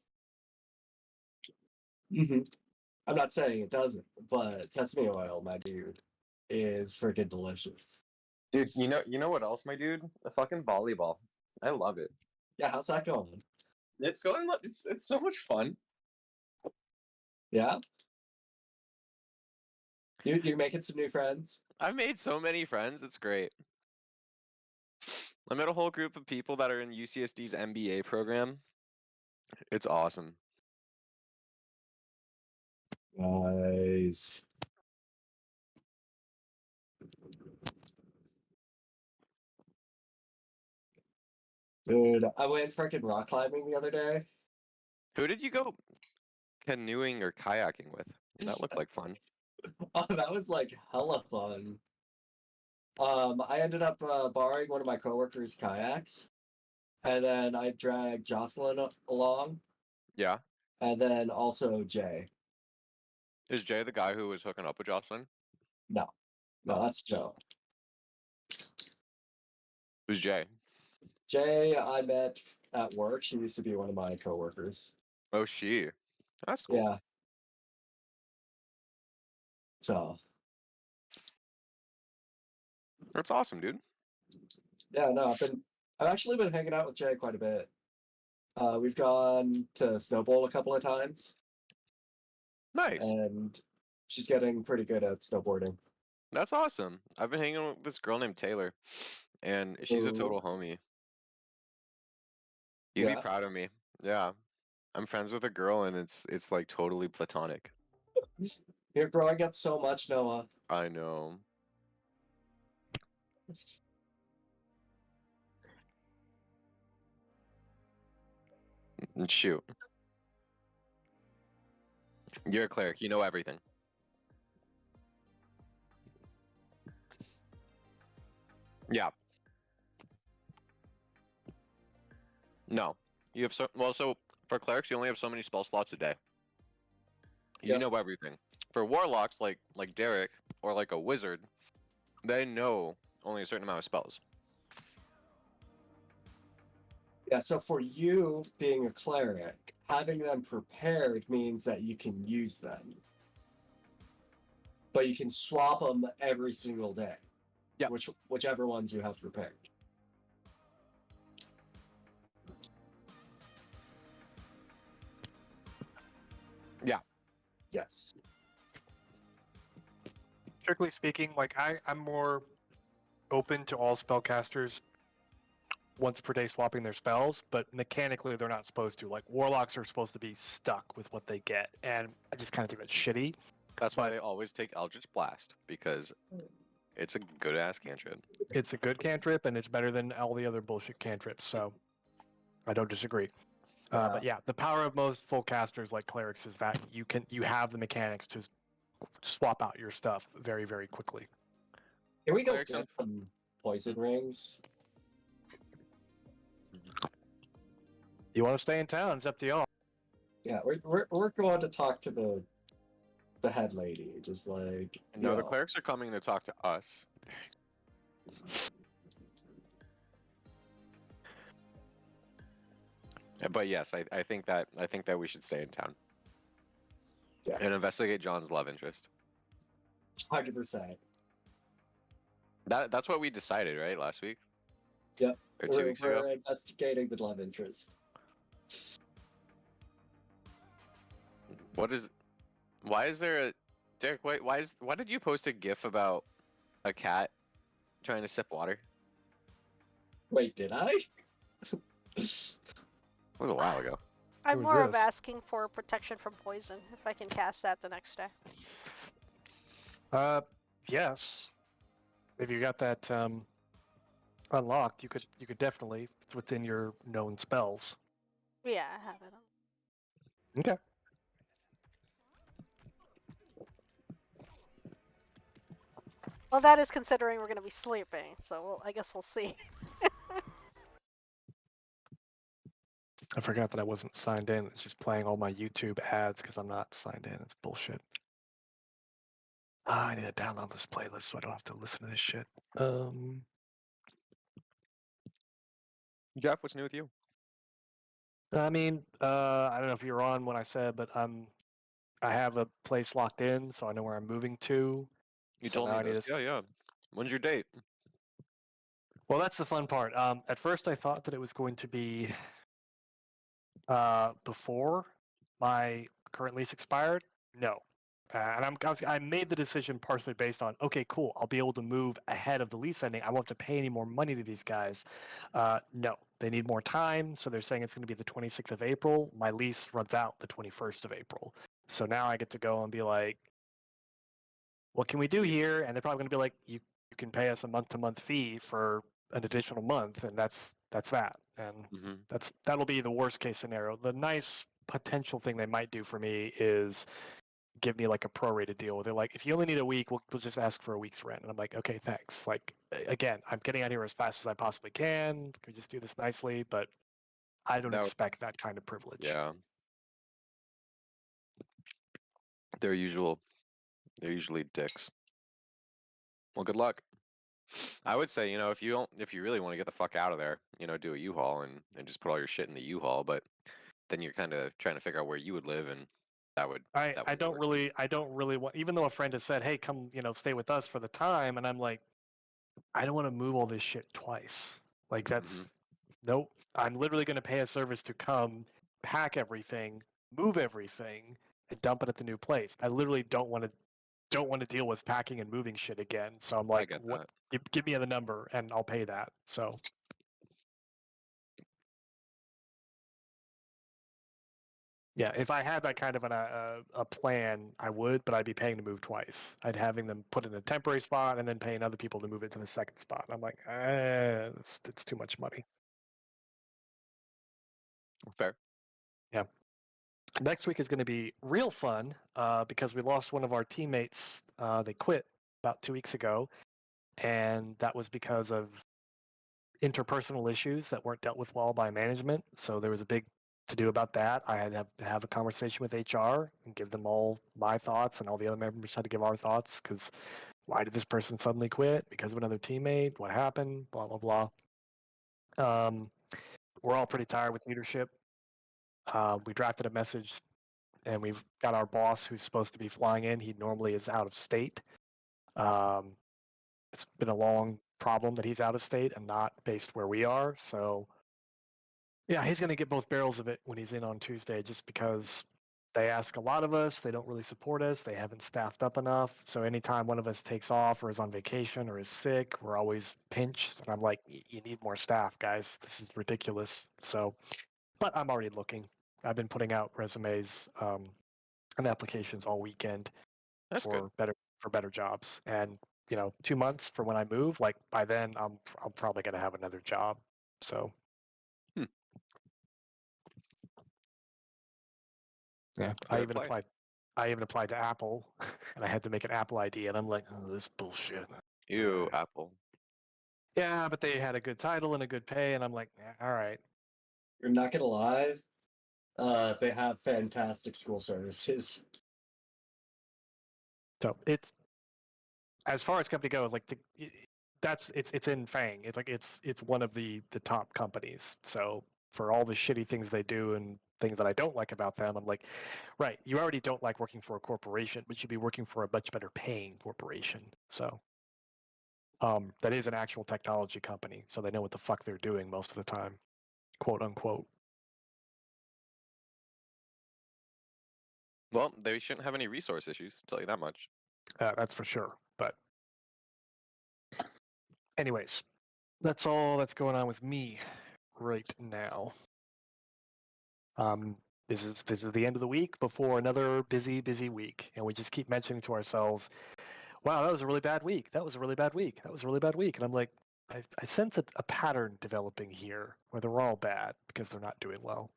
Mm-hmm. I'm not saying it doesn't, but sesame oil, my dude, is freaking delicious. Dude, you know what else, my dude? A fucking volleyball. I love it. Yeah, how's that going? It's going. It's so much fun. Yeah, you're making some new friends. I've made so many friends. It's great. I met a whole group of people that are in UCSD's MBA program. It's awesome. Nice. Dude, I went freaking rock climbing the other day. Who did you go canoeing or kayaking with? That looked like fun. Oh, that was like hella fun. I ended up borrowing one of my coworkers' kayaks, and then I dragged Jocelyn along, Yeah. and then also Jay. Is Jay the guy who was hooking up with Jocelyn? No, Oh. that's Joe. Who's Jay? Jay, I met at work. She used to be one of my coworkers. Oh, she. That's cool. Yeah. So. That's awesome, dude. Yeah, no, I've actually been hanging out with Jay quite a bit. We've gone to snowball a couple of times, Nice. and she's getting pretty good at snowboarding. That's awesome. I've been hanging with this girl named Taylor, and she's a total homie. You'd be proud of me. Yeah. I'm friends with a girl, and it's like totally platonic. You're growing up so much, Noah. I know. And shoot. You're a cleric. You know everything. Yeah. No. You have so well. So for clerics, you only have so many spell slots a day. You Yeah. know everything. For warlocks, like Derek or like a wizard, they know only a certain amount of spells. Yeah, so for you being a cleric, having them prepared means that you can use them. But you can swap them every single day. Yeah. Whichever ones you have prepared. Yeah. Yes. Strictly speaking, like I'm more open to all spellcasters once per day swapping their spells, but mechanically they're not supposed to. Like warlocks are supposed to be stuck with what they get, and I just kind of think that's shitty. That's why But- they always take Eldritch Blast, because it's a good ass cantrip. It's a good cantrip, and it's better than all the other bullshit cantrips. So I don't disagree. But yeah, the power of most full casters like clerics is that you have the mechanics to swap out your stuff very, very quickly. Can we go Clerics get some poison rings? You want to stay in town? It's up to y'all. Yeah, we're going to talk to the head lady. Just like No, the yo. clerics are coming to talk to us. But yes, I think that we should stay in town. Yeah. And investigate John's love interest. 100%. That's what we decided, right? Last week? Yep. Or 2 weeks ago? We're investigating the love interest. Why is there a Derek? Why did you post a GIF about a cat trying to sip water? Wait, did I? It was a while ago. I'm Who is more of this? asking for protection from poison, if I can cast that the next day. Yes. If you got that unlocked, you could definitely. It's within your known spells. Yeah, I have it on. Okay. Well, that is considering we're going to be sleeping, so I guess we'll see. I forgot that I wasn't signed in. It's just playing all my YouTube ads because I'm not signed in. It's bullshit. I need to download this playlist so I don't have to listen to this shit. Jeff, what's new with you? I mean, I don't know if you were on when I said, but I have a place locked in, so I know where I'm moving to. You So told now me I need this. to- Yeah. When's your date? Well, that's the fun part. At first, I thought that it was going to be before my current lease expired. No, and I made the decision partially based on okay, cool. I'll be able to move ahead of the lease ending. I won't have to pay any more money to these guys. No, they need more time, so they're saying it's going to be the 26th of April. My lease runs out the 21st of April, so now I get to go and be like, what can we do here? And they're probably going to be like, you can pay us a month-to-month fee for an additional month, and that's that. And Mm-hmm. that'll be the worst case scenario. The nice potential thing they might do for me is give me like a prorated deal. They're like, if you only need a week, we'll just ask for a week's rent. And I'm like, okay, thanks. Like, again, I'm getting out here as fast as I possibly can. Can we just do this nicely? But I don't expect that kind of privilege. Yeah. They're usually dicks. Well, good luck. I would say, if you really want to get the fuck out of there, do a U-Haul and just put all your shit in the U-Haul, but then you're kind of trying to figure out where you would live, and that I wouldn't don't work. really want, even though a friend has said, hey, come, stay with us for the time. And I'm like, I don't want to move all this shit twice. Like that's nope. I'm literally going to pay a service to come pack everything, move everything, and dump it at the new place. I literally don't want to deal with packing and moving shit again. So I'm like, get what? Give me the number and I'll pay that. So. Yeah, if I had that kind of a plan, I would, but I'd be paying to move twice. I'd having them put in a temporary spot and then paying other people to move it to the second spot. I'm like, it's too much money. Fair. Next week is going to be real fun because we lost one of our teammates. They quit about 2 weeks ago, and that was because of interpersonal issues that weren't dealt with well by management. So there was a big to do about that. I had to have a conversation with HR and give them all my thoughts, and all the other members had to give our thoughts because why did this person suddenly quit? Because of another teammate? What happened? Blah blah blah. We're all pretty tired with leadership. We drafted a message, and we've got our boss who's supposed to be flying in. He normally is out of state. It's been a long problem that he's out of state and not based where we are. So, yeah, he's going to get both barrels of it when he's in on Tuesday, just because they ask a lot of us. They don't really support us. They haven't staffed up enough. So anytime one of us takes off or is on vacation or is sick, we're always pinched. And I'm like, you need more staff, guys. This is ridiculous. So, but I'm already looking. I've been putting out resumes and applications all weekend That's good. for better jobs. And 2 months for when I move, like by then I'm probably gonna have another job. So yeah, I even applied to Apple, and I had to make an Apple ID, and I'm like, oh, this bullshit. Ew, Apple. Yeah, but they had a good title and a good pay, and I'm like, all right. You're not gonna lie. They have fantastic school services. So it's, as far as company goes, like it's in Fang. It's like it's one of the top companies. So for all the shitty things they do and things that I don't like about them, I'm like, right, you already don't like working for a corporation, but you'd be working for a much better paying corporation. So that is an actual technology company, so they know what the fuck they're doing most of the time, quote unquote. Well, they shouldn't have any resource issues, tell you that much. That's for sure. But anyways, that's all that's going on with me right now. This is the end of the week before another busy week, and we just keep mentioning to ourselves, "Wow, that was a really bad week. That was a really bad week. That was a really bad week." And I'm like, I sense a pattern developing here where they're all bad because they're not doing well.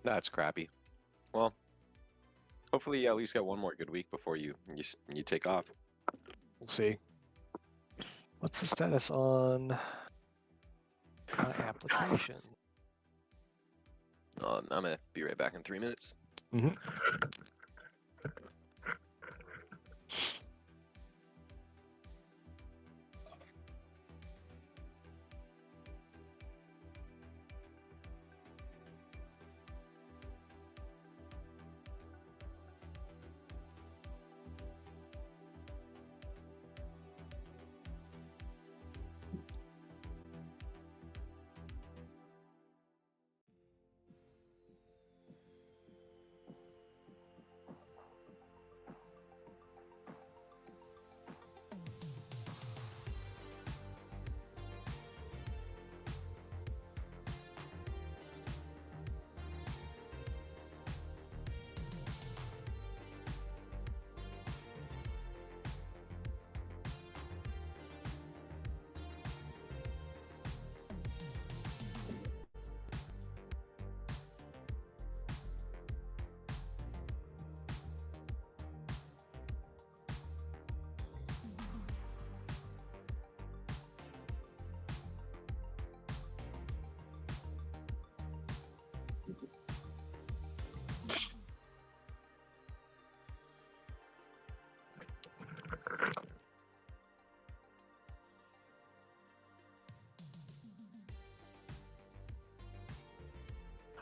That's crappy. Well, hopefully you at least get one more good week before you take off. We'll see. What's the status on my application? I'm gonna be right back in 3 minutes. Mm-hmm.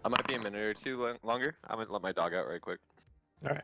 I might be a minute or two longer. I'm gonna let my dog out right quick. All right.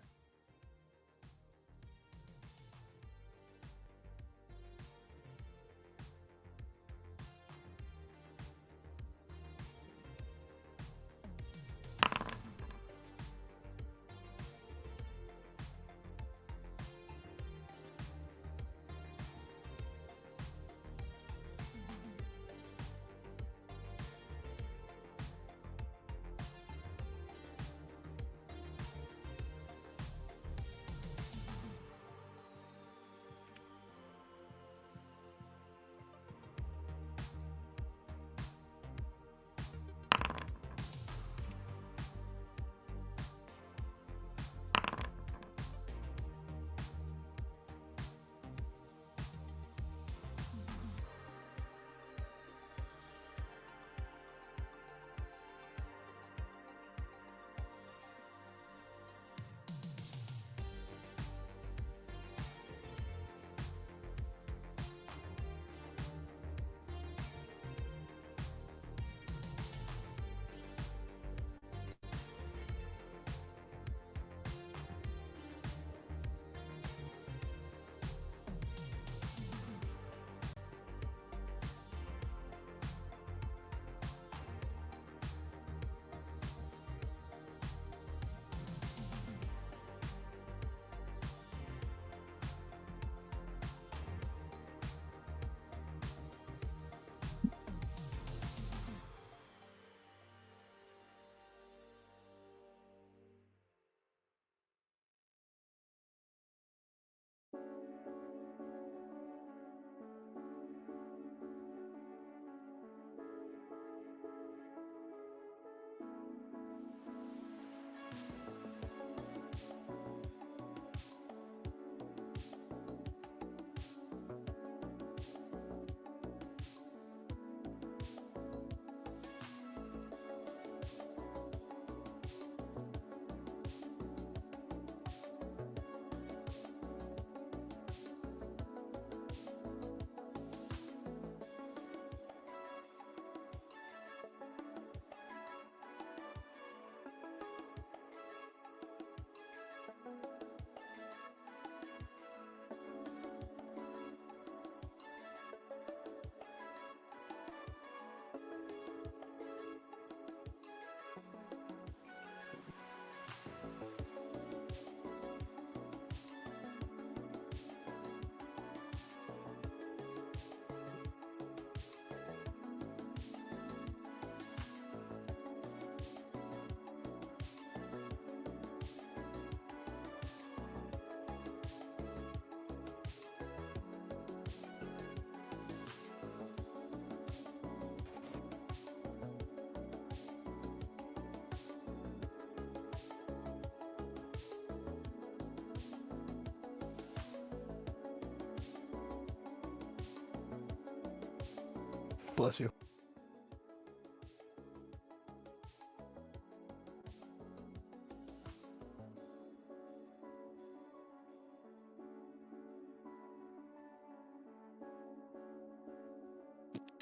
Bless you.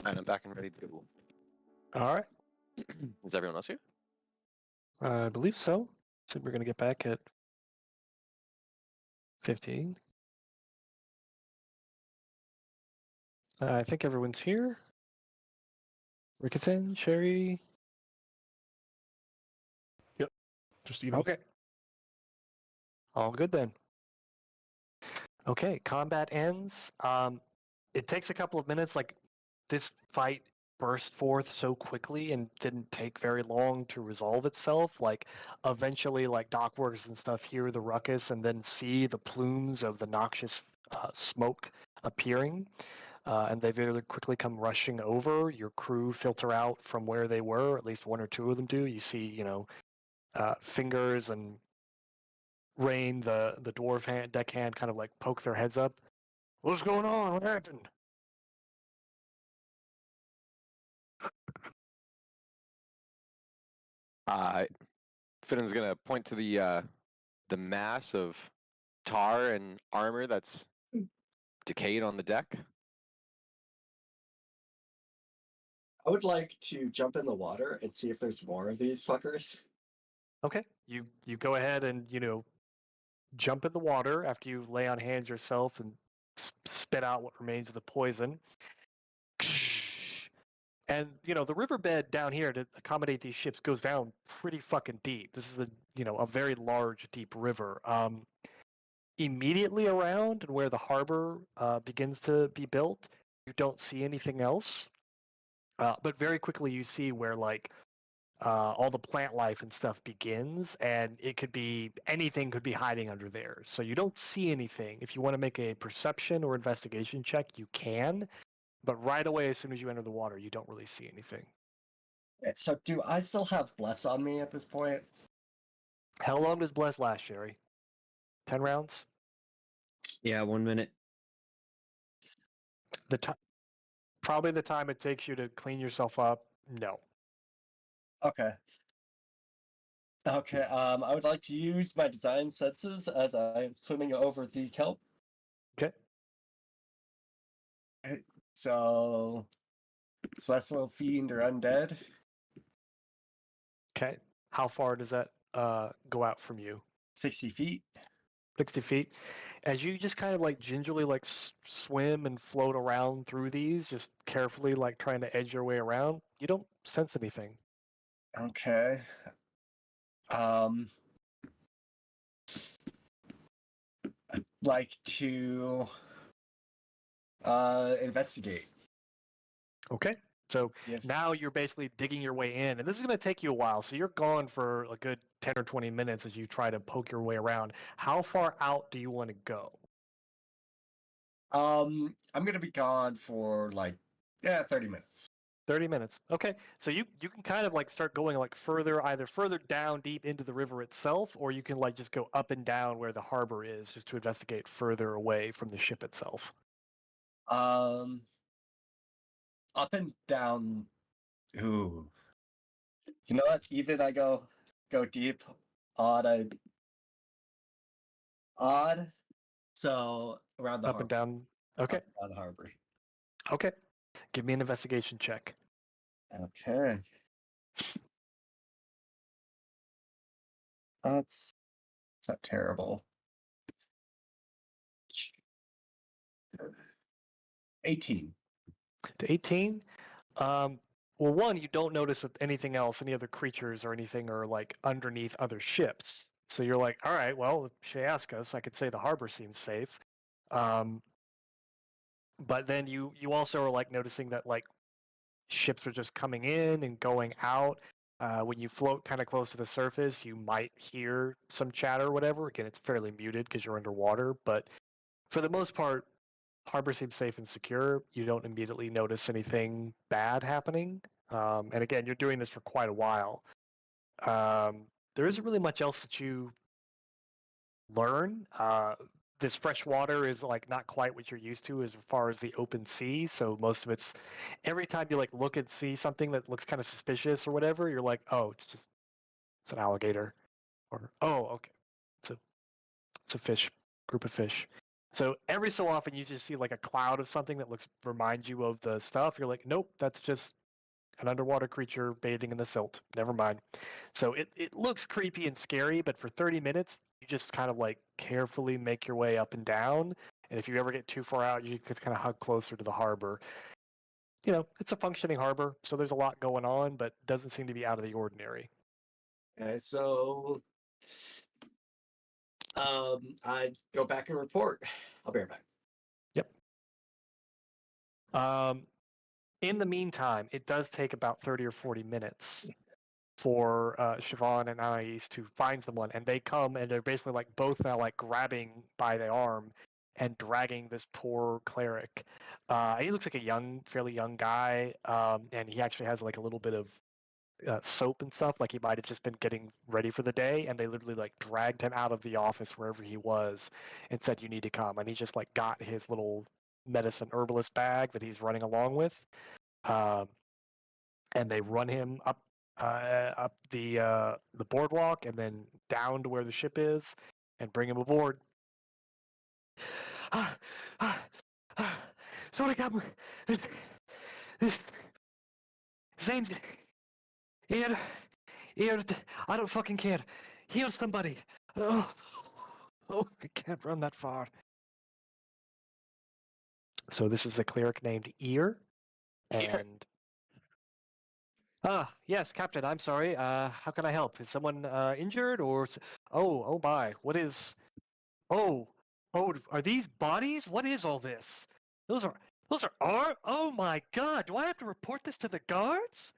And I'm back and ready to go. All right. Is everyone else here? I believe so. So we're going to get back at 15. I think everyone's here. Rickerton, Sherry. Just even. Okay. All good then. Okay, combat ends. It takes a couple of minutes. Like, this fight burst forth so quickly and didn't take very long to resolve itself. Like, eventually, like, dockworkers and stuff hear the ruckus and then see the plumes of the noxious smoke appearing. And they very quickly come rushing over. Your crew filter out from where they were. At least one or two of them do. You see, Fingers and Rain, the dwarf deckhand, kind of like poke their heads up. What's going on? What happened? Finn's gonna point to the mass of tar and armor that's decayed on the deck. I would like to jump in the water and see if there's more of these fuckers. Okay, you go ahead and jump in the water after you lay on hands yourself and spit out what remains of the poison. And the riverbed down here to accommodate these ships goes down pretty fucking deep. This is a very large, deep river. Immediately around and where the harbor begins to be built, you don't see anything else. But very quickly you see where all the plant life and stuff begins, and anything could be hiding under there. So you don't see anything. If you want to make a perception or investigation check, you can. But right away, as soon as you enter the water, you don't really see anything. So do I still have Bless on me at this point? How long does Bless last, Sherry? 10 rounds? Yeah, 1 minute. Probably the time it takes you to clean yourself up, no. Okay. Okay, I would like to use my design senses as I am swimming over the kelp. Okay. So, Celestial Fiend or Undead. Okay. How far does that go out from you? 60 feet. 60 feet. As you just kind of gingerly swim and float around through these, just carefully trying to edge your way around, you don't sense anything. Okay. I'd like to investigate. Okay. So Yes. now you're basically digging your way in, and this is going to take you a while. So you're gone for a good 10 or 20 minutes as you try to poke your way around. How far out do you want to go? I'm gonna be gone for 30 minutes. 30 minutes. Okay. So you can kind of start going either further down deep into the river itself, or you can just go up and down where the harbor is just to investigate further away from the ship itself. Up and down. Ooh. You know what? Even I go deep odd. So around the Up harbor. and down. Okay. Around the harbor. Okay. Give me an investigation check. Okay. That's not terrible. 18. To 18. Well, one, you don't notice that anything else, any other creatures or anything are underneath other ships. So you're like, all right, well, if she asked us, I could say the harbor seems safe. But then you also are noticing that ships are just coming in and going out. When you float kind of close to the surface, you might hear some chatter or whatever. Again, it's fairly muted because you're underwater, but for the most part, harbor seems safe and secure. You don't immediately notice anything bad happening. And again, you're doing this for quite a while. There isn't really much else that you learn. this fresh water is like not quite what you're used to as far as the open sea. So most of it's every time you like look and see something that looks kind of suspicious or whatever, you're like, oh, it's an alligator, or oh, okay, it's a fish, group of fish. So every so often you just see like a cloud of something that reminds you of the stuff. You're like, nope, that's just an underwater creature bathing in the silt. Never mind. So it looks creepy and scary, but for 30 minutes, you just kind of like carefully make your way up and down. And if you ever get too far out, you could kind of hug closer to the harbor. You know, it's a functioning harbor, so there's a lot going on, but doesn't seem to be out of the ordinary. Okay, so I go back and report. I'll be right back. In the meantime, it does take about 30 or 40 minutes for Siobhan and Anais to find someone, and they come and they're basically like both now like grabbing by the arm and dragging this poor cleric. He looks like a fairly young guy, and he actually has like a little bit of soap and stuff, like he might have just been getting ready for the day, and they literally like dragged him out of the office wherever he was and said, "You need to come." And he just like got his little medicine herbalist bag that he's running along with, and they run him up the boardwalk and then down to where the ship is and bring him aboard. So I got this name's here. I don't fucking care. Heal somebody. Oh, I can't run that far. So this is the cleric named Ear, and yes, Captain. I'm sorry. How can I help? Is someone injured or? Oh my! What is? Oh, are these bodies? What is all this? Those are Oh my God! Do I have to report this to the guards?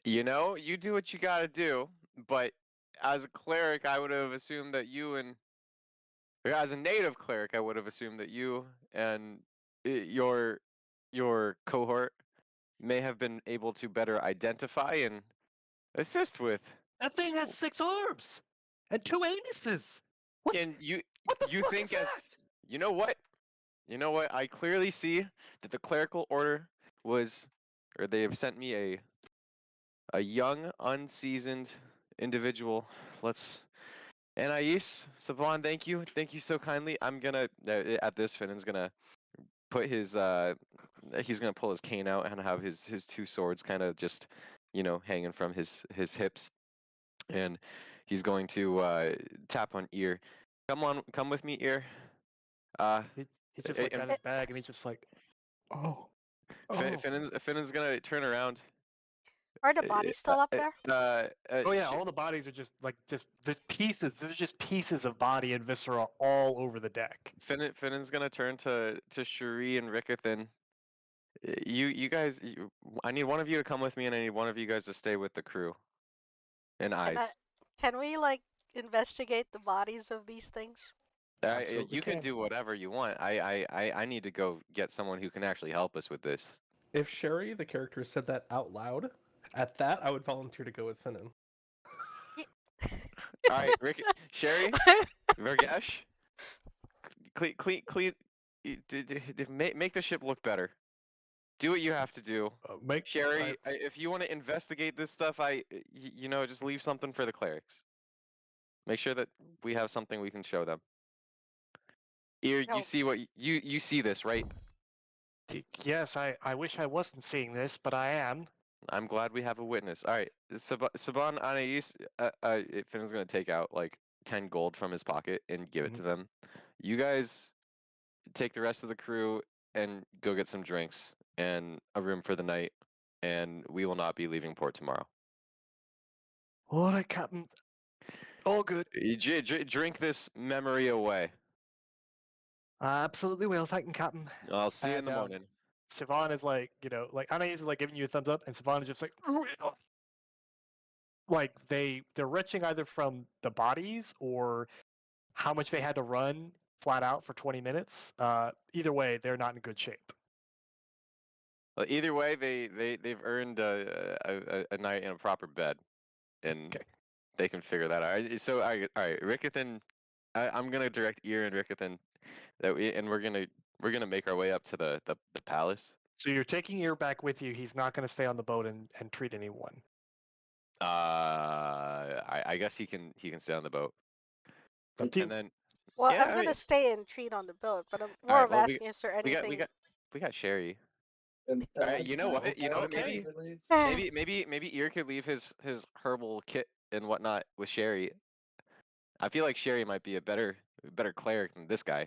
You know, you do what you gotta do, but as a cleric, I would have assumed that or as a native cleric, I would have assumed that you and your cohort may have been able to better identify and assist with. That thing has 6 arms and 2 anuses. What? And What the you fuck think is as that? you know what? You know what? I clearly see that the clerical order was, or they have sent me a young, unseasoned individual. Anais, Savon, thank you so kindly. I'm gonna at this, Finnan's gonna put he's gonna pull his cane out and have his 2 swords kind of just, hanging from his hips, and he's going to tap on Ear. Come with me, Ear. He just like got his bag and he's just like, oh. Finnan's gonna turn around. Are the bodies still up there? Oh yeah, all the bodies are just there's pieces. There's just pieces of body and viscera all over the deck. Finnan's gonna turn to Cherie and Rickethan. You guys, I need one of you to come with me, and I need one of you guys to stay with the crew. And eyes. Can we like investigate the bodies of these things? You can do whatever you want. I need to go get someone who can actually help us with this. If Sherry, the character, said that out loud, at that I would volunteer to go with Finnan. All right, Sherry, Vergesh, clean, make the ship look better. Do what you have to do. Sherry, if you want to investigate this stuff, just leave something for the clerics. Make sure that we have something we can show them. Ear, you see what you see this, right? Yes, I wish I wasn't seeing this, but I am. I'm glad we have a witness. All right, Saban, Anais, Finn's gonna take out like 10 gold from his pocket and give it to them. You guys take the rest of the crew and go get some drinks and a room for the night, and we will not be leaving port tomorrow. All right, Captain. All good. Drink this memory away. Absolutely will, thank you, Captain. I'll see you in the morning. Siobhan is like, Anais is like giving you a thumbs up, and Siobhan is just like they're retching either from the bodies or how much they had to run flat out for 20 minutes. Either way, they're not in good shape. Well, either way, they've earned a night in a proper bed, and figure that out. So all right, Rickethan. I'm gonna direct Ear and Rickethan and we're gonna make our way up to the palace. So you're taking Ear back with you. He's not going to stay on the boat and treat anyone. I guess he can stay on the boat. Up to you. And then Well, yeah, I'm I gonna mean, stay and treat on the boat, but I'm all more right. of Well, asking is there anything. we got Sherry. And All right, you know what? You know what? okay. Maybe Ear could leave his herbal kit and whatnot with Sherry. I feel like Sherry might be a better cleric than this guy.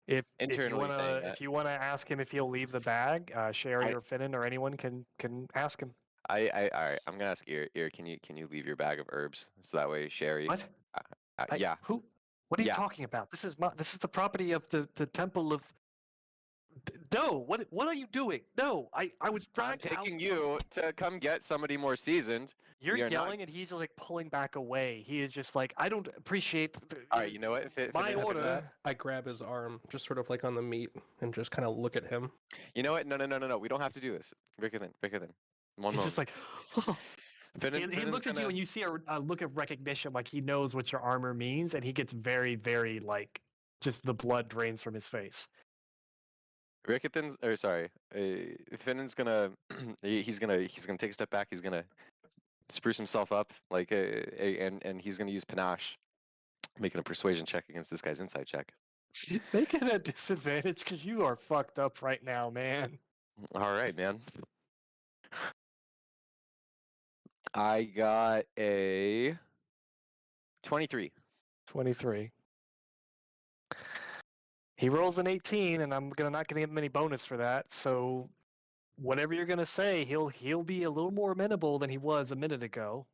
If Internally saying that. if you wanna ask him if he'll leave the bag, Sherry or Finnan or anyone can ask him. All right. I'm gonna ask Ear. Ear, can you leave your bag of herbs so that way Sherry? What? Yeah. Who? What are you Yeah. talking about? This is the property of the temple of. No, what are you doing? No, I was I'm dragged out. taking you to come get somebody more seasoned. You're We are not- yelling and he's like pulling back away. He is just like, I don't appreciate. All right, you know what? If it my didn't happen to order. that- I grab his arm, just sort of like on the meat, and just kind of look at him. You know what? No. We don't have to do this. Rickethan. One He's moment. just like. He Finnan's looks at you gonna- and you see a look of recognition, like he knows what your armor means, and he gets very, very like, just the blood drains from his face. Finnan's gonna he's gonna take a step back. He's gonna spruce himself up, like and he's gonna use panache, making a persuasion check against this guy's insight check. Make it a disadvantage because you are fucked up right now, man. All right, man. I got a 23. 23. He rolls an 18, and I'm not gonna give him any bonus for that. So, whatever you're gonna say, he'll be a little more amenable than he was a minute ago.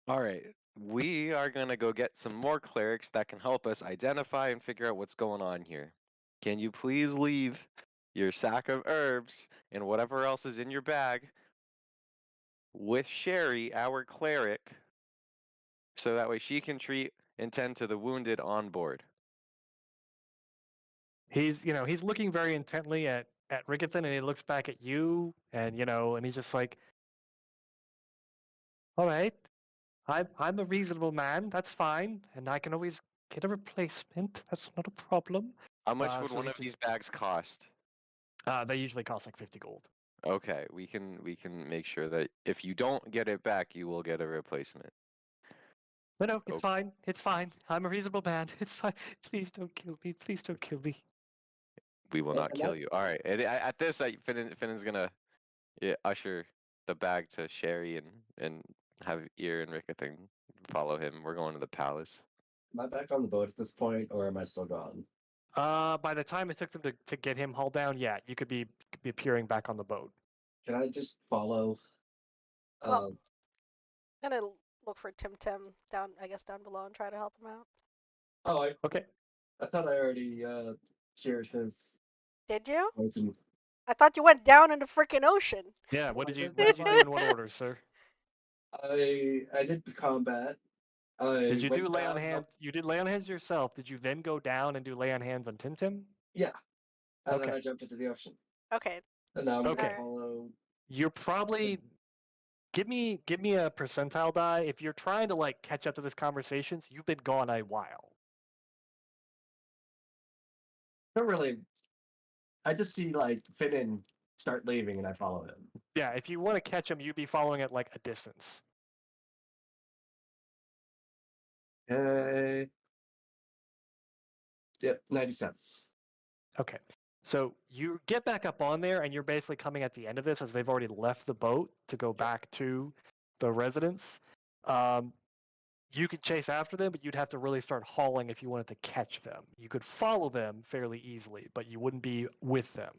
All right. We are going to go get some more clerics that can help us identify and figure out what's going on here. Can you please leave your sack of herbs and whatever else is in your bag with Sherry, our cleric, so that way she can treat and tend to the wounded on board? He's looking very intently at Rickethan, and he looks back at you, and and he's just like, all right, I'm a reasonable man. That's fine, and I can always get a replacement. That's not a problem. How much would so one he of these bags cost? They usually cost like 50 gold. Okay, we can make sure that if you don't get it back, you will get a replacement. No, it's Okay. fine. It's fine. I'm a reasonable man. It's fine. Please don't kill me. Please don't kill me. We will Well, not and kill that- you. All right. At this, Finnan's gonna usher the bag to Sherry and have Ear and Rickethan follow him. We're going to the palace. Am I back on the boat at this point, or am I still gone? By the time it took them to get him hauled down, yeah, you could be appearing back on the boat. Can I just follow? Well, I'm gonna look for Tim down, I guess, down below and try to help him out. Okay. I thought I already cured his Did you? poison. I thought you went down in the freaking ocean. Yeah. What I did you did do in what order, sir? I did the combat. Did you do went lay on down, hands? You did lay on hands yourself. Did you then go down and do lay on hands on Tim? Yeah. And then Okay. I jumped into the ocean. Okay. And now I'm Okay. gonna follow. You're probably give me a percentile die. If you're trying to like catch up to this conversations, you've been gone a while. Not really. I just see like Finnan start leaving and I follow him. Yeah, if you want to catch him, you'd be following at like a distance. Yep, 97. Okay. So you get back up on there, and you're basically coming at the end of this as they've already left the boat to go back to the residence. You could chase after them, but you'd have to really start hauling if you wanted to catch them. You could follow them fairly easily, but you wouldn't be with them.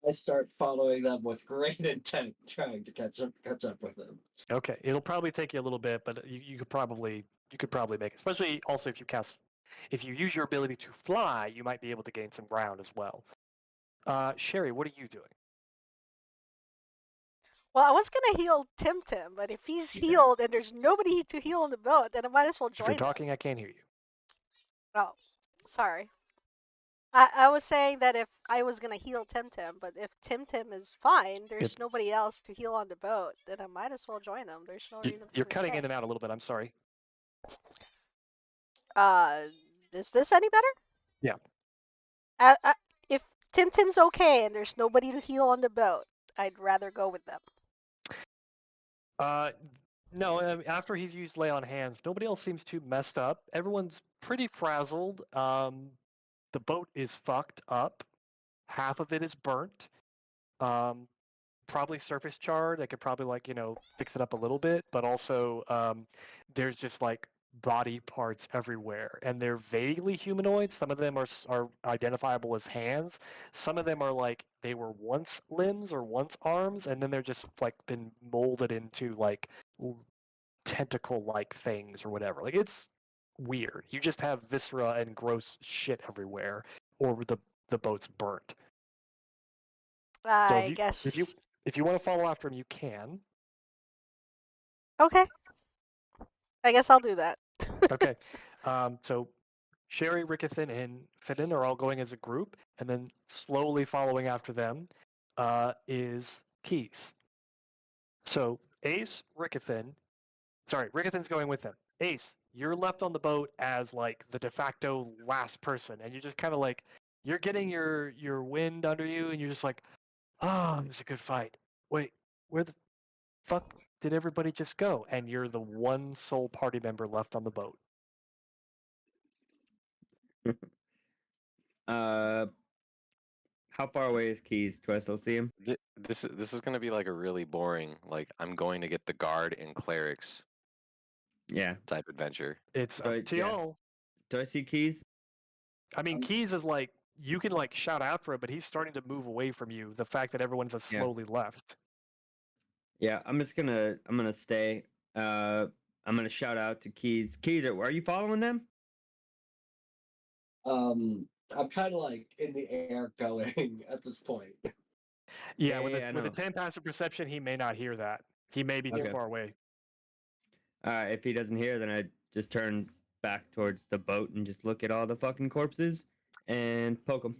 I start following them with great intent, trying to catch up with them. Okay, it'll probably take you a little bit, but you could probably make it. Especially also if you use your ability to fly, you might be able to gain some ground as well. Sherry, what are you doing? Well, I was gonna heal Tim, but if he's healed and there's nobody to heal on the boat, then I might as well If join you're him. talking, I can't hear you. Oh, sorry. I was saying that if I was gonna heal Tim Tim, but if Tim Tim is fine, there's It- nobody else to heal on the boat, then I might as well join him. There's no reason for You're me to cutting stay. in and out a little bit. I'm sorry. Uh, is this any better? Yeah. If Tim Tim's okay and there's nobody to heal on the boat, I'd rather go with them. No. After he's used lay on hands, nobody else seems too messed up. Everyone's pretty frazzled. The boat is fucked up. Half of it is burnt. Probably surface charred. I could probably fix it up a little bit, but also there's just like body parts everywhere, and they're vaguely humanoid. Some of them are identifiable as hands. Some of them are like they were once limbs or once arms, and then they're just like been molded into like tentacle-like things or whatever. Like it's weird. You just have viscera and gross shit everywhere, or the boat's burnt. So I guess. if you want to follow after him, you can. Okay. I guess I'll do that. Okay. So Sherry, Rickethan, and Fidden are all going as a group, and then slowly following after them is Keys. So Ace, Rickethan's going with them. Ace, you're left on the boat as like the de facto last person, and you're just kind of like you're getting your wind under you, and you're just like, oh, it was a good fight. Wait, where the fuck did everybody just go? And you're the one sole party member left on the boat. How far away is Keys? Do I still see him? This is gonna be like a really boring, like I'm going to get the guard and clerics Yeah. type adventure. It's Right, up to yeah. y'all. Do I see Keys? I mean, Keys is like you can like shout out for it, but he's starting to move away from you. The fact that everyone's just Yeah. slowly left. Yeah, I'm gonna stay. I'm gonna shout out to Keys. Keys, are you following them? I'm kind of like in the air going at this point. Yeah, Yeah, with yeah, I with a know. 10 passive perception, he may not hear that. He may be too Okay. far away. If he doesn't hear, then I just turn back towards the boat and just look at all the fucking corpses and poke them.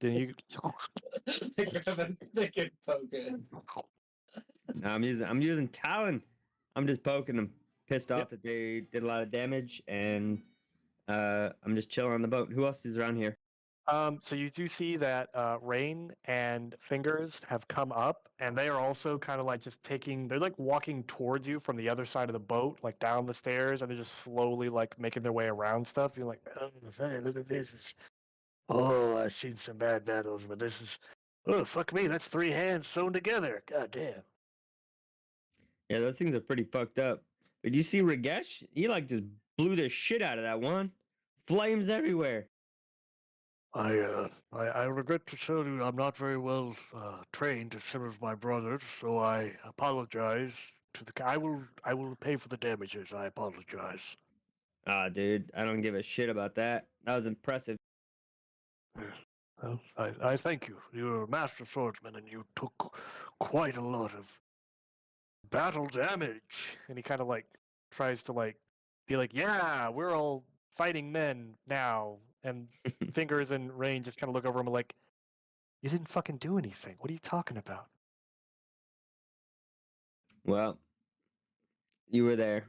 Then you Grab a stick and poke it. No, I'm using Talon. I'm just poking them, pissed Yep. off that they did a lot of damage, and I'm just chilling on the boat. Who else is around here? So you do see that Rain and Fingers have come up, and they are also kind of like just they're like walking towards you from the other side of the boat, like down the stairs, and they're just slowly like making their way around stuff. You're like, oh, hey, look at this. Oh, I've seen some bad battles, but this is, oh, fuck me, that's 3 hands sewn together. God damn. Yeah, those things are pretty fucked up. Did you see Ragesh? He like just blew the shit out of that one. Flames everywhere. I regret to tell you I'm not very well trained as some of my brothers, so I apologize to the. I will pay for the damages. I apologize. Ah, dude, I don't give a shit about that. That was impressive. Well, I thank you. You're a master swordsman, and you took quite a lot of battle damage. And he kind of like tries to like be like, yeah, we're all fighting men now. And Fingers and Rain just kind of look over him like, you didn't fucking do anything. What are you talking about? Well, you were there,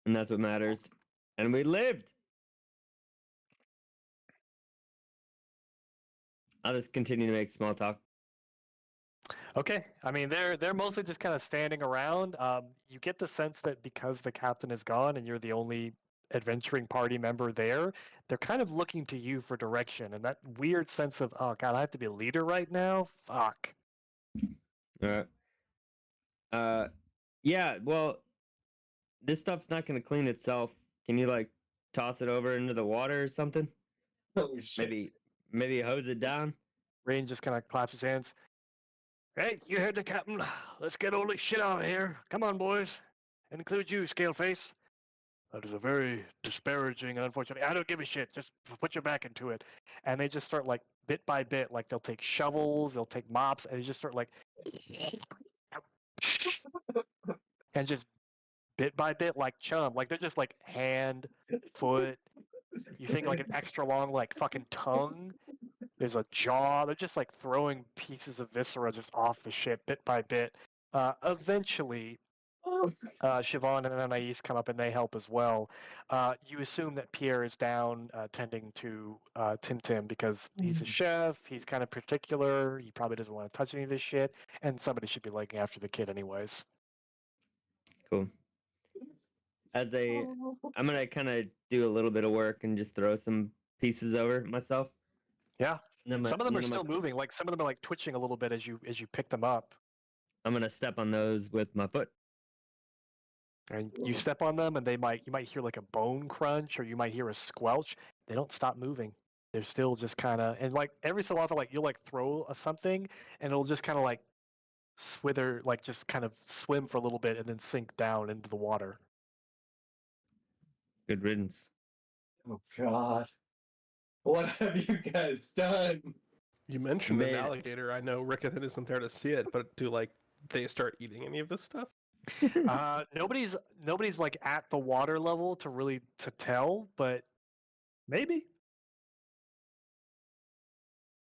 and that's what matters. And we lived. I'll just continue to make small talk. Okay, I mean they're mostly just kind of standing around. You get the sense that because the captain is gone and you're the only adventuring party member there, they're kind of looking to you for direction, and that weird sense of, oh god, I have to be a leader right now. Fuck. All right. Yeah. Well, this stuff's not gonna clean itself. Can you like toss it over into the water or something? Oh shit. Maybe hose it down. Rain just kind of claps his hands. Hey, you heard the captain. Let's get all this shit out of here. Come on, boys. Include you, Scaleface. That is a very disparaging and unfortunately. I don't give a shit. Just put your back into it. And they just start like bit by bit, like they'll take shovels, they'll take mops, and they just start like and just bit by bit like chum. Like they're just like hand, foot, You think like an extra long, like fucking tongue. There's a jaw. They're just like throwing pieces of viscera just off the ship bit by bit. Eventually, Siobhan and Anais come up and they help as well. You assume that Pierre is down tending to Tim Tim because he's a chef. He's kind of particular. He probably doesn't want to touch any of this shit. And somebody should be looking after the kid anyways. Cool. I'm gonna kind of do a little bit of work and just throw some pieces over myself. Yeah. And Some of them are still moving. Like some of them are like twitching a little bit as you pick them up. I'm gonna step on those with my foot. And you step on them, and you might hear like a bone crunch, or you might hear a squelch. They don't stop moving. They're still just kind of, and like every so often, like you'll like throw something, and it'll just kind of like swither, like just kind of swim for a little bit, and then sink down into the water. Good riddance. Oh God. What have you guys done? You mentioned an Made it. alligator. I know Rickethan isn't there to see it, but do like they start eating any of this stuff? Nobody's like at the water level to tell, but maybe.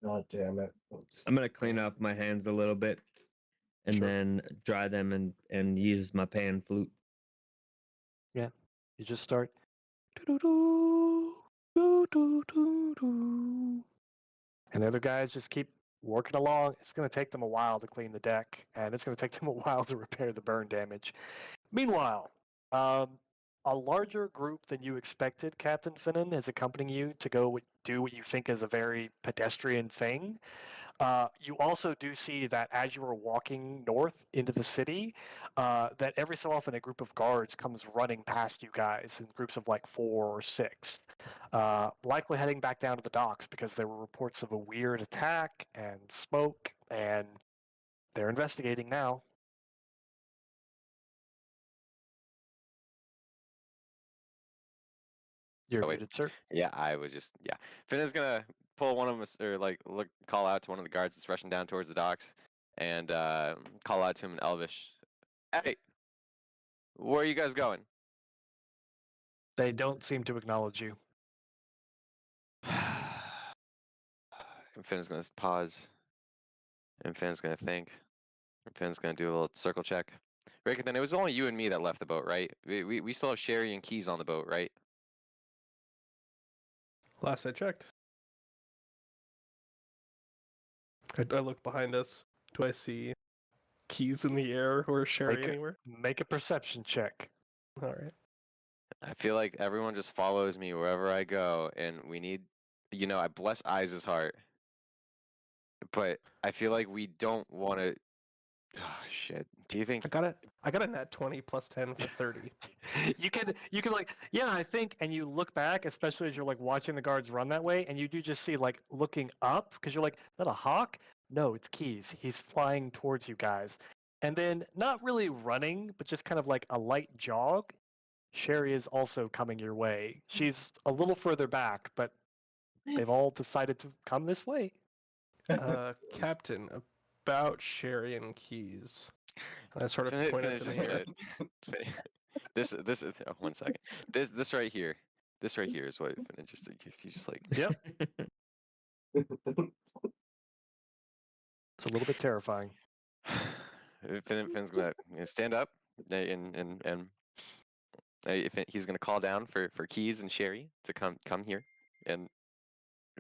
God damn it. I'm gonna clean off my hands a little bit, and Sure. then dry them and use my pan flute. Yeah, you just start. Doo-doo-doo, doo-doo-doo-doo. And the other guys just keep working along. It's going to take them a while to clean the deck, and it's going to take them a while to repair the burn damage. Meanwhile, a larger group than you expected, Captain Finnan, is accompanying you to go do what you think is a very pedestrian thing. You also do see that as you are walking north into the city, that every so often a group of guards comes running past you guys in groups of like 4 or 6, likely heading back down to the docks because there were reports of a weird attack and smoke, and they're investigating now. You're wait. muted, sir. Yeah, I was just Finn is gonna pull one of them or like call out to one of the guards that's rushing down towards the docks, and call out to him in Elvish. Hey, where are you guys going? They don't seem to acknowledge you. And Finn's gonna pause. And Finn's gonna think. And Finn's gonna do a little circle check. Rick, then it was only you and me that left the boat, right? We still have Sherry and Keys on the boat, right? Last I checked. I look behind us. Do I see keys in the air or Sherry anywhere? Make a perception check. All right. I feel like everyone just follows me wherever I go, and we need, I bless Eyes' heart, but I feel like we don't want to. Oh shit! Do you think? I got a net 20 plus 10 for 30. you can like, yeah, I think, and you look back, especially as you're like watching the guards run that way, and you do just see like looking up because you're like, is that a hawk? No, it's Keys. He's flying towards you guys, and then not really running, but just kind of like a light jog. Sherry is also coming your way. She's a little further back, but they've all decided to come this way. Captain, about Sherry and Keys. I sort of point at the air. This is 1 second. This right here. This right here is what he's just like. Yep. It's a little bit terrifying. Finn's gonna stand up and if he's gonna call down for Keys and Sherry to come here, and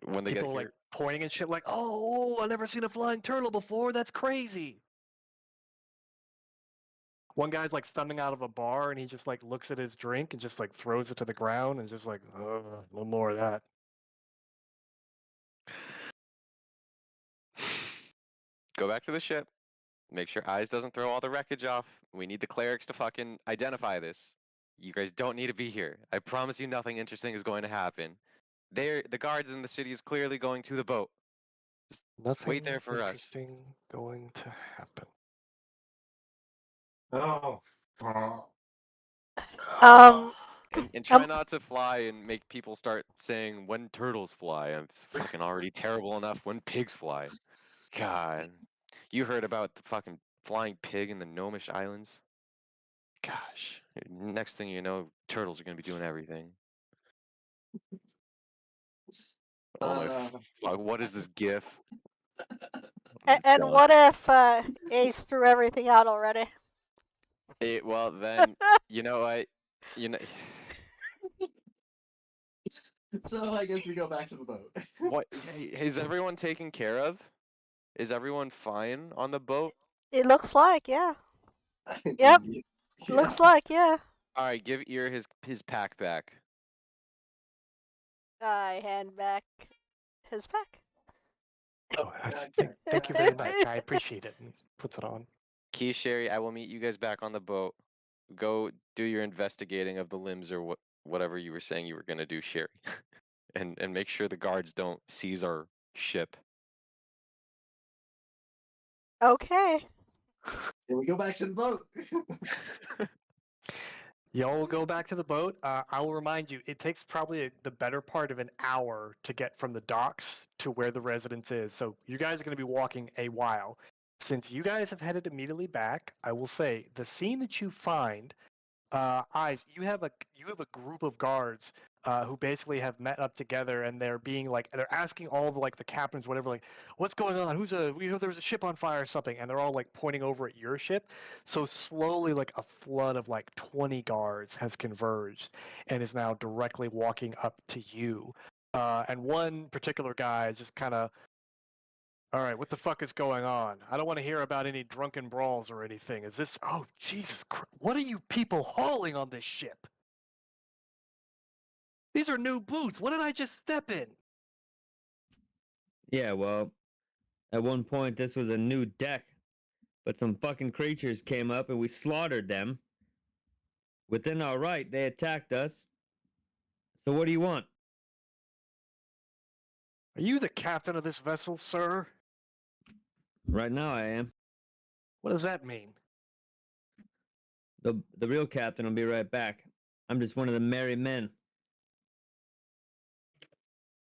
when they People get here, like pointing and shit like, oh, I've never seen a flying turtle before. That's crazy. One guy's like thumbing out of a bar and he just like looks at his drink and just like throws it to the ground and just like, no more of that. go back to the ship. Make sure Eyes doesn't throw all the wreckage off. We need the clerics to fucking identify this. You guys don't need to be here. I promise you nothing interesting is going to happen. The guards in the city is clearly going to the boat. Just Nothing wait there for us. interesting going to happen. Oh, fuck. And try not to fly and make people start saying when turtles fly. It's fucking already terrible enough when pigs fly. God. You heard about the fucking flying pig in the Gnomish Islands? Gosh. Next thing you know, turtles are gonna be doing everything. Oh my fuck! What is this GIF? And Done. what if Ace threw everything out already? Well, then you know what? You know. So I guess we go back to the boat. What is everyone taken care of? Is everyone fine on the boat? It looks like, yeah. Yep. Yeah. Looks like, yeah. All right, give Ear his pack back. I hand back his pack. Oh, thank you very much. I appreciate it. And he puts it on. Key Sherry, I will meet you guys back on the boat. Go do your investigating of the limbs or whatever you were saying you were gonna do, Sherry, and make sure the guards don't seize our ship. Okay. Then we go back to the boat. Y'all will go back to the boat. I will remind you, it takes probably the better part of an hour to get from the docks to where the residence is. So you guys are going to be walking a while. Since you guys have headed immediately back, I will say the scene that you find, Eyes, you have a group of guards who basically have met up together, and they're being like they're asking all the like the captains, whatever, like what's going on? We know there was a ship on fire or something, and they're all like pointing over at your ship. So slowly, like a flood of like 20 guards has converged and is now directly walking up to you. And one particular guy is just kind of, all right, what the fuck is going on? I don't want to hear about any drunken brawls or anything. Is this? Oh, Jesus Christ. What are you people hauling on this ship? These are new boots. What did I just step in? Yeah, well, at one point this was a new deck, but some fucking creatures came up and we slaughtered them. Within our right, they attacked us. So what do you want? Are you the captain of this vessel, sir? Right now I am. What does that mean? The real captain will be right back. I'm just one of the merry men.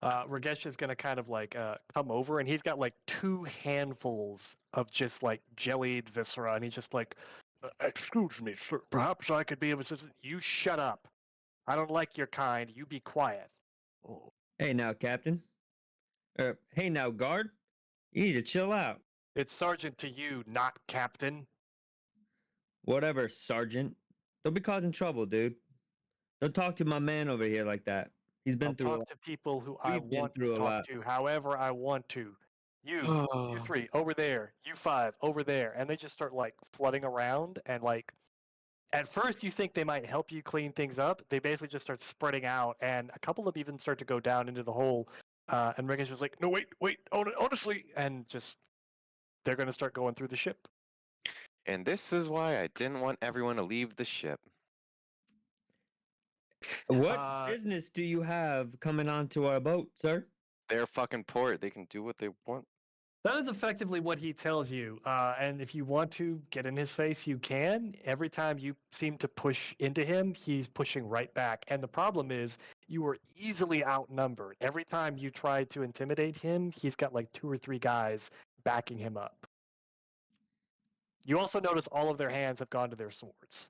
Ragesh is gonna kind of like come over, and he's got like 2 handfuls of just like jellied viscera, and he's just like, "Excuse me, sir. Perhaps I could be of assistance." You shut up. I don't like your kind. You be quiet. Oh. Hey now, captain. Hey now, guard. You need to chill out. It's sergeant to you, not captain. Whatever, sergeant. Don't be causing trouble, dude. Don't talk to my man over here like that. He's been I'll through a talk lot. to people who I We've been want to through a talk lot. to, however I want to. You 3 over there. You 5 over there, and they just start like flooding around, and like at first you think they might help you clean things up. They basically just start spreading out, and a couple of even start to go down into the hole. And Regan's just like, no, wait, honestly, and just they're gonna start going through the ship. And this is why I didn't want everyone to leave the ship. What Uh, business do you have coming onto our boat, sir? Their fucking port. They can do what they want. That is effectively what he tells you. And if you want to get in his face, you can. Every time you seem to push into him, he's pushing right back. And the problem is, you were easily outnumbered. Every time you try to intimidate him, he's got like 2 or 3 guys backing him up. You also notice all of their hands have gone to their swords.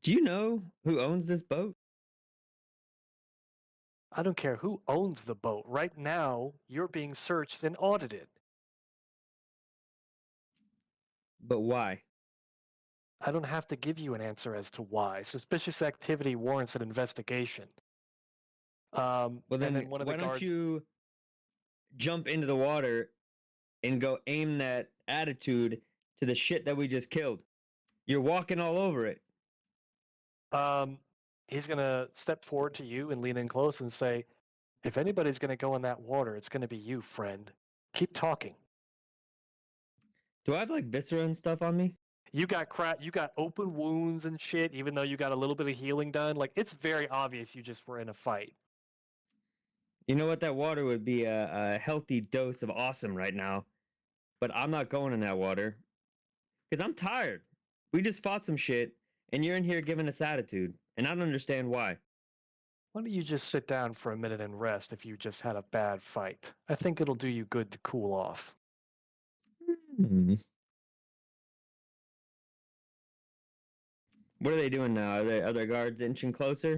Do you know who owns this boat? I don't care who owns the boat. Right now, you're being searched and audited. But why? I don't have to give you an answer as to why. Suspicious activity warrants an investigation. Well, then, and then one of why the don't guards. you jump into the water and go aim that attitude to the shit that we just killed? You're walking all over it. He's gonna step forward to you and lean in close and say, "If anybody's gonna go in that water, it's gonna be you, friend. Keep talking." Do I have like viscera and stuff on me? You got you got open wounds and shit. Even though you got a little bit of healing done, like it's very obvious you just were in a fight. You know what? That water would be a healthy dose of awesome right now. But I'm not going in that water. Because I'm tired. We just fought some shit, and you're in here giving us attitude. And I don't understand why. Why don't you just sit down for a minute and rest if you just had a bad fight? I think it'll do you good to cool off. What are they doing now? Are there other guards inching closer?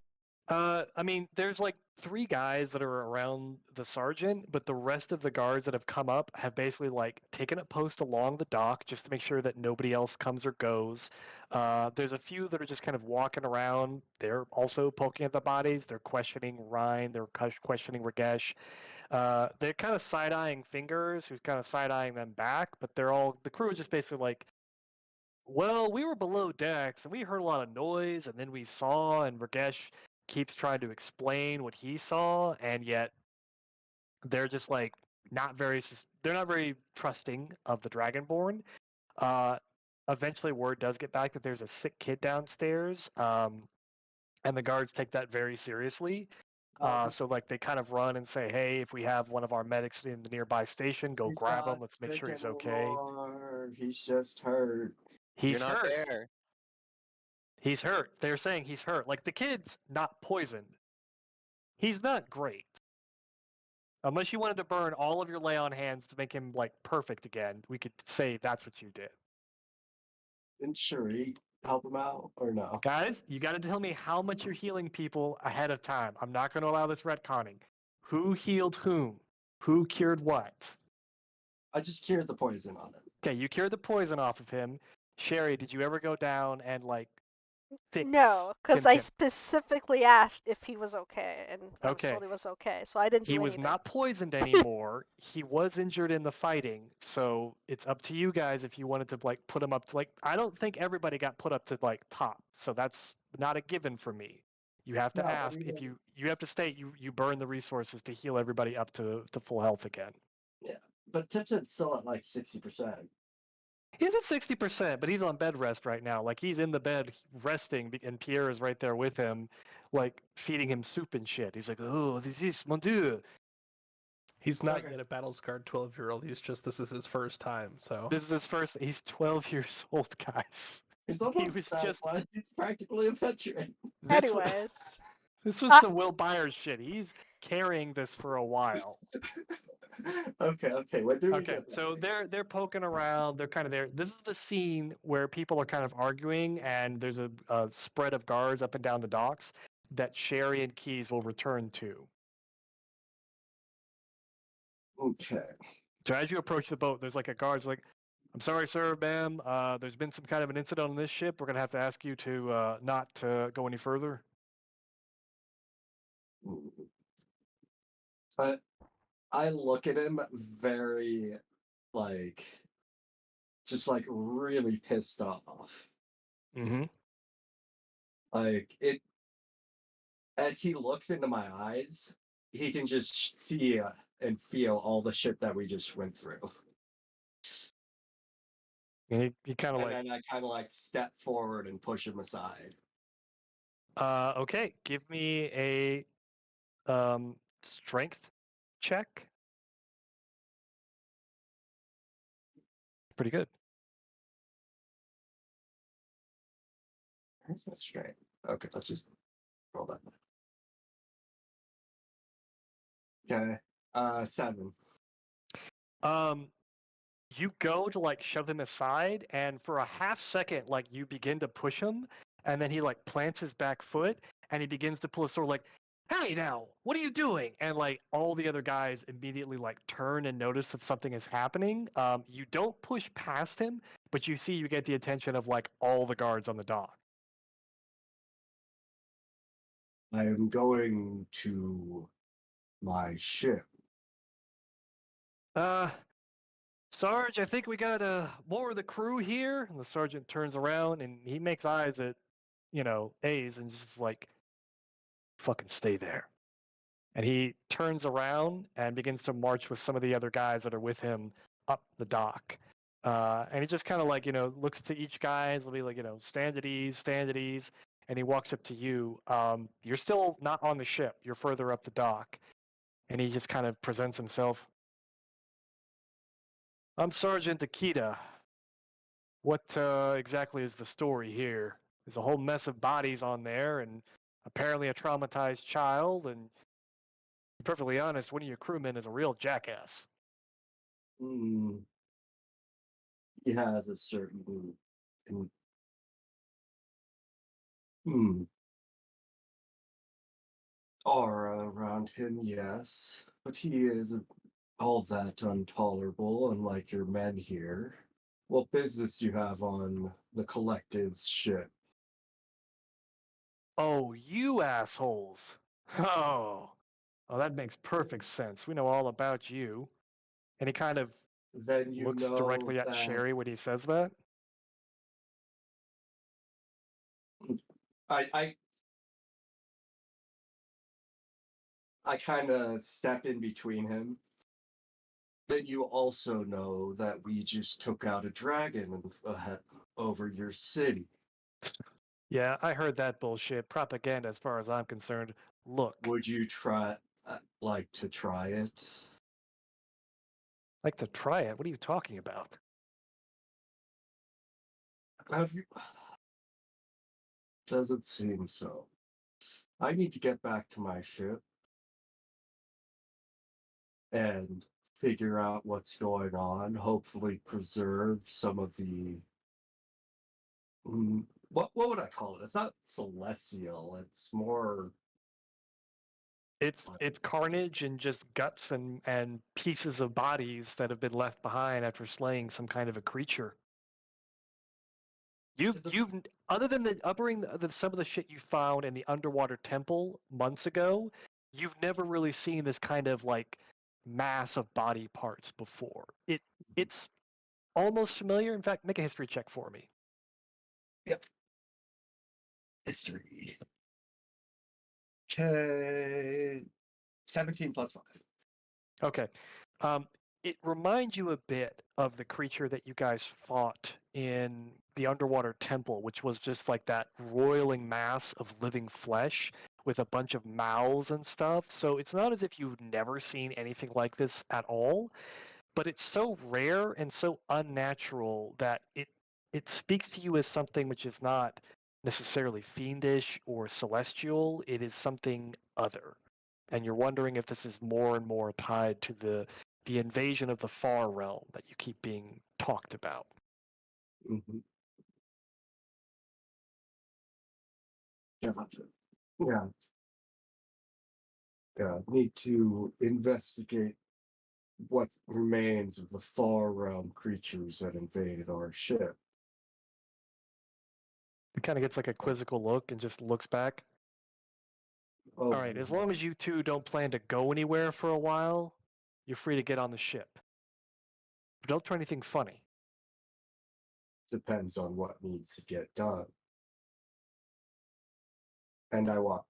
I mean, there's like 3 guys that are around the sergeant, but the rest of the guards that have come up have basically like taken a post along the dock just to make sure that nobody else comes or goes. There's a few that are just kind of walking around. They're also poking at the bodies. They're questioning Ryan. They're questioning Ragesh. They're kind of side-eyeing Fingers, who's kind of side-eyeing them back, but the crew is just basically like, well, we were below decks and we heard a lot of noise, and then we saw, and Ragesh keeps trying to explain what he saw, and yet they're just like they're not very trusting of the Dragonborn. Uh, Eventually, word does get back that there's a sick kid downstairs, and the guards take that very seriously. So like they kind of run and say, "Hey, if we have one of our medics in the nearby station, go He's grab him. not Let's make sick sure he's okay." anymore. He's just hurt. He's You're not hurt. there. He's hurt. They're saying he's hurt. Like the kid's not poisoned. He's not great. Unless you wanted to burn all of your lay on hands to make him like perfect again, we could say that's what you did. Didn't Cherie help him out or no? Guys, you got to tell me how much you're healing people ahead of time. I'm not going to allow this retconning. Who healed whom? Who cured what? I just cured the poison on it. Okay, you cured the poison off of him. Sherry, did you ever go down and like fix? No, because I him? specifically asked if he was okay, and I was Okay. told he was okay, so I didn't do He anything. was not poisoned anymore. He was injured in the fighting, so it's up to you guys if you wanted to like put him up to like. I don't think everybody got put up to like top, so that's not a given for me. You have to No, but ask if even- you have to state you burn the resources to heal everybody up to full health again. But Tipton's still at like 60%. He's at 60%, but he's on bed rest right now. Like he's in the bed resting, and Pierre is right there with him, like feeding him soup and shit. He's like, "Oh, this is mon dieu." He's not Okay. yet a battle scarred 12-year-old. This is his first time. So This is his first. He's 12 years old, guys. He's He almost was that just. one. He's practically a veteran. That's what, Anyways, this was Uh, the Will Byers shit. He's carrying this for a while. Okay. When do we Okay, get so that? they're poking around. They're kind of there. This is the scene where people are kind of arguing, and there's a spread of guards up and down the docks that Sherry and Keys will return to. Okay. So as you approach the boat, there's like a guard's like, "I'm sorry, sir, ma'am. There's been some kind of an incident on this ship. We're gonna have to ask you to not go any further." But I look at him very, like, just like really pissed off. Mm-hmm. Like, it, as he looks into my eyes, he can just see and feel all the shit that we just went through. And he kind of And like, then I kind of like step forward and push him aside. okay, give me a strength check. Pretty good. Where's my strength? Okay, let's just roll that. Okay. 7. You go to like shove him aside, and for a half second, like you begin to push him, and then he like plants his back foot, and he begins to pull a sword like, "Hey now, what are you doing?" And like all the other guys immediately like turn and notice that something is happening. You don't push past him, but you see you get the attention of like all the guards on the dock. I am going to my ship. Sarge, I think we got more of the crew here. And the sergeant turns around and he makes eyes at, A's and just like, fucking stay there. And he turns around and begins to march with some of the other guys that are with him up the dock. And he just kind of like, looks to each guy and will be like, stand at ease, stand at ease. And he walks up to you. You're still not on the ship. You're further up the dock. And he just kind of presents himself. I'm Sergeant Akita. What exactly is the story here? There's a whole mess of bodies on there, and apparently a traumatized child. And to be perfectly honest, one of your crewmen is a real jackass. He has a certain. aura around him, yes, but he isn't all that intolerable, unlike your men here. What business you have on the collective's ship? Oh, you assholes. Oh. Oh, that makes perfect sense. We know all about you. And he kind of Then you looks know directly at that Sherry when he says that. I kind of step in between him. Then you also know that we just took out a dragon over your city. Yeah, I heard that bullshit. Propaganda as far as I'm concerned. Look, Would you like to try it? like to try it. What are you talking about? Have you? Doesn't seem so. I need to get back to my ship and figure out what's going on. Hopefully, preserve some of the. What would I call it? It's not celestial. It's more. It's carnage and just guts and pieces of bodies that have been left behind after slaying some kind of a creature. You've other than some of the shit you found in the underwater temple months ago, you've never really seen this kind of like mass of body parts before. It's almost familiar. In fact, make a history check for me. Yep. History. Okay. 17 plus 5. Okay. It reminds you a bit of the creature that you guys fought in the underwater temple, which was just like that roiling mass of living flesh with a bunch of mouths and stuff. So it's not as if you've never seen anything like this at all, but it's so rare and so unnatural that it speaks to you as something which is not necessarily fiendish or celestial. It is something other, and you're wondering if this is more and more tied to the invasion of the far realm that you keep being talked about. Mm-hmm. Yeah. Yeah. Need to investigate what remains of the far realm creatures that invaded our ship. It kind of gets like a quizzical look and just looks back. Oh, All right, as long as you two don't plan to go anywhere for a while, you're free to get on the ship. But don't try anything funny. depends on what needs to get done. And I walk.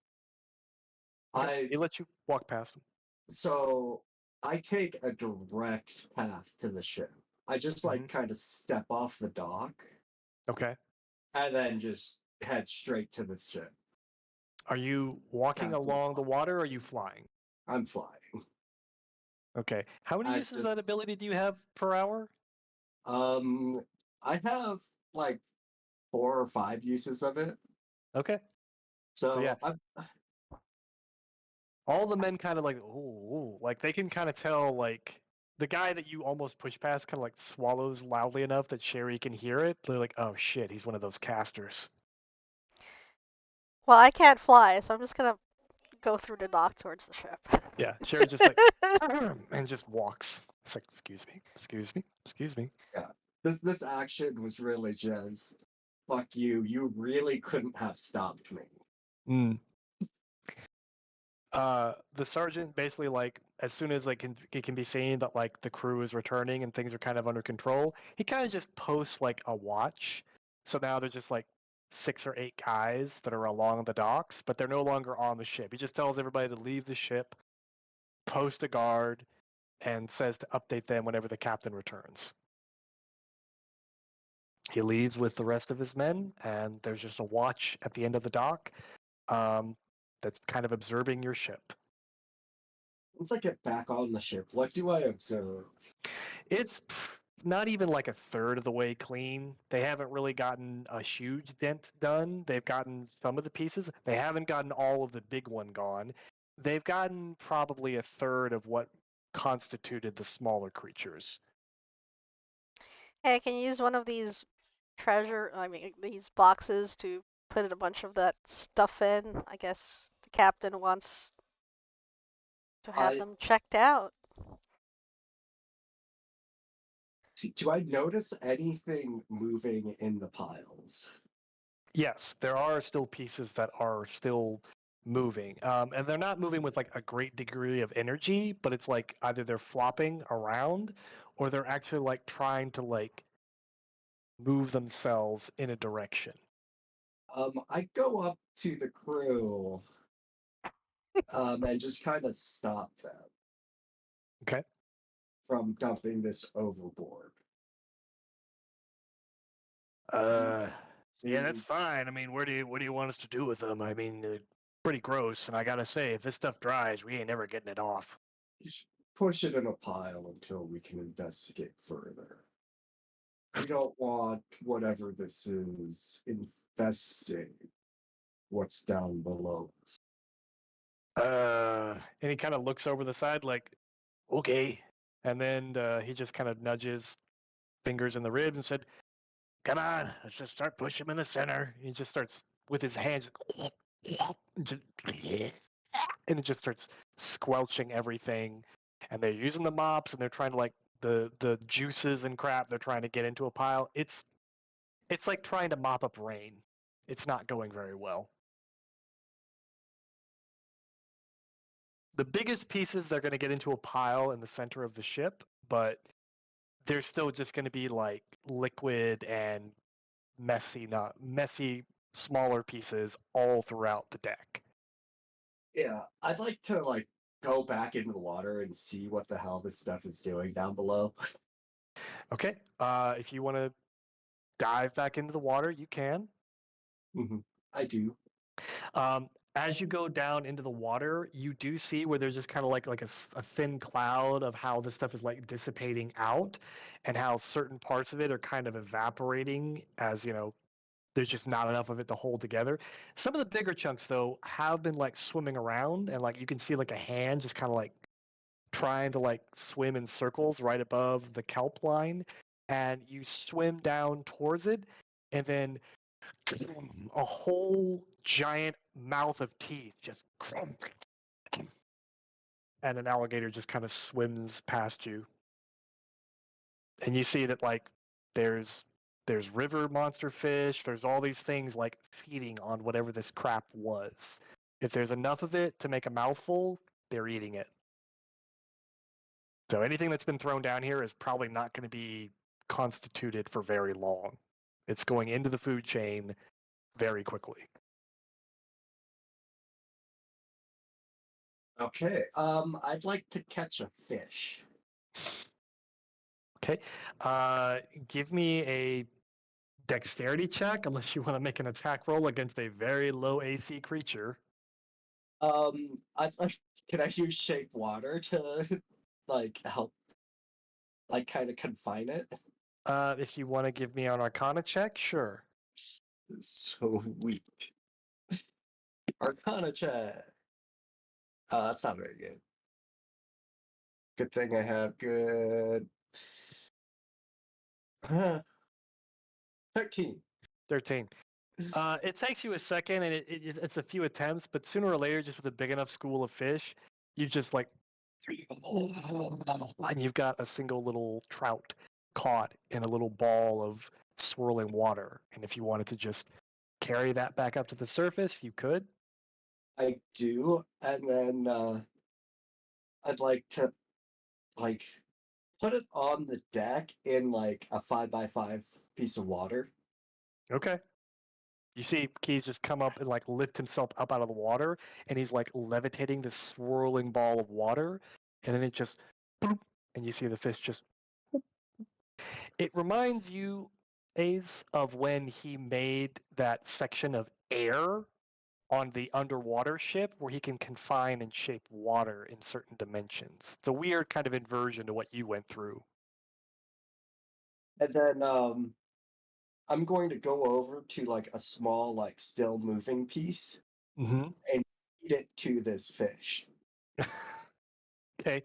He let you walk past him. So I take a direct path to the ship. I just kind of step off the dock. Okay. And then just head straight to the ship. Are you walking along the water or are you flying? I'm flying. Okay. How many uses of that ability do you have per hour? I have like 4 or 5 uses of it. Okay. So yeah. All the men kind of like, ooh, like they can kind of tell, like the guy that you almost push past kind of like swallows loudly enough that Sherry can hear it. They're like, oh shit, he's one of those casters. Well, I can't fly, so I'm just gonna go through the dock towards the ship. Yeah, Sherry just like and just walks. It's like, excuse me. Yeah. This action was really just fuck you. You really couldn't have stopped me. The sergeant basically, like, as soon as like it can be seen that like the crew is returning and things are kind of under control, he kind of just posts like a watch. So now there's just like 6 or 8 guys that are along the docks, but they're no longer on the ship. He just tells everybody to leave the ship, post a guard, and says to update them whenever the captain returns. He leaves with the rest of his men, and there's just a watch at the end of the dock that's kind of observing your ship. Once I get back on the ship, what do I observe? It's not even like a third of the way clean. They haven't really gotten a huge dent done. They've gotten some of the pieces. They haven't gotten all of the big one gone. They've gotten probably a third of what constituted the smaller creatures. Hey, I can use one of these these boxes to put a bunch of that stuff in. I guess the captain wants to have them checked out. See, do I notice anything moving in the piles? Yes, there are still pieces that are still moving, and they're not moving with like a great degree of energy, but it's like either they're flopping around or they're actually like trying to like move themselves in a direction. I go up to the crew and just kind of stop them Okay. from dumping this overboard. Yeah, that's fine. I mean, what do you want us to do with them? I mean, they're pretty gross, and I gotta say, if this stuff dries, we ain't never getting it off. Just push it in a pile until we can investigate further. We don't want whatever this is infesting what's down below us. And he kind of looks over the side, like, okay, and then he just kind of nudges fingers in the ribs and said, "Come on, let's just start pushing him in the center." He just starts with his hands, and it just starts squelching everything. And they're using the mops, and they're trying to like the juices and crap. They're trying to get into a pile. It's like trying to mop up rain. It's not going very well. The biggest pieces they're going to get into a pile in the center of the ship, but they're still just going to be like liquid and messy, smaller pieces all throughout the deck. Yeah, I'd like to like go back into the water and see what the hell this stuff is doing down below. Okay. If you want to dive back into the water, you can. I do. As you go down into the water, you do see where there's just kind of like a thin cloud of how this stuff is like dissipating out, and how certain parts of it are kind of evaporating as there's just not enough of it to hold together. Some of the bigger chunks though have been like swimming around, and like you can see like a hand just kind of like trying to like swim in circles right above the kelp line, and you swim down towards it, and then a whole giant mouth of teeth just and an alligator just kind of swims past you, and you see that like there's river monster fish, there's all these things like feeding on whatever this crap was. If there's enough of it to make a mouthful, they're eating it. So anything that's been thrown down here is probably not going to be constituted for very long. It's going into the food chain very quickly. Okay. I'd like to catch a fish. Okay. Give me a dexterity check, unless you want to make an attack roll against a very low AC creature. I'd like. Can I use shape water to like help, like kind of confine it? If you want to give me an Arcana check, sure. So weak. Arcana check. Oh, that's not very good. Good thing I have good. 13. 13. It takes you a second, and it's a few attempts, but sooner or later, just with a big enough school of fish, you just like, and you've got a single little trout caught in a little ball of swirling water. And if you wanted to just carry that back up to the surface, you could. I do, and then I'd like to like put it on the deck in like a 5x5 piece of water. Okay. You see Keys just come up and like lift himself up out of the water, and he's like levitating this swirling ball of water, and then it just bloop, and you see the fish just whoop. It reminds you, Ace, of when he made that section of air on the underwater ship where he can confine and shape water in certain dimensions. It's a weird kind of inversion to what you went through. And then I'm going to go over to like a small, like still moving piece Mm-hmm. and feed it to this fish. Okay.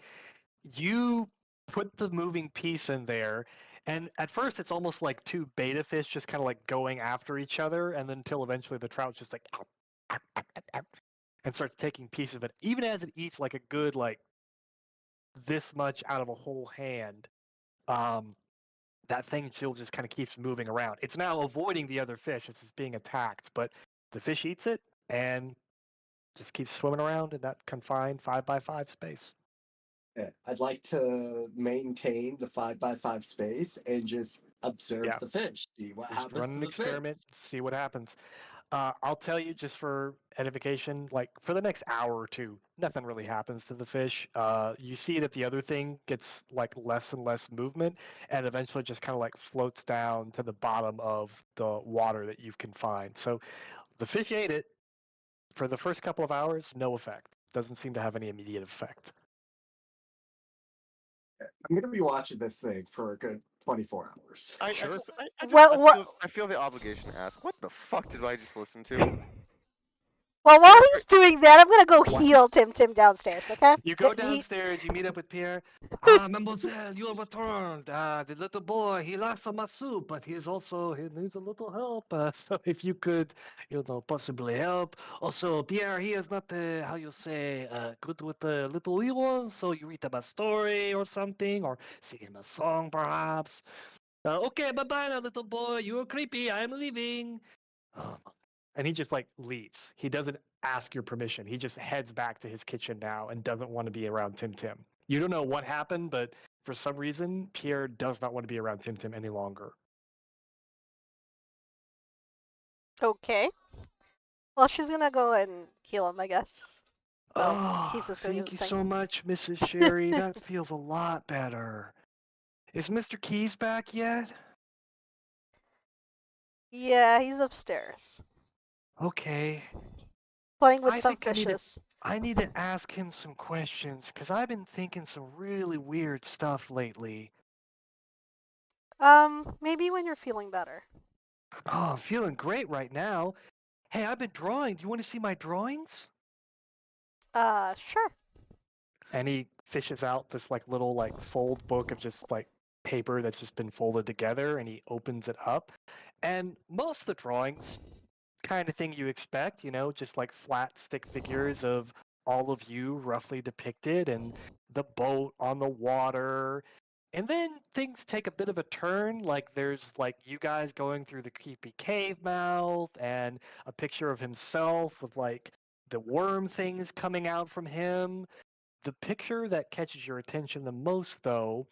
You put the moving piece in there, and at first it's almost like two beta fish just kind of like going after each other, and then until eventually the trout's just like and starts taking pieces of it. Even as it eats like a good like this much out of a whole hand, that thing still just kind of keeps moving around. It's now avoiding the other fish as it's being attacked, but the fish eats it and just keeps swimming around in that confined 5x5 space. Yeah, I'd like to maintain the 5x5 space and just observe Yeah. the fish, see what Just happens run to an the fish. experiment, see what happens. I'll tell you just for edification, like for the next hour or two, nothing really happens to the fish. You see that the other thing gets like less and less movement, and eventually just kind of like floats down to the bottom of the water that you've confined. So the fish ate it for the first couple of hours, no effect. Doesn't seem to have any immediate effect. I'm gonna be watching this thing for a good 24 hours. Sure. I feel the obligation to ask, what the fuck did I just listen to? Well, while he's doing that, I'm gonna go heal Tim downstairs. Okay. You go downstairs, you meet up with Pierre. Mademoiselle, you have returned. The little boy, he lost some soup, but he needs a little help. So if you could, possibly help. Also, Pierre, he is not, how you say, good with the little wee ones, so you read him a story or something, or sing him a song, perhaps. Okay, bye-bye now, little boy. You are creepy. I am leaving. And he just like leaves. He doesn't ask your permission. He just heads back to his kitchen now and doesn't want to be around Tim. You don't know what happened, but for some reason, Pierre does not want to be around Tim any longer. Okay. Well, she's gonna go and heal him, I guess. Oh, he's just doing thank you his thing. so much, Mrs. Sherry. That feels a lot better. Is Mr. Keys back yet? Yeah, he's upstairs. Okay. Playing with I some think fishes. I need to ask him some questions, because I've been thinking some really weird stuff lately. Maybe when you're feeling better. Oh, I'm feeling great right now. Hey, I've been drawing. Do you want to see my drawings? Sure. And he fishes out this like little like fold book of just like paper that's just been folded together, and he opens it up. And most of the drawings, kind of thing you expect, just like flat stick figures of all of you roughly depicted, and the boat on the water. And then things take a bit of a turn, like there's like you guys going through the creepy cave mouth, and a picture of himself with like the worm things coming out from him. The picture that catches your attention the most, though,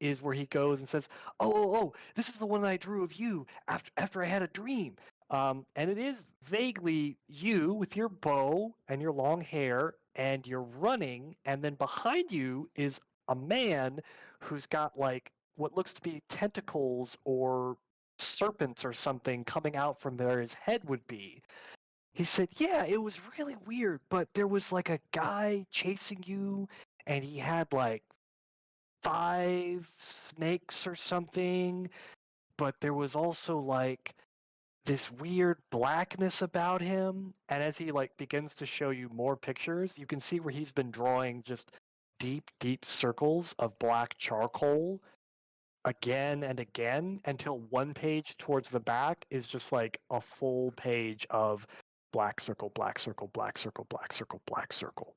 is where he goes and says, "Oh, this is the one I drew of you after I had a dream." And it is vaguely you with your bow and your long hair, and you're running, and then behind you is a man who's got like what looks to be tentacles or serpents or something coming out from where his head would be. He said, "Yeah, it was really weird, but there was like a guy chasing you, and he had like 5 snakes or something, but there was also like this weird blackness about him." And as he like begins to show you more pictures, you can see where he's been drawing just deep circles of black charcoal again and again, until one page towards the back is just like a full page of black circle, black circle, black circle, black circle, black circle.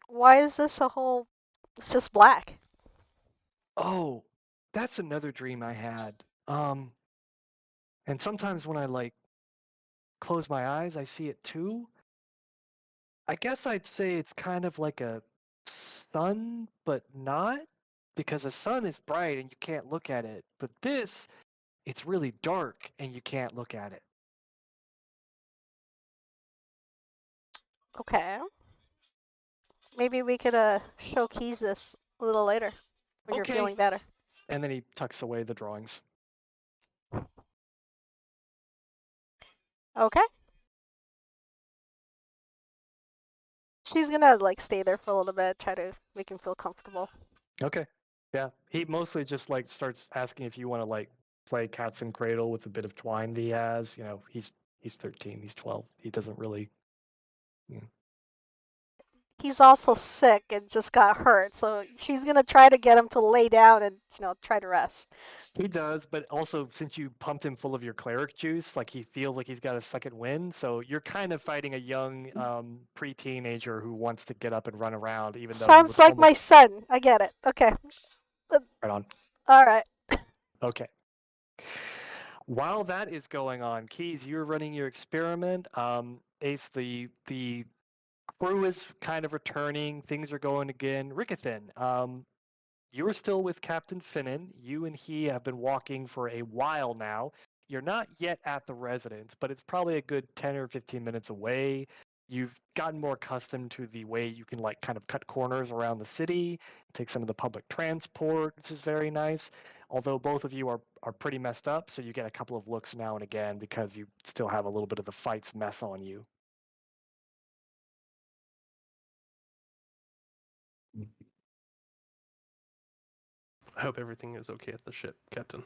Why is this a whole... It's just black. Oh, that's another dream I had. And sometimes when I like close my eyes, I see it too. I guess I'd say it's kind of like a sun, but not, because a sun is bright and you can't look at it. But this, it's really dark and you can't look at it. Okay. Maybe we could show Keys this a little later when you're Okay. feeling better. And then he tucks away the drawings. Okay. She's gonna like stay there for a little bit, try to make him feel comfortable. Okay. Yeah. He mostly just like starts asking if you want to like play cats and cradle with a bit of twine that he has. He's 13, he's 12. He doesn't really. he's also sick and just got hurt, so she's gonna try to get him to lay down and try to rest. He does, but also since you pumped him full of your cleric juice, like he feels like he's got a second wind. So you're kind of fighting a young pre-teenager who wants to get up and run around, even though he Sounds would like my almost. son. I get it. Okay. Right on. All right. Okay. While that is going on, Keys, you're running your experiment. Ace, the crew is kind of returning. Things are going again. Rickethan, you are still with Captain Finnan. You and he have been walking for a while now. You're not yet at the residence, but it's probably a good 10 or 15 minutes away. You've gotten more accustomed to the way you can like kind of cut corners around the city, take some of the public transport, which is very nice. Although both of you are pretty messed up, so you get a couple of looks now and again because you still have a little bit of the fight's mess on you. I hope everything is okay at the ship, Captain.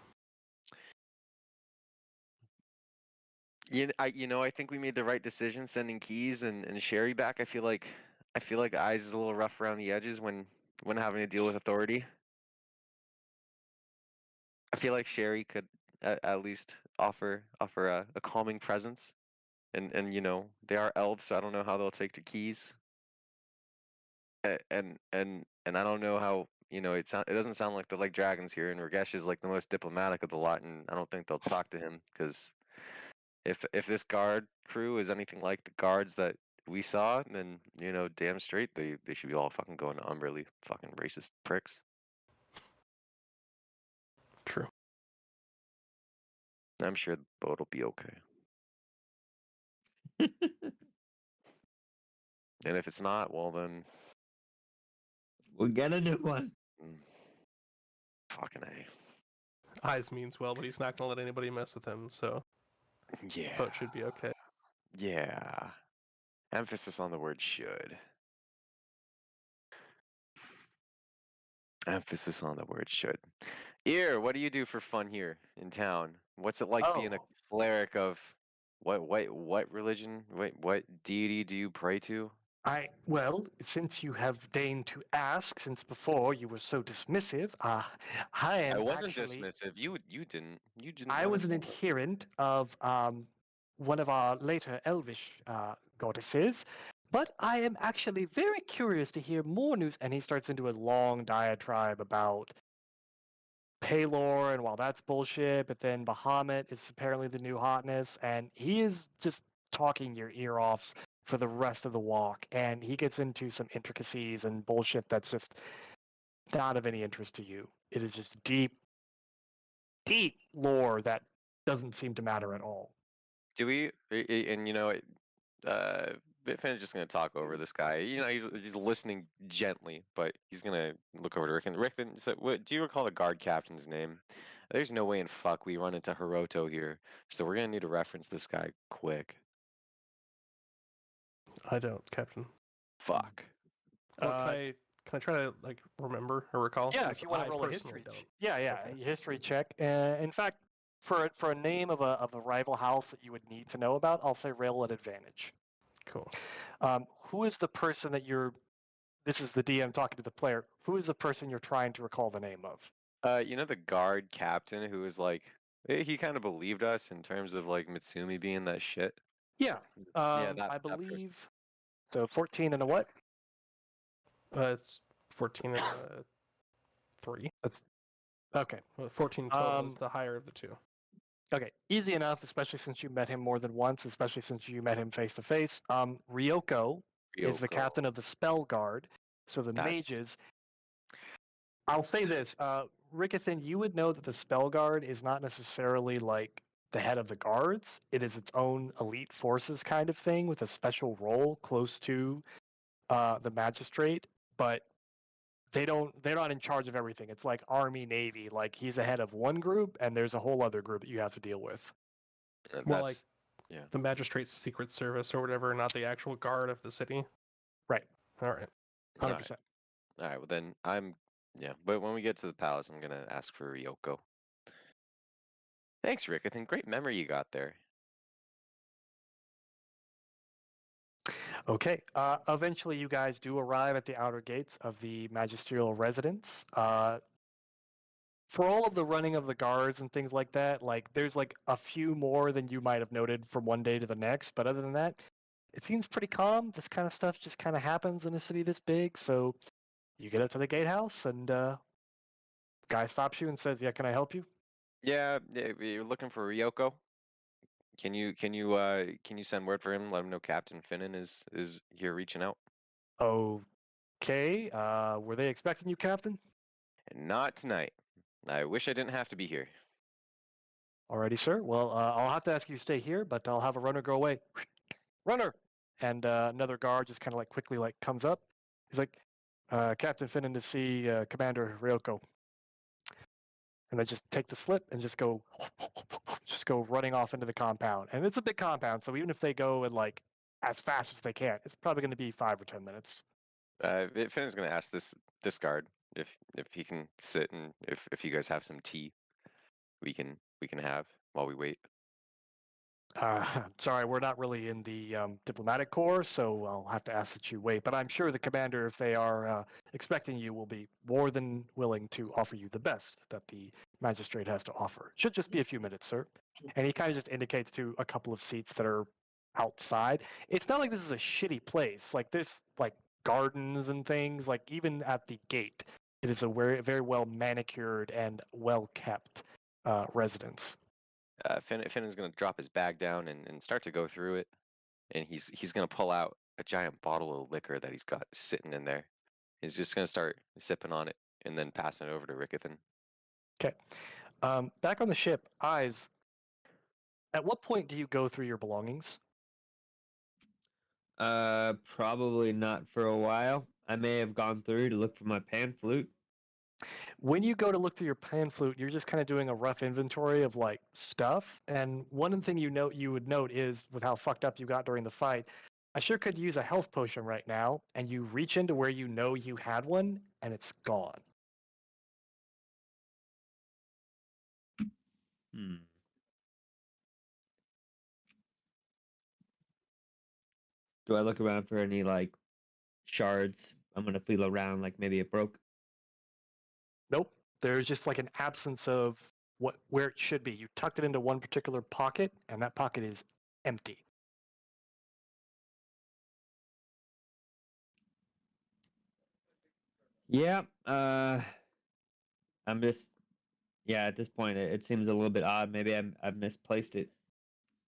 I think we made the right decision sending Keys and Sherry back. I feel like Eyes is a little rough around the edges when having to deal with authority. I feel like Sherry could at least offer a calming presence, and they are elves, so I don't know how they'll take to Keys. And I don't know how it doesn't sound like they like dragons here, and Ragesh is like the most diplomatic of the lot, and I don't think they'll talk to him because if this guard crew is anything like the guards that we saw, then damn straight they should be all fucking going to Umberly, fucking racist pricks. True. I'm sure the boat will be okay. And if it's not, well then, We'll get a new one. fucking A. Eyes means well, but he's not gonna let anybody mess with him, so Yeah. boat should be okay. Yeah. Emphasis on the word should. Emphasis on the word should. Ear, what do you do for fun here in town? What's it like being a cleric of what religion? What deity do you pray to? Well, since you have deigned to ask, since before you were so dismissive, I am I wasn't actually. dismissive. You didn't. You didn't I want was to an say it. adherent of one of our later elvish goddesses, but I am actually very curious to hear more news. And he starts into a long diatribe about Paylor and while that's bullshit, but then Bahamut is apparently the new hotness, and he is just talking your ear off for the rest of the walk. And he gets into some intricacies and bullshit that's just not of any interest to you. It is just deep lore that doesn't seem to matter at all. Do we? And Bitfan's just gonna talk over this guy. He's listening gently, but he's gonna look over to Rickon. Rickon, so what? Do you recall the guard captain's name? There's no way in fuck we run into Hiroto here, so we're gonna need to reference this guy quick. I don't, Captain. Fuck. Well, can I try to like remember or recall? Yeah, 'Cause if you want I to roll a personally history. don't. Yeah, Okay. history check. In fact, for a name of a rival house that you would need to know about, I'll say roll at advantage. Cool. Who is the person that you're? This is the DM talking to the player. Who is the person you're trying to recall the name of? The guard captain who was like, he kind of believed us in terms of like Mitsumi being that shit. Yeah, Yeah, that I person. believe. So 14 and a what? It's 14 and 3. That's okay. Well, 14 12 is the higher of the two. Okay, easy enough, especially since you met him more than once, especially since you met him face to face. Ryoko is the Ryoko. captain of the spell guard. So the That's- mages. I'll say this, Rickethan, you would know that the spell guard is not necessarily like the head of the guards. It is its own elite forces kind of thing with a special role close to the magistrate, but they're not in charge of everything. It's like Army, Navy. Like he's the head of one group, and there's a whole other group that you have to deal with. More like the magistrate's secret service or whatever, not the actual guard of the city. Right. All right. 100%. All right. Well, then but when we get to the palace, I'm gonna ask for Ryoko. Thanks, Rick. I think great memory you got there. Okay. Eventually, you guys do arrive at the outer gates of the magisterial residence. For all of the running of the guards and things like that, like there's like a few more than you might have noted from one day to the next. But other than that, it seems pretty calm. This kind of stuff just kind of happens in a city this big. So you get up to the gatehouse, and guy stops you and says, "Yeah, can I help you?" Yeah, you're looking for Ryoko. Can you send word for him? Let him know Captain Finnan is here reaching out. Okay. Were they expecting you, Captain? Not tonight. I wish I didn't have to be here. Alrighty, sir. Well, I'll have to ask you to stay here, but I'll have a runner go away. Runner! And another guard just kind of like quickly like comes up. He's like, Captain Finnan to see Commander Ryoko. And they just take the slip and just go, just go running off into the compound. And it's a big compound, so even if they go and like as fast as they can, it's probably going to be 5 or 10 minutes. Finnan's gonna ask this guard if he can sit, and if you guys have some tea, we can have while we wait. Sorry, we're not really in the diplomatic corps, so I'll have to ask that you wait. But I'm sure the commander, if they are expecting you, will be more than willing to offer you the best that the magistrate has to offer. Should just be a few minutes, sir. And he kind of just indicates to a couple of seats that are outside. It's not like this is a shitty place. Like there's like gardens and things. Like even at the gate, it is a very very well manicured and well kept residence. Finnan's gonna drop his bag down and start to go through it, and he's gonna pull out a giant bottle of liquor that he's got sitting in there. He's just gonna start sipping on it and then passing it over to Rickethan. Okay. Back on the ship, Eyes, at what point do you go through your belongings? Probably not for a while. I may have gone through to look for my pan flute. When you go to look through your pan flute, you're just kind of doing a rough inventory of like stuff. And one thing you would note is with how fucked up you got during the fight, I sure could use a health potion right now. And you reach into where you know you had one, and it's gone. Hmm. Do I look around for any like shards? I'm gonna feel around like maybe it broke. Nope. There's just like an absence of where it should be. You tucked it into one particular pocket, and that pocket is empty. Yeah. I'm just yeah. At this point, it seems a little bit odd. Maybe I've misplaced it.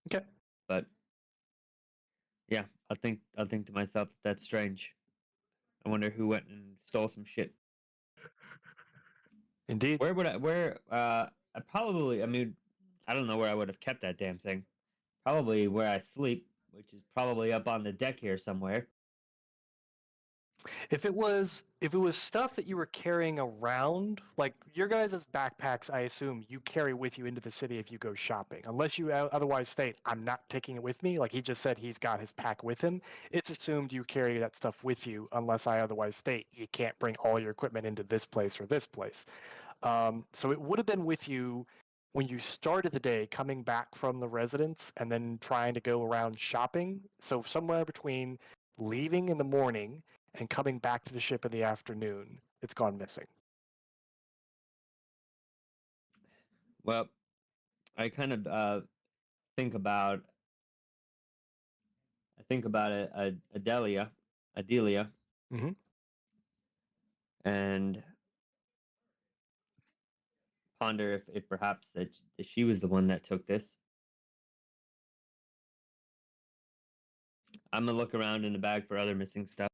Okay. But yeah, I'll think to myself that that's strange. I wonder who went and stole some shit. Indeed. Where would I probably, I mean, I don't know where I would have kept that damn thing. Probably where I sleep, which is probably up on the deck here somewhere. If it was stuff that you were carrying around, like your guys' backpacks, I assume you carry with you into the city if you go shopping. Unless you otherwise state, I'm not taking it with me. Like he just said he's got his pack with him. It's assumed you carry that stuff with you unless I otherwise state you can't bring all your equipment into this place or this place. So it would have been with you when you started the day coming back from the residence and then trying to go around shopping. So somewhere between leaving in the morning and coming back to the ship in the afternoon, it's gone missing. Well, I kind of think about Adelia, Mm-hmm. and ponder if perhaps that she was the one that took this. I'm gonna look around in the bag for other missing stuff.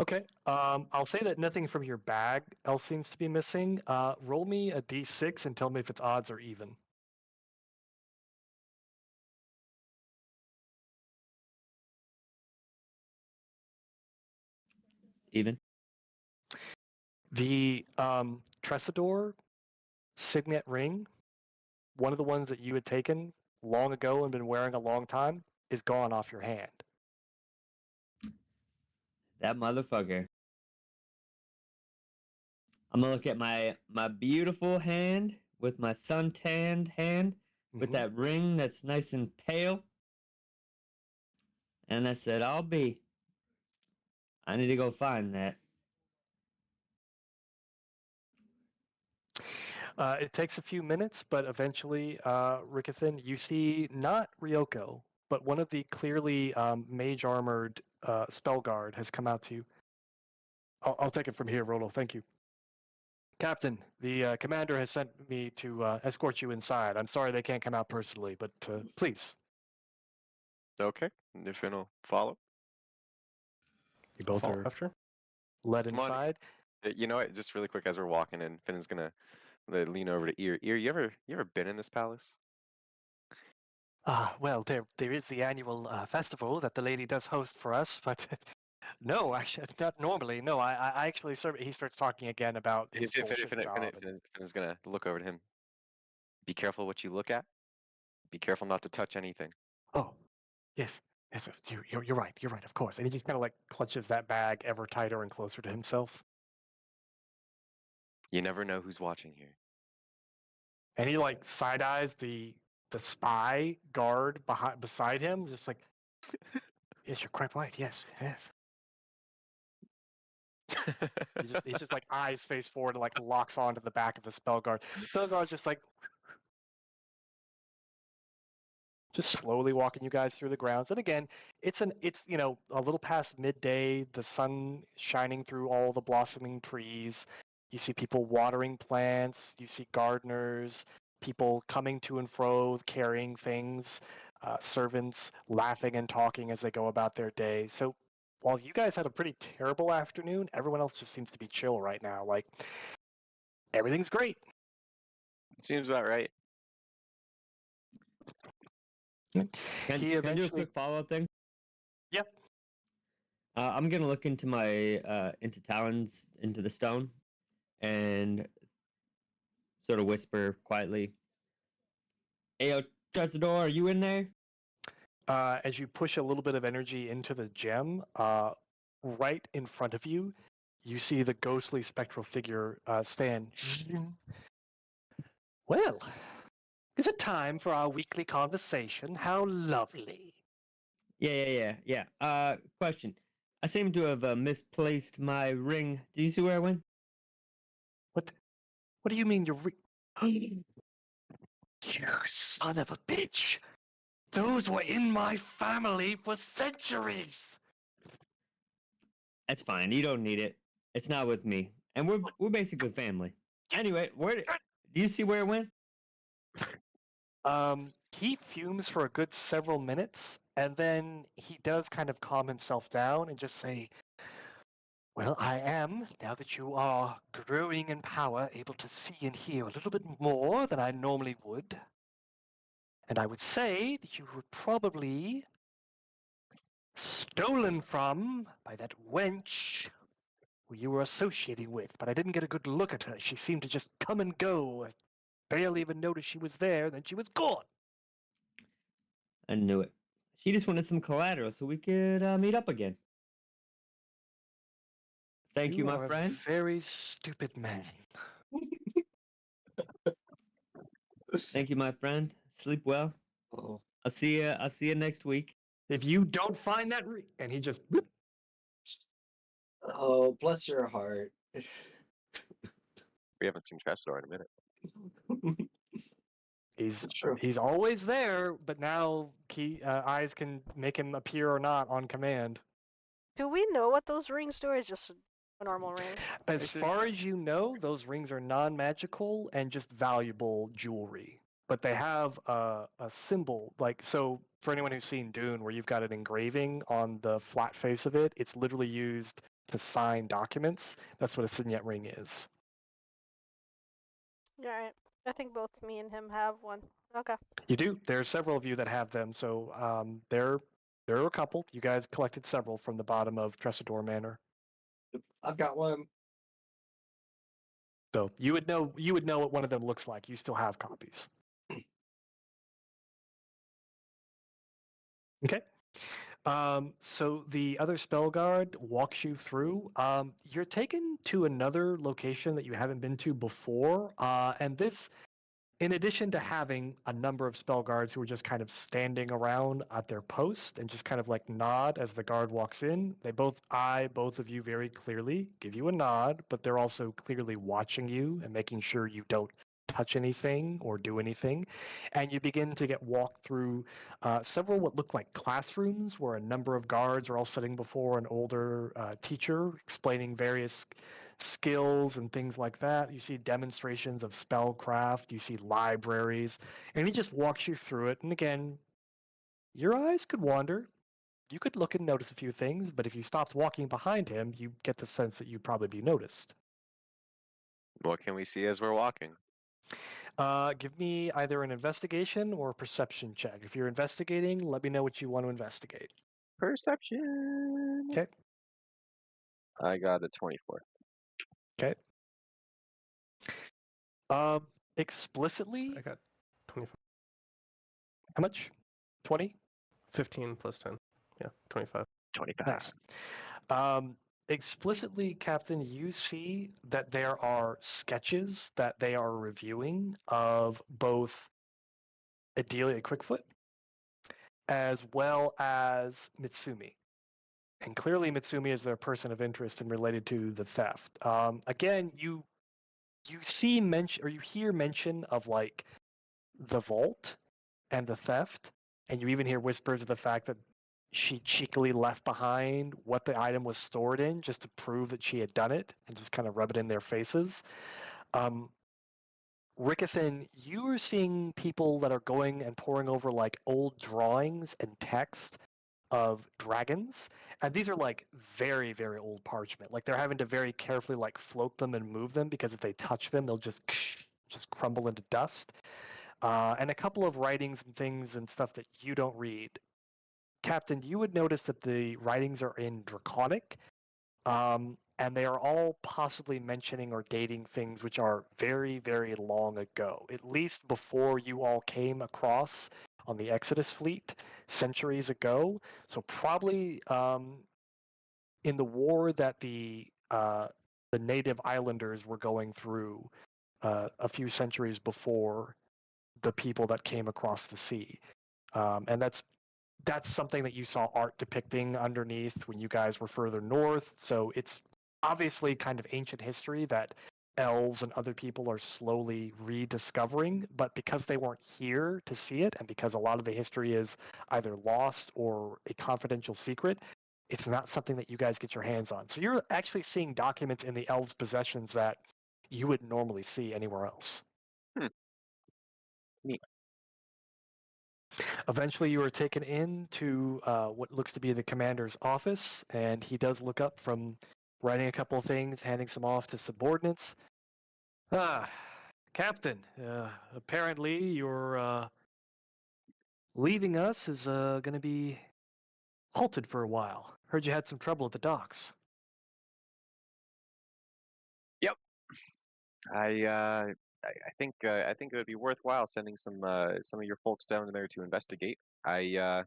Okay. I'll say that nothing from your bag else seems to be missing. Roll me a d6 and tell me if it's odds or even. Even. The Tressador signet ring, one of the ones that you had taken long ago and been wearing a long time, is gone off your hand. That motherfucker. I'm gonna look at my beautiful hand with my suntanned hand with Mhm. that ring that's nice and pale. And I said, I'll be. I need to go find that. It takes a few minutes, but eventually, Rikathan, you see not Ryoko, but one of the clearly mage armored spell guard has come out to you. I'll take it from here, Rolo. Thank you. Captain, the commander has sent me to escort you inside. I'm sorry they can't come out personally, but please. Okay, Nifin follow. You both Follow are after. led Come on. inside. You know what? Just really quick as we're walking in, Finn's gonna lean over to Ear. Ear, you ever been in this palace? Well, there is the annual festival that the lady does host for us, but no, actually, not normally. No, I actually serve. He starts talking again about his bullshit job. Finn's gonna look over to him. Be careful what you look at. Be careful not to touch anything. Oh, yes, yes, you're right. You're right, of course. And he just kind of like clutches that bag ever tighter and closer to himself. You never know who's watching here. And he like side eyes the spy guard beside him, just like, yes, you're quite right. Yes, yes. He just like eyes face forward and like locks onto the back of the spell guard. Spell guard's just like just slowly walking you guys through the grounds. And again, it's a little past midday, the sun shining through all the blossoming trees. You see people watering plants, you see gardeners, people coming to and fro carrying things, servants laughing and talking as they go about their day. So while you guys had a pretty terrible afternoon, everyone else just seems to be chill right now. Like everything's great. Seems about right. Can I do a eventually quick follow-up thing? Yep. I'm gonna look into my into talons into the stone, and sort of whisper quietly, "Hey, Trustador, are you in there?" As you push a little bit of energy into the gem, right in front of you, you see the ghostly spectral figure stand. Well, is it time for our weekly conversation? How lovely. Yeah. Question. I seem to have misplaced my ring. Do you see where I went? What do you mean you're You son of a bitch! Those were in my family for centuries! That's fine. You don't need it. It's not with me, and we're basically family. Anyway, do you see where it went? He fumes for a good several minutes, and then he does kind of calm himself down and just say, well, I am, now that you are growing in power, able to see and hear a little bit more than I normally would. And I would say that you were probably stolen from by that wench who you were associating with, but I didn't get a good look at her. She seemed to just come and go. I barely even noticed she was there, then she was gone. I knew it. She just wanted some collateral so we could meet up again. Thank you, my are friend. a very stupid man. Thank you, my friend. Sleep well. Oh, I'll see you next week. If you don't find that and he just whoop, oh, bless your heart. We haven't seen Trestador in a minute. he's True. he's always there, but now eyes can make him appear or not on command. Do we know what those rings do, or is just a normal ring? As far as you know, those rings are non-magical and just valuable jewelry. But they have a symbol, like, so for anyone who's seen Dune, where you've got an engraving on the flat face of it, it's literally used to sign documents. That's what a signet ring is. Alright. I think both me and him have one. Okay. You do. There are several of you that have them. So there are a couple. You guys collected several from the bottom of Tressador Manor. I've got one. So you would know what one of them looks like. You still have copies. Okay. So the other spell guard walks you through. You're taken to another location that you haven't been to before, and this in addition to having a number of spell guards who are just kind of standing around at their post and just kind of like nod as the guard walks in, they both eye both of you very clearly, give you a nod, but they're also clearly watching you and making sure you don't touch anything or do anything. And you begin to get walked through several what look like classrooms where a number of guards are all sitting before an older teacher explaining various skills and things like that. You see demonstrations of spellcraft, you see libraries, and he just walks you through it. And again, your eyes could wander. You could look and notice a few things, but if you stopped walking behind him, you get the sense that you'd probably be noticed. What can we see as we're walking? Give me either an investigation or a perception check. If you're investigating, let me know what you want to investigate. Perception. Okay. I got a 24. Okay. Explicitly, I got 25. how much? 20? 15 plus 10. Yeah, 25. 25. Nice. Explicitly, Captain, you see that there are sketches that they are reviewing of both Adelia Quickfoot as well as Mitsumi. And clearly Mitsumi is their person of interest and related to the theft. Again, you see mention or you hear mention of like the vault and the theft, and you even hear whispers of the fact that she cheekily left behind what the item was stored in just to prove that she had done it and just kind of rub it in their faces. Rickethan, you are seeing people that are going and poring over like old drawings and text of dragons, and these are like very, very old parchment. Like they're having to very carefully like float them and move them because if they touch them, they'll just crumble into dust. And a couple of writings and things and stuff that you don't read. Captain, you would notice that the writings are in Draconic, and they are all possibly mentioning or dating things which are very, very long ago, at least before you all came across on the Exodus fleet centuries ago. So probably in the war that the native islanders were going through a few centuries before the people that came across the sea. And that's something that you saw art depicting underneath when you guys were further north. So it's obviously kind of ancient history that elves and other people are slowly rediscovering, but because they weren't here to see it and because a lot of the history is either lost or a confidential secret, it's not something that you guys get your hands on. So you're actually seeing documents in the elves' possessions that you wouldn't normally see anywhere else. Neat. Eventually, you are taken into what looks to be the commander's office, and he does look up from writing a couple of things, handing some off to subordinates. Captain, apparently your leaving us is going to be halted for a while. Heard you had some trouble at the docks. Yep. I think it would be worthwhile sending some of your folks down there to investigate. I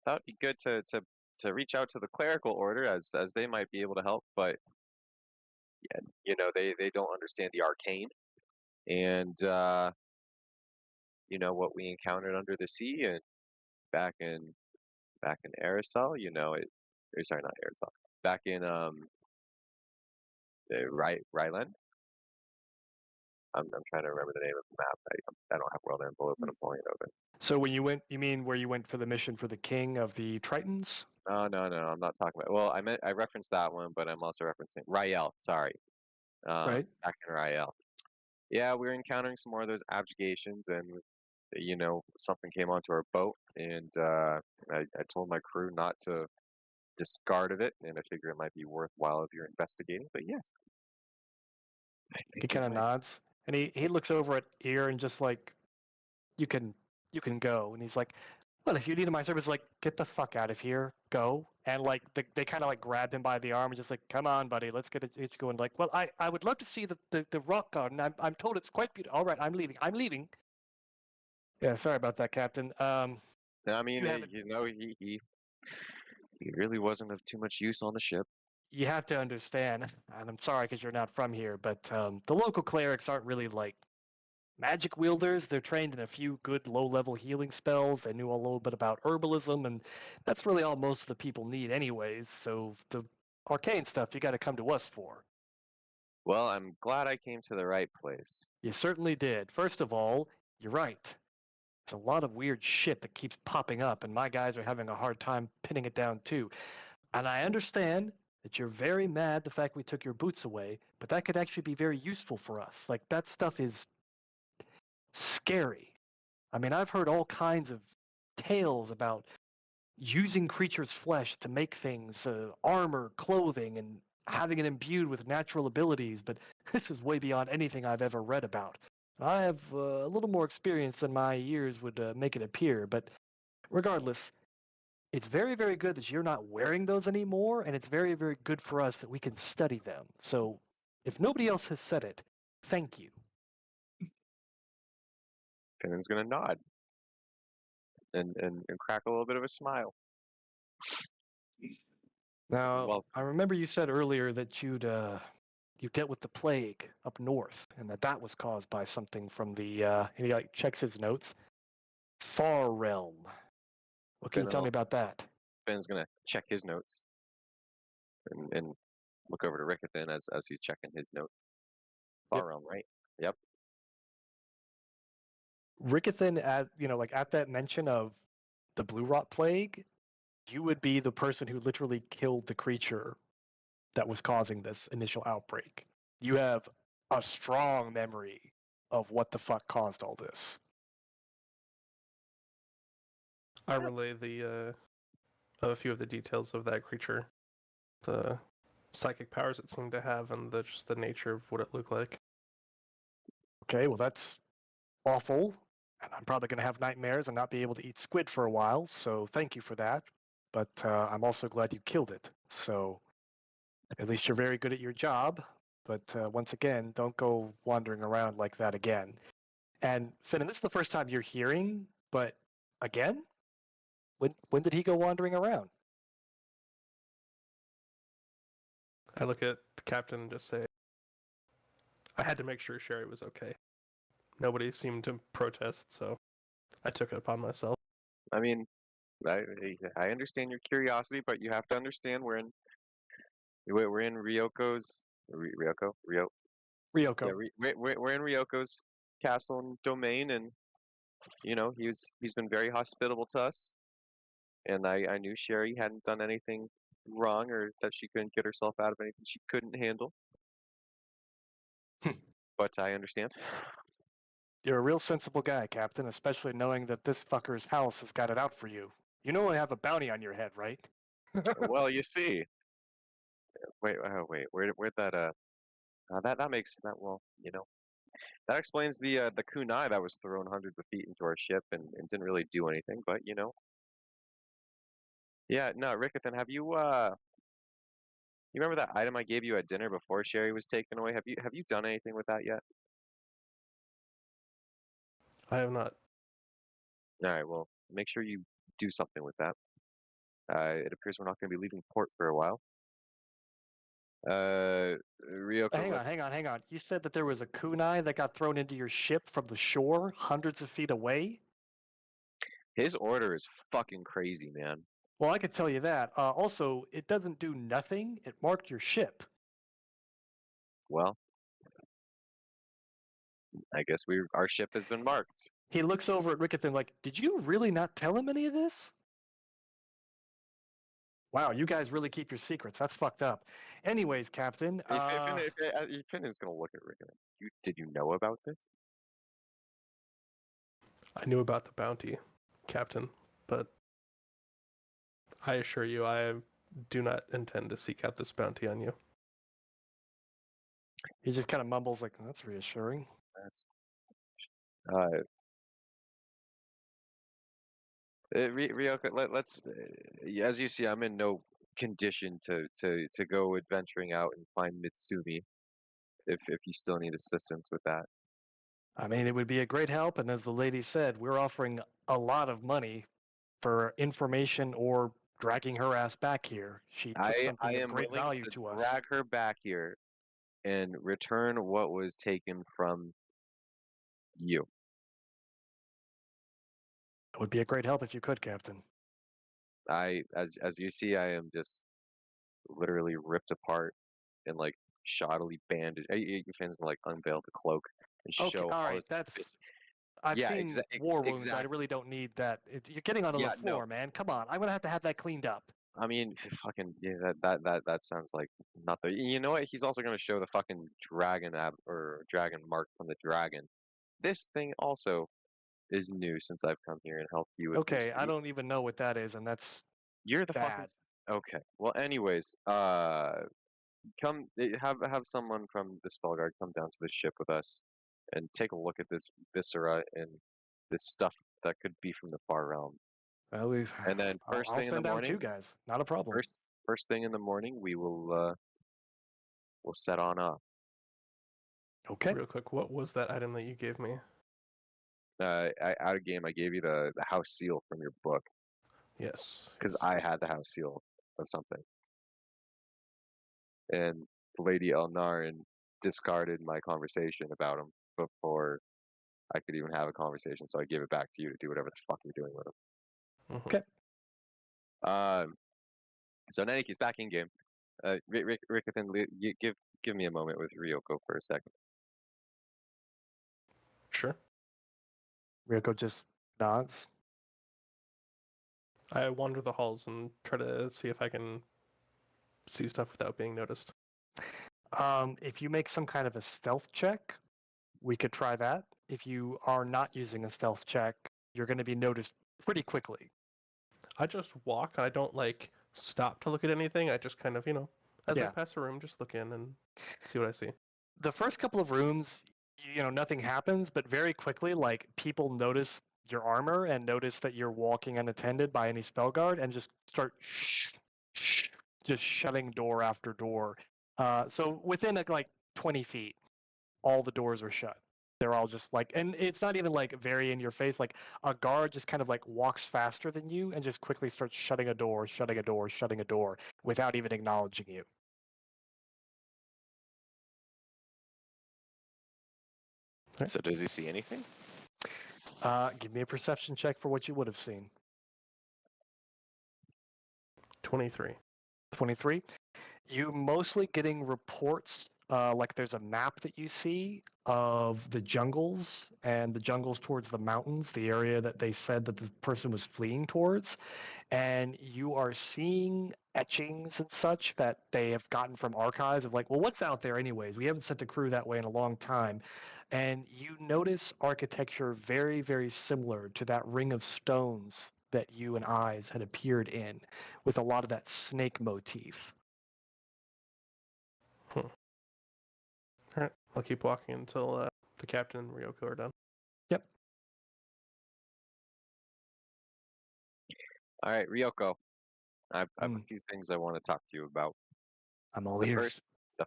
thought it'd be good to reach out to the clerical order as they might be able to help, but yeah, you know they don't understand the arcane and you know what we encountered under the sea and back in Aristal, you know it. Or sorry, not Aristal. Back in Ryland. I'm trying to remember the name of the map. I don't have world info open. I'm pulling it open. So when you went, you mean where you went for the mission for the king of the Tritons? No, I'm not talking about. Well, I referenced that one, but I'm also referencing Rael. Sorry, Right. back in Rael. Yeah, we were encountering some more of those abjugations, and you know something came onto our boat, and I told my crew not to discard of it, and I figure it might be worthwhile if you're investigating. But yes, I He think kind of it might. nods, and he looks over at Ear and just like, you can go. And he's like, well, if you need my service, like, get the fuck out of here, go. And like they kind of like grab him by the arm and just like, come on, buddy, let's get it going. Like, well, I would love to see the rock garden. I'm told it's quite beautiful. All right, I'm leaving. Yeah, sorry about that, Captain. I mean, you haven't- you know, he really wasn't of too much use on the ship. You have to understand, and I'm sorry because you're not from here, but the local clerics aren't really like magic wielders. They're trained in a few good low-level healing spells. They knew a little bit about herbalism, and that's really all most of the people need anyways. So the arcane stuff you got to come to us for. Well, I'm glad I came to the right place. You certainly did. First of all, you're right. There's a lot of weird shit that keeps popping up, and my guys are having a hard time pinning it down too. And I understand that you're very mad the fact we took your boots away, but that could actually be very useful for us. Like, that stuff is scary. I mean, I've heard all kinds of tales about using creatures' flesh to make things, armor, clothing, and having it imbued with natural abilities, but this is way beyond anything I've ever read about. I have a little more experience than my years would make it appear, but regardless, it's very, very good that you're not wearing those anymore, and it's very, very good for us that we can study them. So, if nobody else has said it, thank you. Finn's gonna nod and crack a little bit of a smile. Now, Well, I remember you said earlier that you dealt with the plague up north, and that was caused by something from the. And he like checks his notes. Far realm. What can you tell me about that? Finn's gonna check his notes and look over to Rickethan as he's checking his notes. Far realm, right? Yep. Rickethan, at that mention of the blue rot plague, you would be the person who literally killed the creature that was causing this initial outbreak. You have a strong memory of what the fuck caused all this. I relay a few of the details of that creature, the psychic powers it seemed to have, and just the nature of what it looked like. Okay, well that's awful, and I'm probably going to have nightmares and not be able to eat squid for a while, so thank you for that. But I'm also glad you killed it, so at least you're very good at your job. But once again, don't go wandering around like that again. And Finn, this is the first time you're hearing, but again? When did he go wandering around? I look at the captain and just say, I had to make sure Sherry was okay. Nobody seemed to protest, so I took it upon myself. I mean, I understand your curiosity, but you have to understand we're in Ryoko's Ryoko. Ryoko. Yeah, we're in Ryoko's castle and domain, and he's been very hospitable to us. And I knew Sherry hadn't done anything wrong or that she couldn't get herself out of anything she couldn't handle. But I understand. You're a real sensible guy, Captain, especially knowing that this fucker's house has got it out for you. You know I have a bounty on your head, right? Well, you see. Wait, where'd that that makes that that explains the kunai that was thrown hundreds of feet into our ship and didn't really do anything, but Yeah, no, Rickethan, have you remember that item I gave you at dinner before Sherry was taken away? Have you done anything with that yet? I have not. All right, well, make sure you do something with that. It appears we're not going to be leaving port for a while. Ryoko, Hang on. You said that there was a kunai that got thrown into your ship from the shore, hundreds of feet away? his order is fucking crazy, man. Well, I could tell you that. Also, it doesn't do nothing. It marked your ship. Well, I guess our ship has been marked. He looks over at Rickethan like, did you really not tell him any of this? Wow, you guys really keep your secrets. That's fucked up. Anyways, Captain. Finn is gonna look at Rickethan. Did you know about this? I knew about the bounty, Captain, but I assure you I do not intend to seek out this bounty on you. He just kind of mumbles like, that's reassuring. That's Ryoko, let's as you see, I'm in no condition to go adventuring out and find Mitsumi if you still need assistance with that. I mean, it would be a great help, and as the lady said, we're offering a lot of money for information or dragging her ass back here. She took I something of am great willing value to to us. drag her back here and return what was taken from You. It would be a great help if you could, Captain. As you see, I am just literally ripped apart and like shoddily bandaged. Your fans gonna like unveil the cloak and Okay, show all all right. this. That's. I've Yeah, seen war wounds. I exactly. really don't need that. You're getting onto Yeah, the floor, man. Come on. I'm gonna have that cleaned up. I mean, fucking yeah, that sounds like not the. You know what? He's also gonna show the fucking dragon or dragon mark from the dragon. This thing also is new since I've come here and helped you with your Okay, I don't even know what that is, and that's You're the fucking. bad. Okay. Well, anyways, have someone from the spell guard come down to the ship with us, and take a look at this viscera and this stuff that could be from the far realm. Well, And then first I'll thing in the send out two morning, guys. Not a problem. first thing in the morning, we will we'll set on up. Okay. Real quick, what was that item that you gave me? Out of game, I gave you the house seal from your book Yes. because yes. I had the house seal of something, and Lady Elnarin discarded my conversation about him before I could even have a conversation, so I give it back to you to do whatever the fuck you're doing with him. Mhm. Okay. So in any case, back in game. Rickethan, give me a moment with Ryoko for a second. Sure. Ryoko just nods. I wander the halls and try to see if I can see stuff without being noticed. If you make some kind of a stealth check, we could try that. If you are not using a stealth check, you're going to be noticed pretty quickly. I just walk. I don't like stop to look at anything. I just kind of, as I Yeah. pass a room, just look in and see what I see. The first couple of rooms, nothing happens, but very quickly, like, people notice your armor and notice that you're walking unattended by any spell guard and just start just shutting door after door. So within like 20 feet, all the doors are shut. They're all just like, and it's not even like very in your face. Like a guard just kind of like walks faster than you and just quickly starts shutting a door, shutting a door, shutting a door without even acknowledging you. So does he see anything? Give me a perception check for what you would have seen. 23. 23. You mostly getting reports, like there's a map that you see of the jungles and the jungles towards the mountains, the area that they said that the person was fleeing towards. And you are seeing etchings and such that they have gotten from archives of like, well, what's out there anyways? We haven't sent a crew that way in a long time. And you notice architecture very, very similar to that ring of stones that you and Eyes had appeared in, with a lot of that snake motif. All right. I'll keep walking until the captain and Ryoko are done. Yep. All right, Ryoko. I have a Mm. few things I want to talk to you about. I'm all The ears.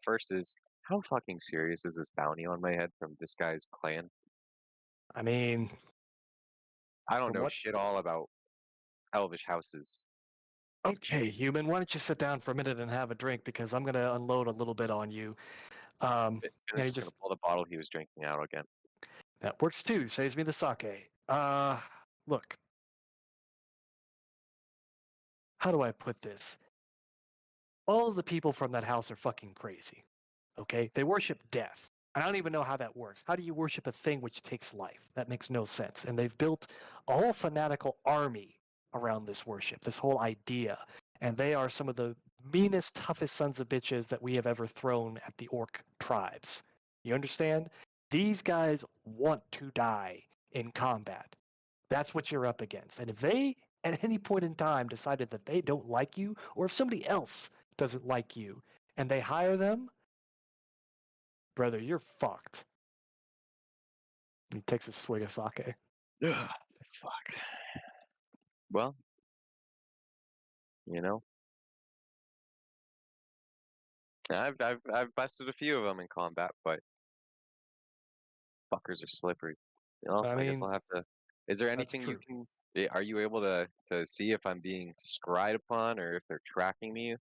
first is, how fucking serious is this bounty on my head from this guy's clan? I mean, I don't from know what? shit all about elvish houses. Okay, human, why don't you sit down for a minute and have a drink because I'm gonna unload a little bit on you. I'm Yeah, just gonna pull the bottle he was drinking out again. that works too. Saves me the sake. Look. How do I put this? All of the people from that house are fucking crazy. Okay? They worship death. I don't even know how that works. How do you worship a thing which takes life? That makes no sense. And they've built a whole fanatical army around this worship, this whole idea. And they are some of the meanest, toughest sons of bitches that we have ever thrown at the orc tribes. You understand? These guys want to die in combat. That's what you're up against. And if they, at any point in time, decided that they don't like you, or if somebody else doesn't like you, and they hire them, brother, you're fucked. He takes a swig of sake. Fuck. Well, you know, I've busted a few of them in combat, but fuckers are slippery. I guess mean, I'll have to. Is there that's anything you true. can? Are you able to see if I'm being scryed upon or if they're tracking me?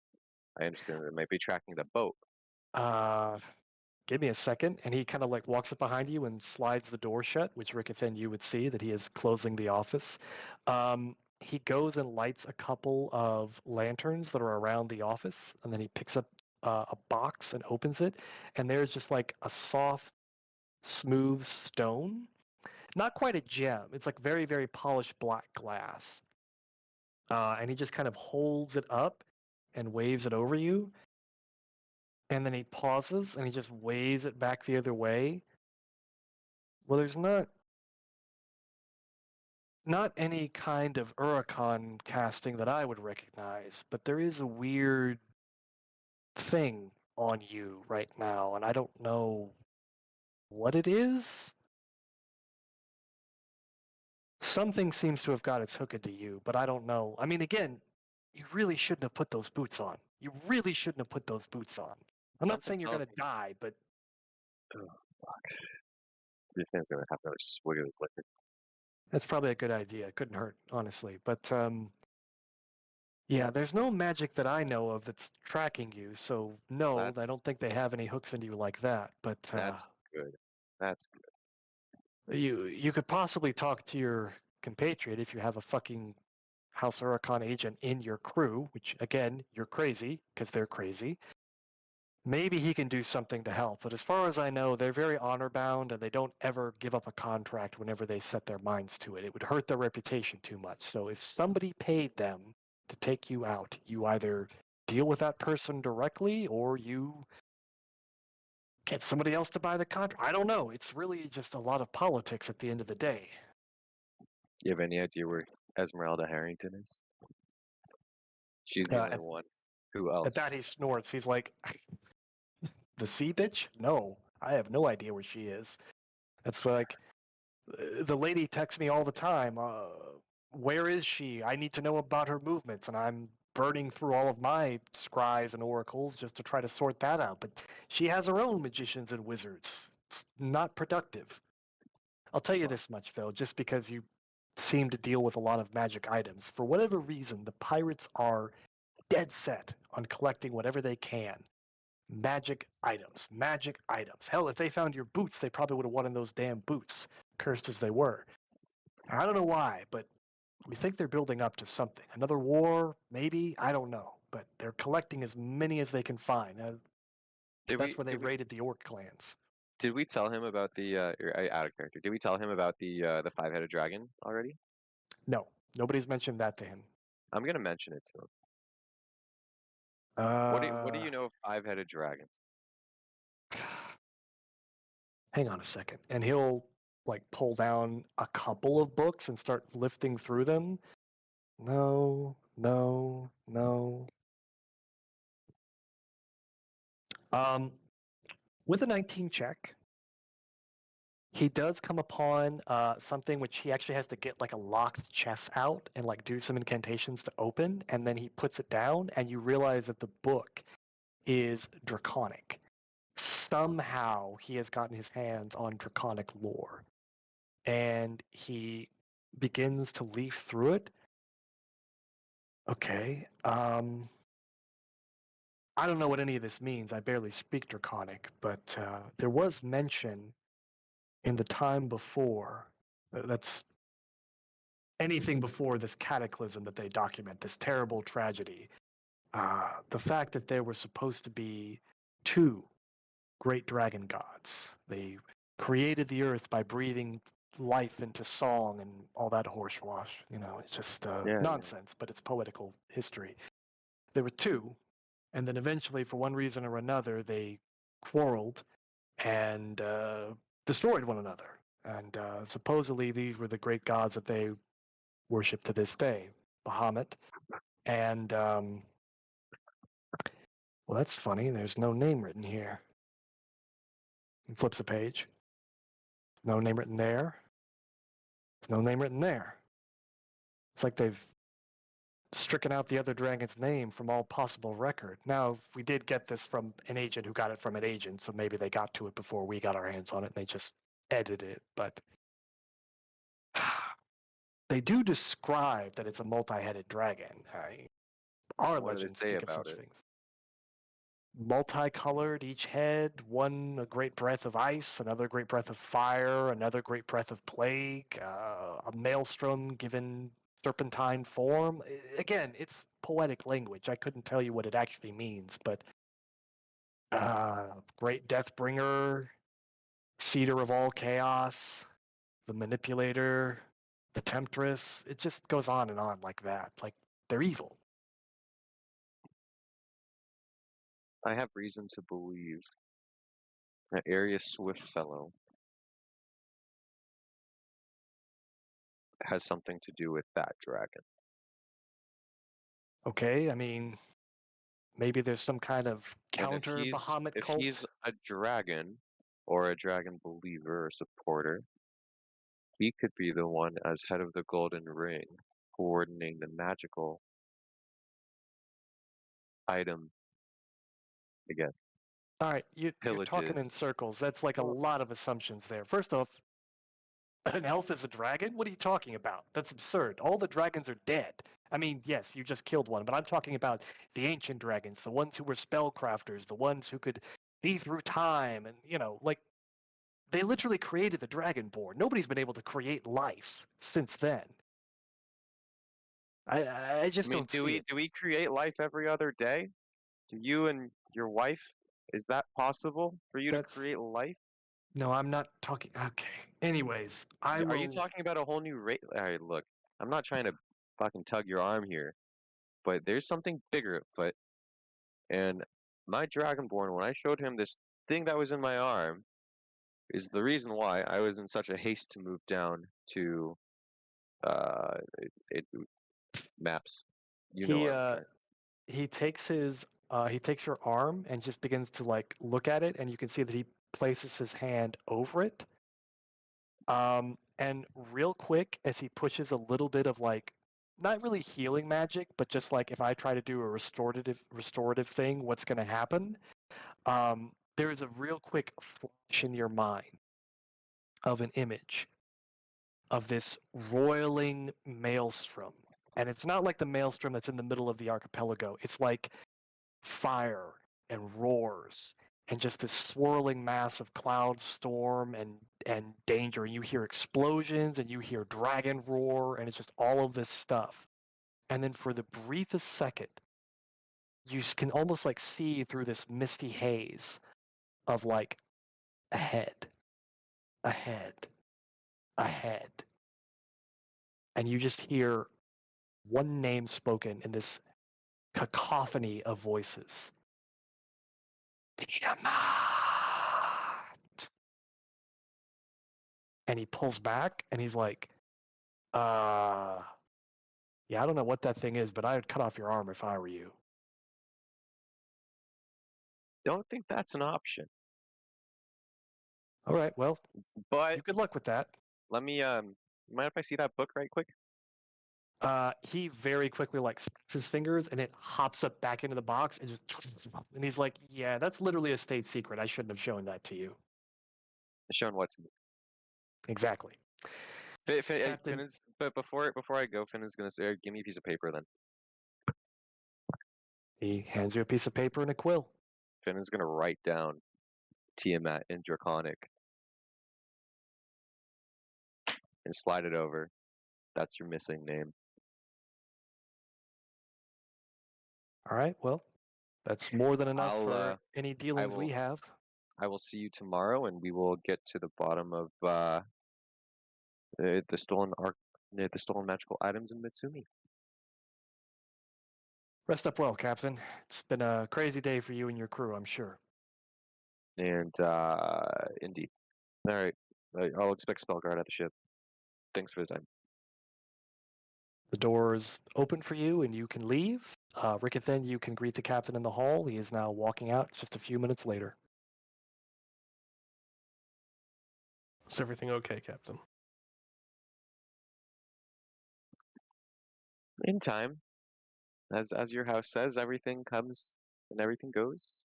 I understand they might be tracking the boat. give me a second. And he kind of like walks up behind you and slides the door shut, which Rickethan, you would see that he is closing the office. He goes and lights a couple of lanterns that are around the office, and then he picks up a box and opens it, and there's just like a soft, smooth stone. Not quite a gem. It's like very, very polished black glass. And he just kind of holds it up and waves it over you. And then he pauses and he just waves it back the other way. Well, there's not any kind of Uricon casting that I would recognize, but there is a weird thing on you right now, and I don't know what it is. Something seems to have got its hook into you, but I don't know. I mean, again, you really shouldn't have put those boots on. You really shouldn't have put those boots on. I'm not saying you're going to die, but... Oh, fuck. This man's going to have another swig of his liquor. That's probably a good idea. It couldn't hurt, honestly. But, yeah, there's no magic that I know of that's tracking you, so no, I don't think they have any hooks into you like that. But that's good. That's good. You could possibly talk to your compatriot if you have a fucking House Uricon agent in your crew, which, again, you're crazy, because they're crazy. Maybe he can do something to help, but as far as I know, they're very honor-bound, and they don't ever give up a contract whenever they set their minds to it. It would hurt their reputation too much. So if somebody paid them to take you out, you either deal with that person directly, or you get somebody else to buy the contract. I don't know. It's really just a lot of politics at the end of the day. You have any idea where Esmeralda Harrington is? She's the only one. Who else? At that, he snorts. He's like, the sea bitch? No, I have no idea where she is. That's like, the lady texts me all the time. Where is she? I need to know about her movements, and I'm burning through all of my scries and oracles just to try to sort that out. But she has her own magicians and wizards. It's not productive. I'll tell you this much, though, just because you seem to deal with a lot of magic items. For whatever reason, the pirates are dead set on collecting whatever they can. Magic items, magic items. Hell, if they found your boots, they probably would have wanted those damn boots, cursed as they were. I don't know why, but we think they're building up to something. Another war, maybe? I don't know. But they're collecting as many as they can find. That's where they raided the orc clans. Did we tell him about the out of character? Did we tell him about the 5-headed dragon already? No, nobody's mentioned that to him. I'm gonna mention it to him. What do you know of 5-headed dragons? Hang on a second, and he'll like pull down a couple of books and start lifting through them. No. With a 19 check, he does come upon something which he actually has to get like a locked chest out and like do some incantations to open, and then he puts it down, and you realize that the book is draconic. Somehow he has gotten his hands on draconic lore, and he begins to leaf through it. Okay. I don't know what any of this means. I barely speak Draconic, but there was mention in the time before, that's anything before this cataclysm that they document, this terrible tragedy, the fact that there were supposed to be 2 great dragon gods. They created the earth by breathing life into song and all that horsewash. You know, it's just nonsense, but it's poetical history. There were 2. And then eventually, for one reason or another, they quarreled and destroyed one another. And supposedly these were the great gods that they worship to this day, Bahamut. And, well, that's funny. There's no name written here. He flips a page. No name written there. There's no name written there. It's like they've stricken out the other dragon's name from all possible record. Now, we did get this from an agent who got it from an agent, so maybe they got to it before we got our hands on it and they just edited it, but they do describe that it's a multi-headed dragon. Our What do they legends say speak of about such it? things. multicolored each head, one a great breath of ice, another great breath of fire, another great breath of plague, a maelstrom given serpentine form. Again, it's poetic language. I couldn't tell you what it actually means, but great deathbringer, cedar of all chaos, the manipulator, the temptress. It just goes on and on like that. Like they're evil. I have reason to believe that Arius Swiftfellow has something to do with that dragon. Okay, I mean, maybe there's some kind of And counter Bahamut if cult. he's a dragon or a dragon believer or supporter, he could be the one as head of the Golden Ring, coordinating the magical item, I guess. All right, you're talking in Pillages. circles. That's like a Well- lot of assumptions there. First off, an elf is a dragon? What are you talking about? That's absurd. All the dragons are dead. I mean, yes, you just killed one, but I'm talking about the ancient dragons, the ones who were spellcrafters, the ones who could see through time, and like they literally created the Dragonborn. Nobody's been able to create life since then. I just I mean, don't see it. do we create life every other day? Do you and your wife, is that possible for you That's- to create life? No, I'm not talking. Okay. Anyways, I Are you will. talking about a whole new race? All right, look, I'm not trying to fucking tug your arm here, but there's something bigger at foot. And my Dragonborn, when I showed him this thing that was in my arm, is the reason why I was in such a haste to move down to uh, maps. You know He what I'm saying. he takes your arm and just begins to like look at it, and you can see that he places his hand over it. And real quick, as he pushes a little bit of like, not really healing magic, but just like if I try to do a restorative thing, what's going to happen? There is a real quick flash in your mind of an image of this roiling maelstrom. And it's not like the maelstrom that's in the middle of the archipelago. It's like fire and roars and just this swirling mass of cloud storm and danger. And you hear explosions and you hear dragon roar, and it's just all of this stuff. And then for the briefest second, you can almost like see through this misty haze of like ahead, ahead, ahead. And you just hear one name spoken in this cacophony of voices. Tiamat. And he pulls back and he's like, yeah, I don't know what that thing is, but I would cut off your arm if I were you. Don't think that's an option. All right, well, But you good luck with that. let me mind if I see that book right quick? He very quickly like smacks his fingers and it hops up back into the box and just and he's like, yeah, that's literally a state secret. I shouldn't have shown that to you. Shown what to me. Exactly. Captain- Finn is, but before I go, Finn is gonna say, give me a piece of paper then. He hands you a piece of paper and a quill. Finn is gonna write down Tiamat in Draconic and slide it over. That's your missing name. All right, well, that's more than enough I'll, for any dealings we will- have. I will see you tomorrow, and we will get to the bottom of the stolen magical items in Mitsumi. Rest up well, Captain. It's been a crazy day for you and your crew, I'm sure. And indeed. All right, I'll expect Spellguard at the ship. Thanks for the time. The doors open for you and you can leave. Rickethan, you can greet the captain in the hall. He is now walking out just a few minutes later. Is everything okay, Captain? In time, as your house says, everything comes and everything goes,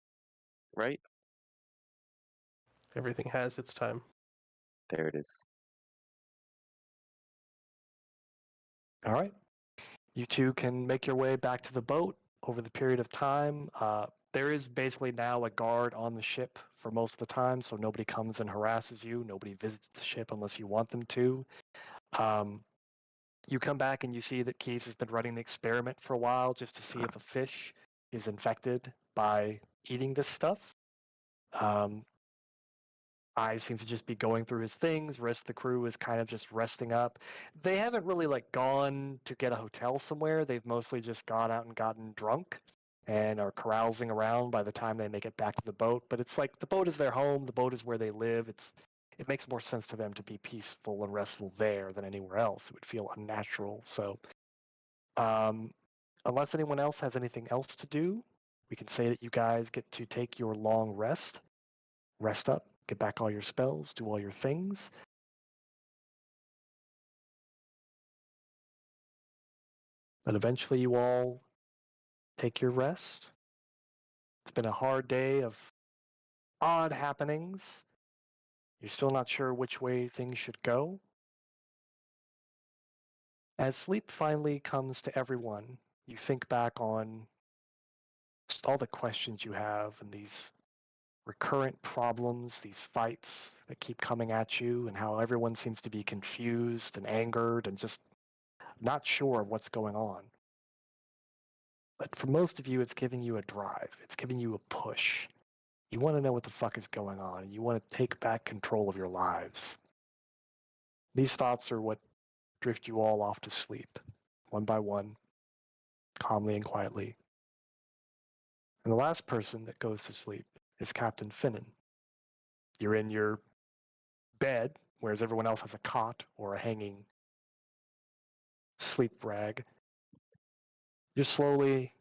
right? Everything has its time. There it is. All right. You two can make your way back to the boat over the period of time. There is basically now a guard on the ship for most of the time, so nobody comes and harasses you. Nobody visits the ship unless you want them to. You come back and you see that Keys has been running the experiment for a while just to see if a fish is infected by eating this stuff. I seem to just be going through his things. Rest of the crew is kind of just resting up. They haven't really like gone to get a hotel somewhere. They've mostly just gone out and gotten drunk and are carousing around by the time they make it back to the boat. But it's like the boat is their home. The boat is where they live. It makes more sense to them to be peaceful and restful there than anywhere else. It would feel unnatural. So, unless anyone else has anything else to do, we can say that you guys get to take your long rest. Rest up, get back all your spells, do all your things. But eventually you all take your rest. It's been a hard day of odd happenings. You're still not sure which way things should go. As sleep finally comes to everyone, you think back on just all the questions you have and these recurrent problems, these fights that keep coming at you, and how everyone seems to be confused and angered and just not sure of what's going on. But for most of you, it's giving you a drive. It's giving you a push. You want to know what the fuck is going on, and you want to take back control of your lives. These thoughts are what drift you all off to sleep, one by one, calmly and quietly. And the last person that goes to sleep is Captain Finnan. You're in your bed, whereas everyone else has a cot or a hanging sleep rag. You're slowly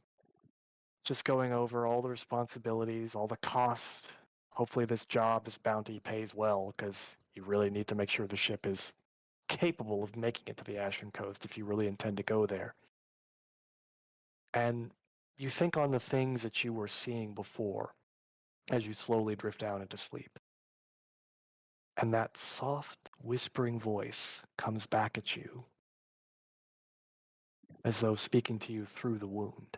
just going over all the responsibilities, all the cost. Hopefully this job, this bounty pays well, because you really need to make sure the ship is capable of making it to the Ashen Coast if you really intend to go there. And you think on the things that you were seeing before as you slowly drift down into sleep. And that soft, whispering voice comes back at you, as though speaking to you through the wound.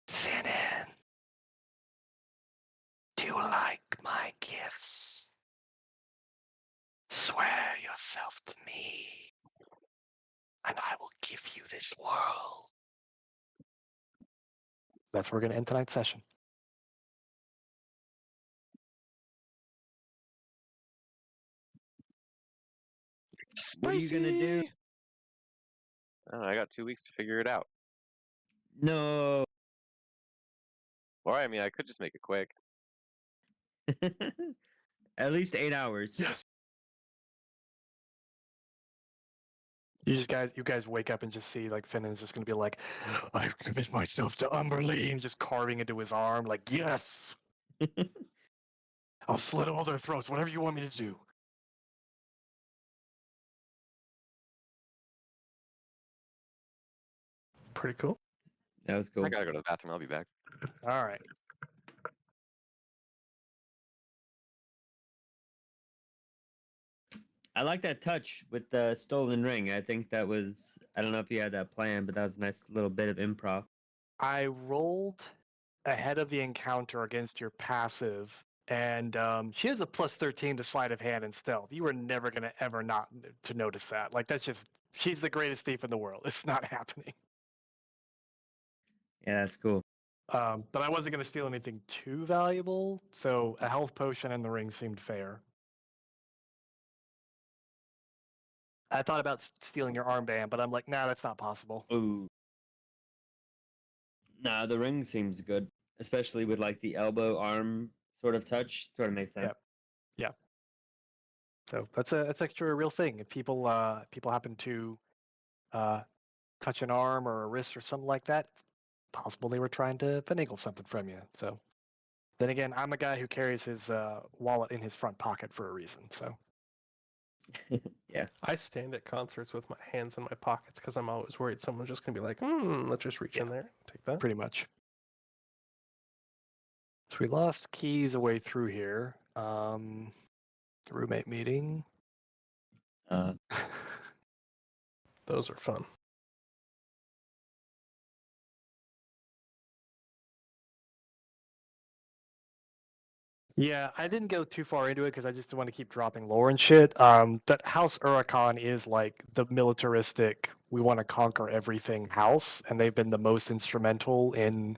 Finnan, do you like my gifts? Swear yourself to me, and I will give you this world. That's where we're going to end tonight's session. What are you gonna do? Oh, I got 2 weeks to figure it out. No. Or I mean, I could just make it quick. At least 8 hours. Yes. You guys wake up and just see like Finnan's just gonna be like, I've committed myself to Umberline, just carving into his arm, like, yes, I'll slit all their throats, whatever you want me to do. Pretty cool. That was cool. I gotta go to the bathroom. I'll be back. All right. I like that touch with the stolen ring. I think that was, I don't know if you had that plan, but that was a nice little bit of improv. I rolled ahead of the encounter against your passive, and she has a plus 13 to sleight of hand and stealth. You were never gonna ever not to notice that. Like that's just she's the greatest thief in the world. It's not happening. Yeah, that's cool. But I wasn't gonna steal anything too valuable, so a health potion and the ring seemed fair. I thought about stealing your armband, but I'm like, nah, that's not possible. Ooh. Nah, the ring seems good, especially with like the elbow arm sort of touch. Sort of makes sense. Yeah. So that's actually a real thing. If people happen to touch an arm or a wrist or something like that, it's possible they were trying to finagle something from you. So then again, I'm a guy who carries his wallet in his front pocket for a reason. So Yeah. I stand at concerts with my hands in my pockets because I'm always worried someone's just gonna be like, let's just reach in there, take that. pretty much. So we lost Keys away through here. Roommate meeting. Those are fun. Yeah, I didn't go too far into it because I just want to keep dropping lore and shit. That House Uricon is like the militaristic, we want to conquer everything house, and they've been the most instrumental in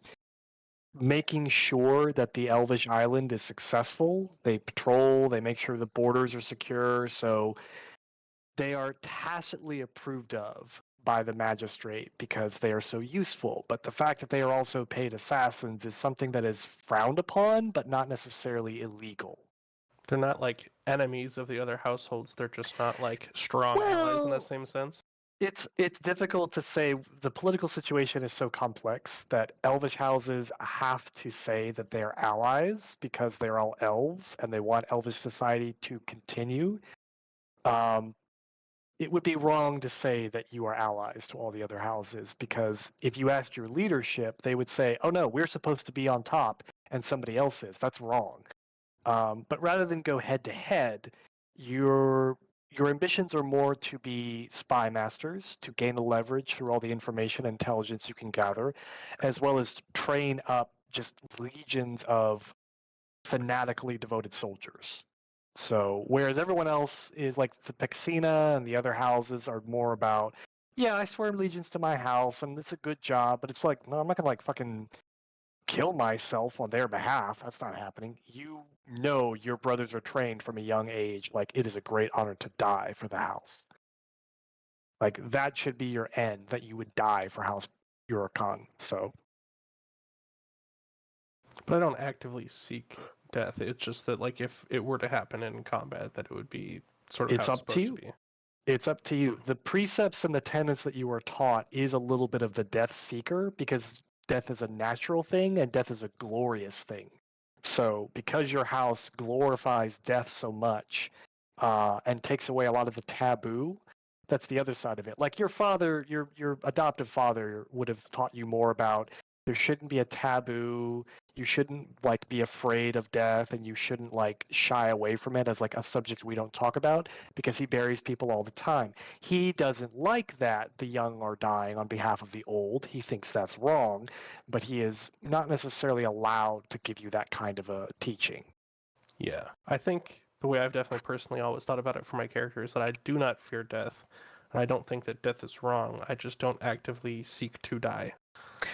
making sure that the Elvish Island is successful. They patrol, they make sure the borders are secure, so they are tacitly approved of by the magistrate because they are so useful. But the fact that they are also paid assassins is something that is frowned upon, but not necessarily illegal. They're not like enemies of the other households. They're just not like strong allies in Well, that same sense. it's difficult to say. The political situation is so complex that elvish houses have to say that they're allies because they're all elves and they want elvish society to continue. It would be wrong to say that you are allies to all the other houses because if you asked your leadership, they would say, "Oh no, we're supposed to be on top and somebody else is." That's wrong. But rather than go head to head, your ambitions are more to be spy masters, to gain a leverage through all the information and intelligence you can gather, as well as train up just legions of fanatically devoted soldiers. So whereas everyone else is like the Pexina and the other houses are more about, yeah, I swear allegiance to my house and it's a good job, but it's like, no, I'm not gonna like fucking kill myself on their behalf. That's not happening. You know your brothers are trained from a young age. Like it is a great honor to die for the house. Like that should be your end, that you would die for House Uricon. So But I don't actively seek death. It's just that like if it were to happen in combat, that it would be sort of it's how it's up to supposed to you. be. It's up to you. Hmm. The precepts and the tenets that you are taught is a little bit of the death seeker because death is a natural thing and death is a glorious thing. So because your house glorifies death so much and takes away a lot of the taboo, that's the other side of it. Like your father, your adoptive father would have taught you more about there shouldn't be a taboo. You shouldn't like be afraid of death and you shouldn't like shy away from it as like a subject we don't talk about because he buries people all the time. He doesn't like that the young are dying on behalf of the old. He thinks that's wrong, but he is not necessarily allowed to give you that kind of a teaching. Yeah, I think the way I've definitely personally always thought about it for my character is that I do not fear death, and I don't think that death is wrong. I just don't actively seek to die.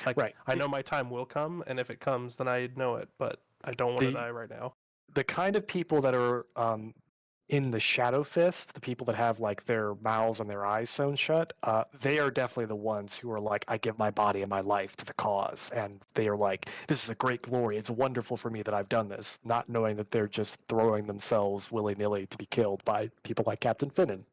Like Right. I know my time will come, and if it comes, then I know it. But I don't want to The die right now. the kind of people that are in the Shadow Fist, the people that have like their mouths and their eyes sewn shut, they are definitely the ones who are like, I give my body and my life to the cause. And they are like, this is a great glory. It's wonderful for me that I've done this, not knowing that they're just throwing themselves willy nilly to be killed by people like Captain Finnan.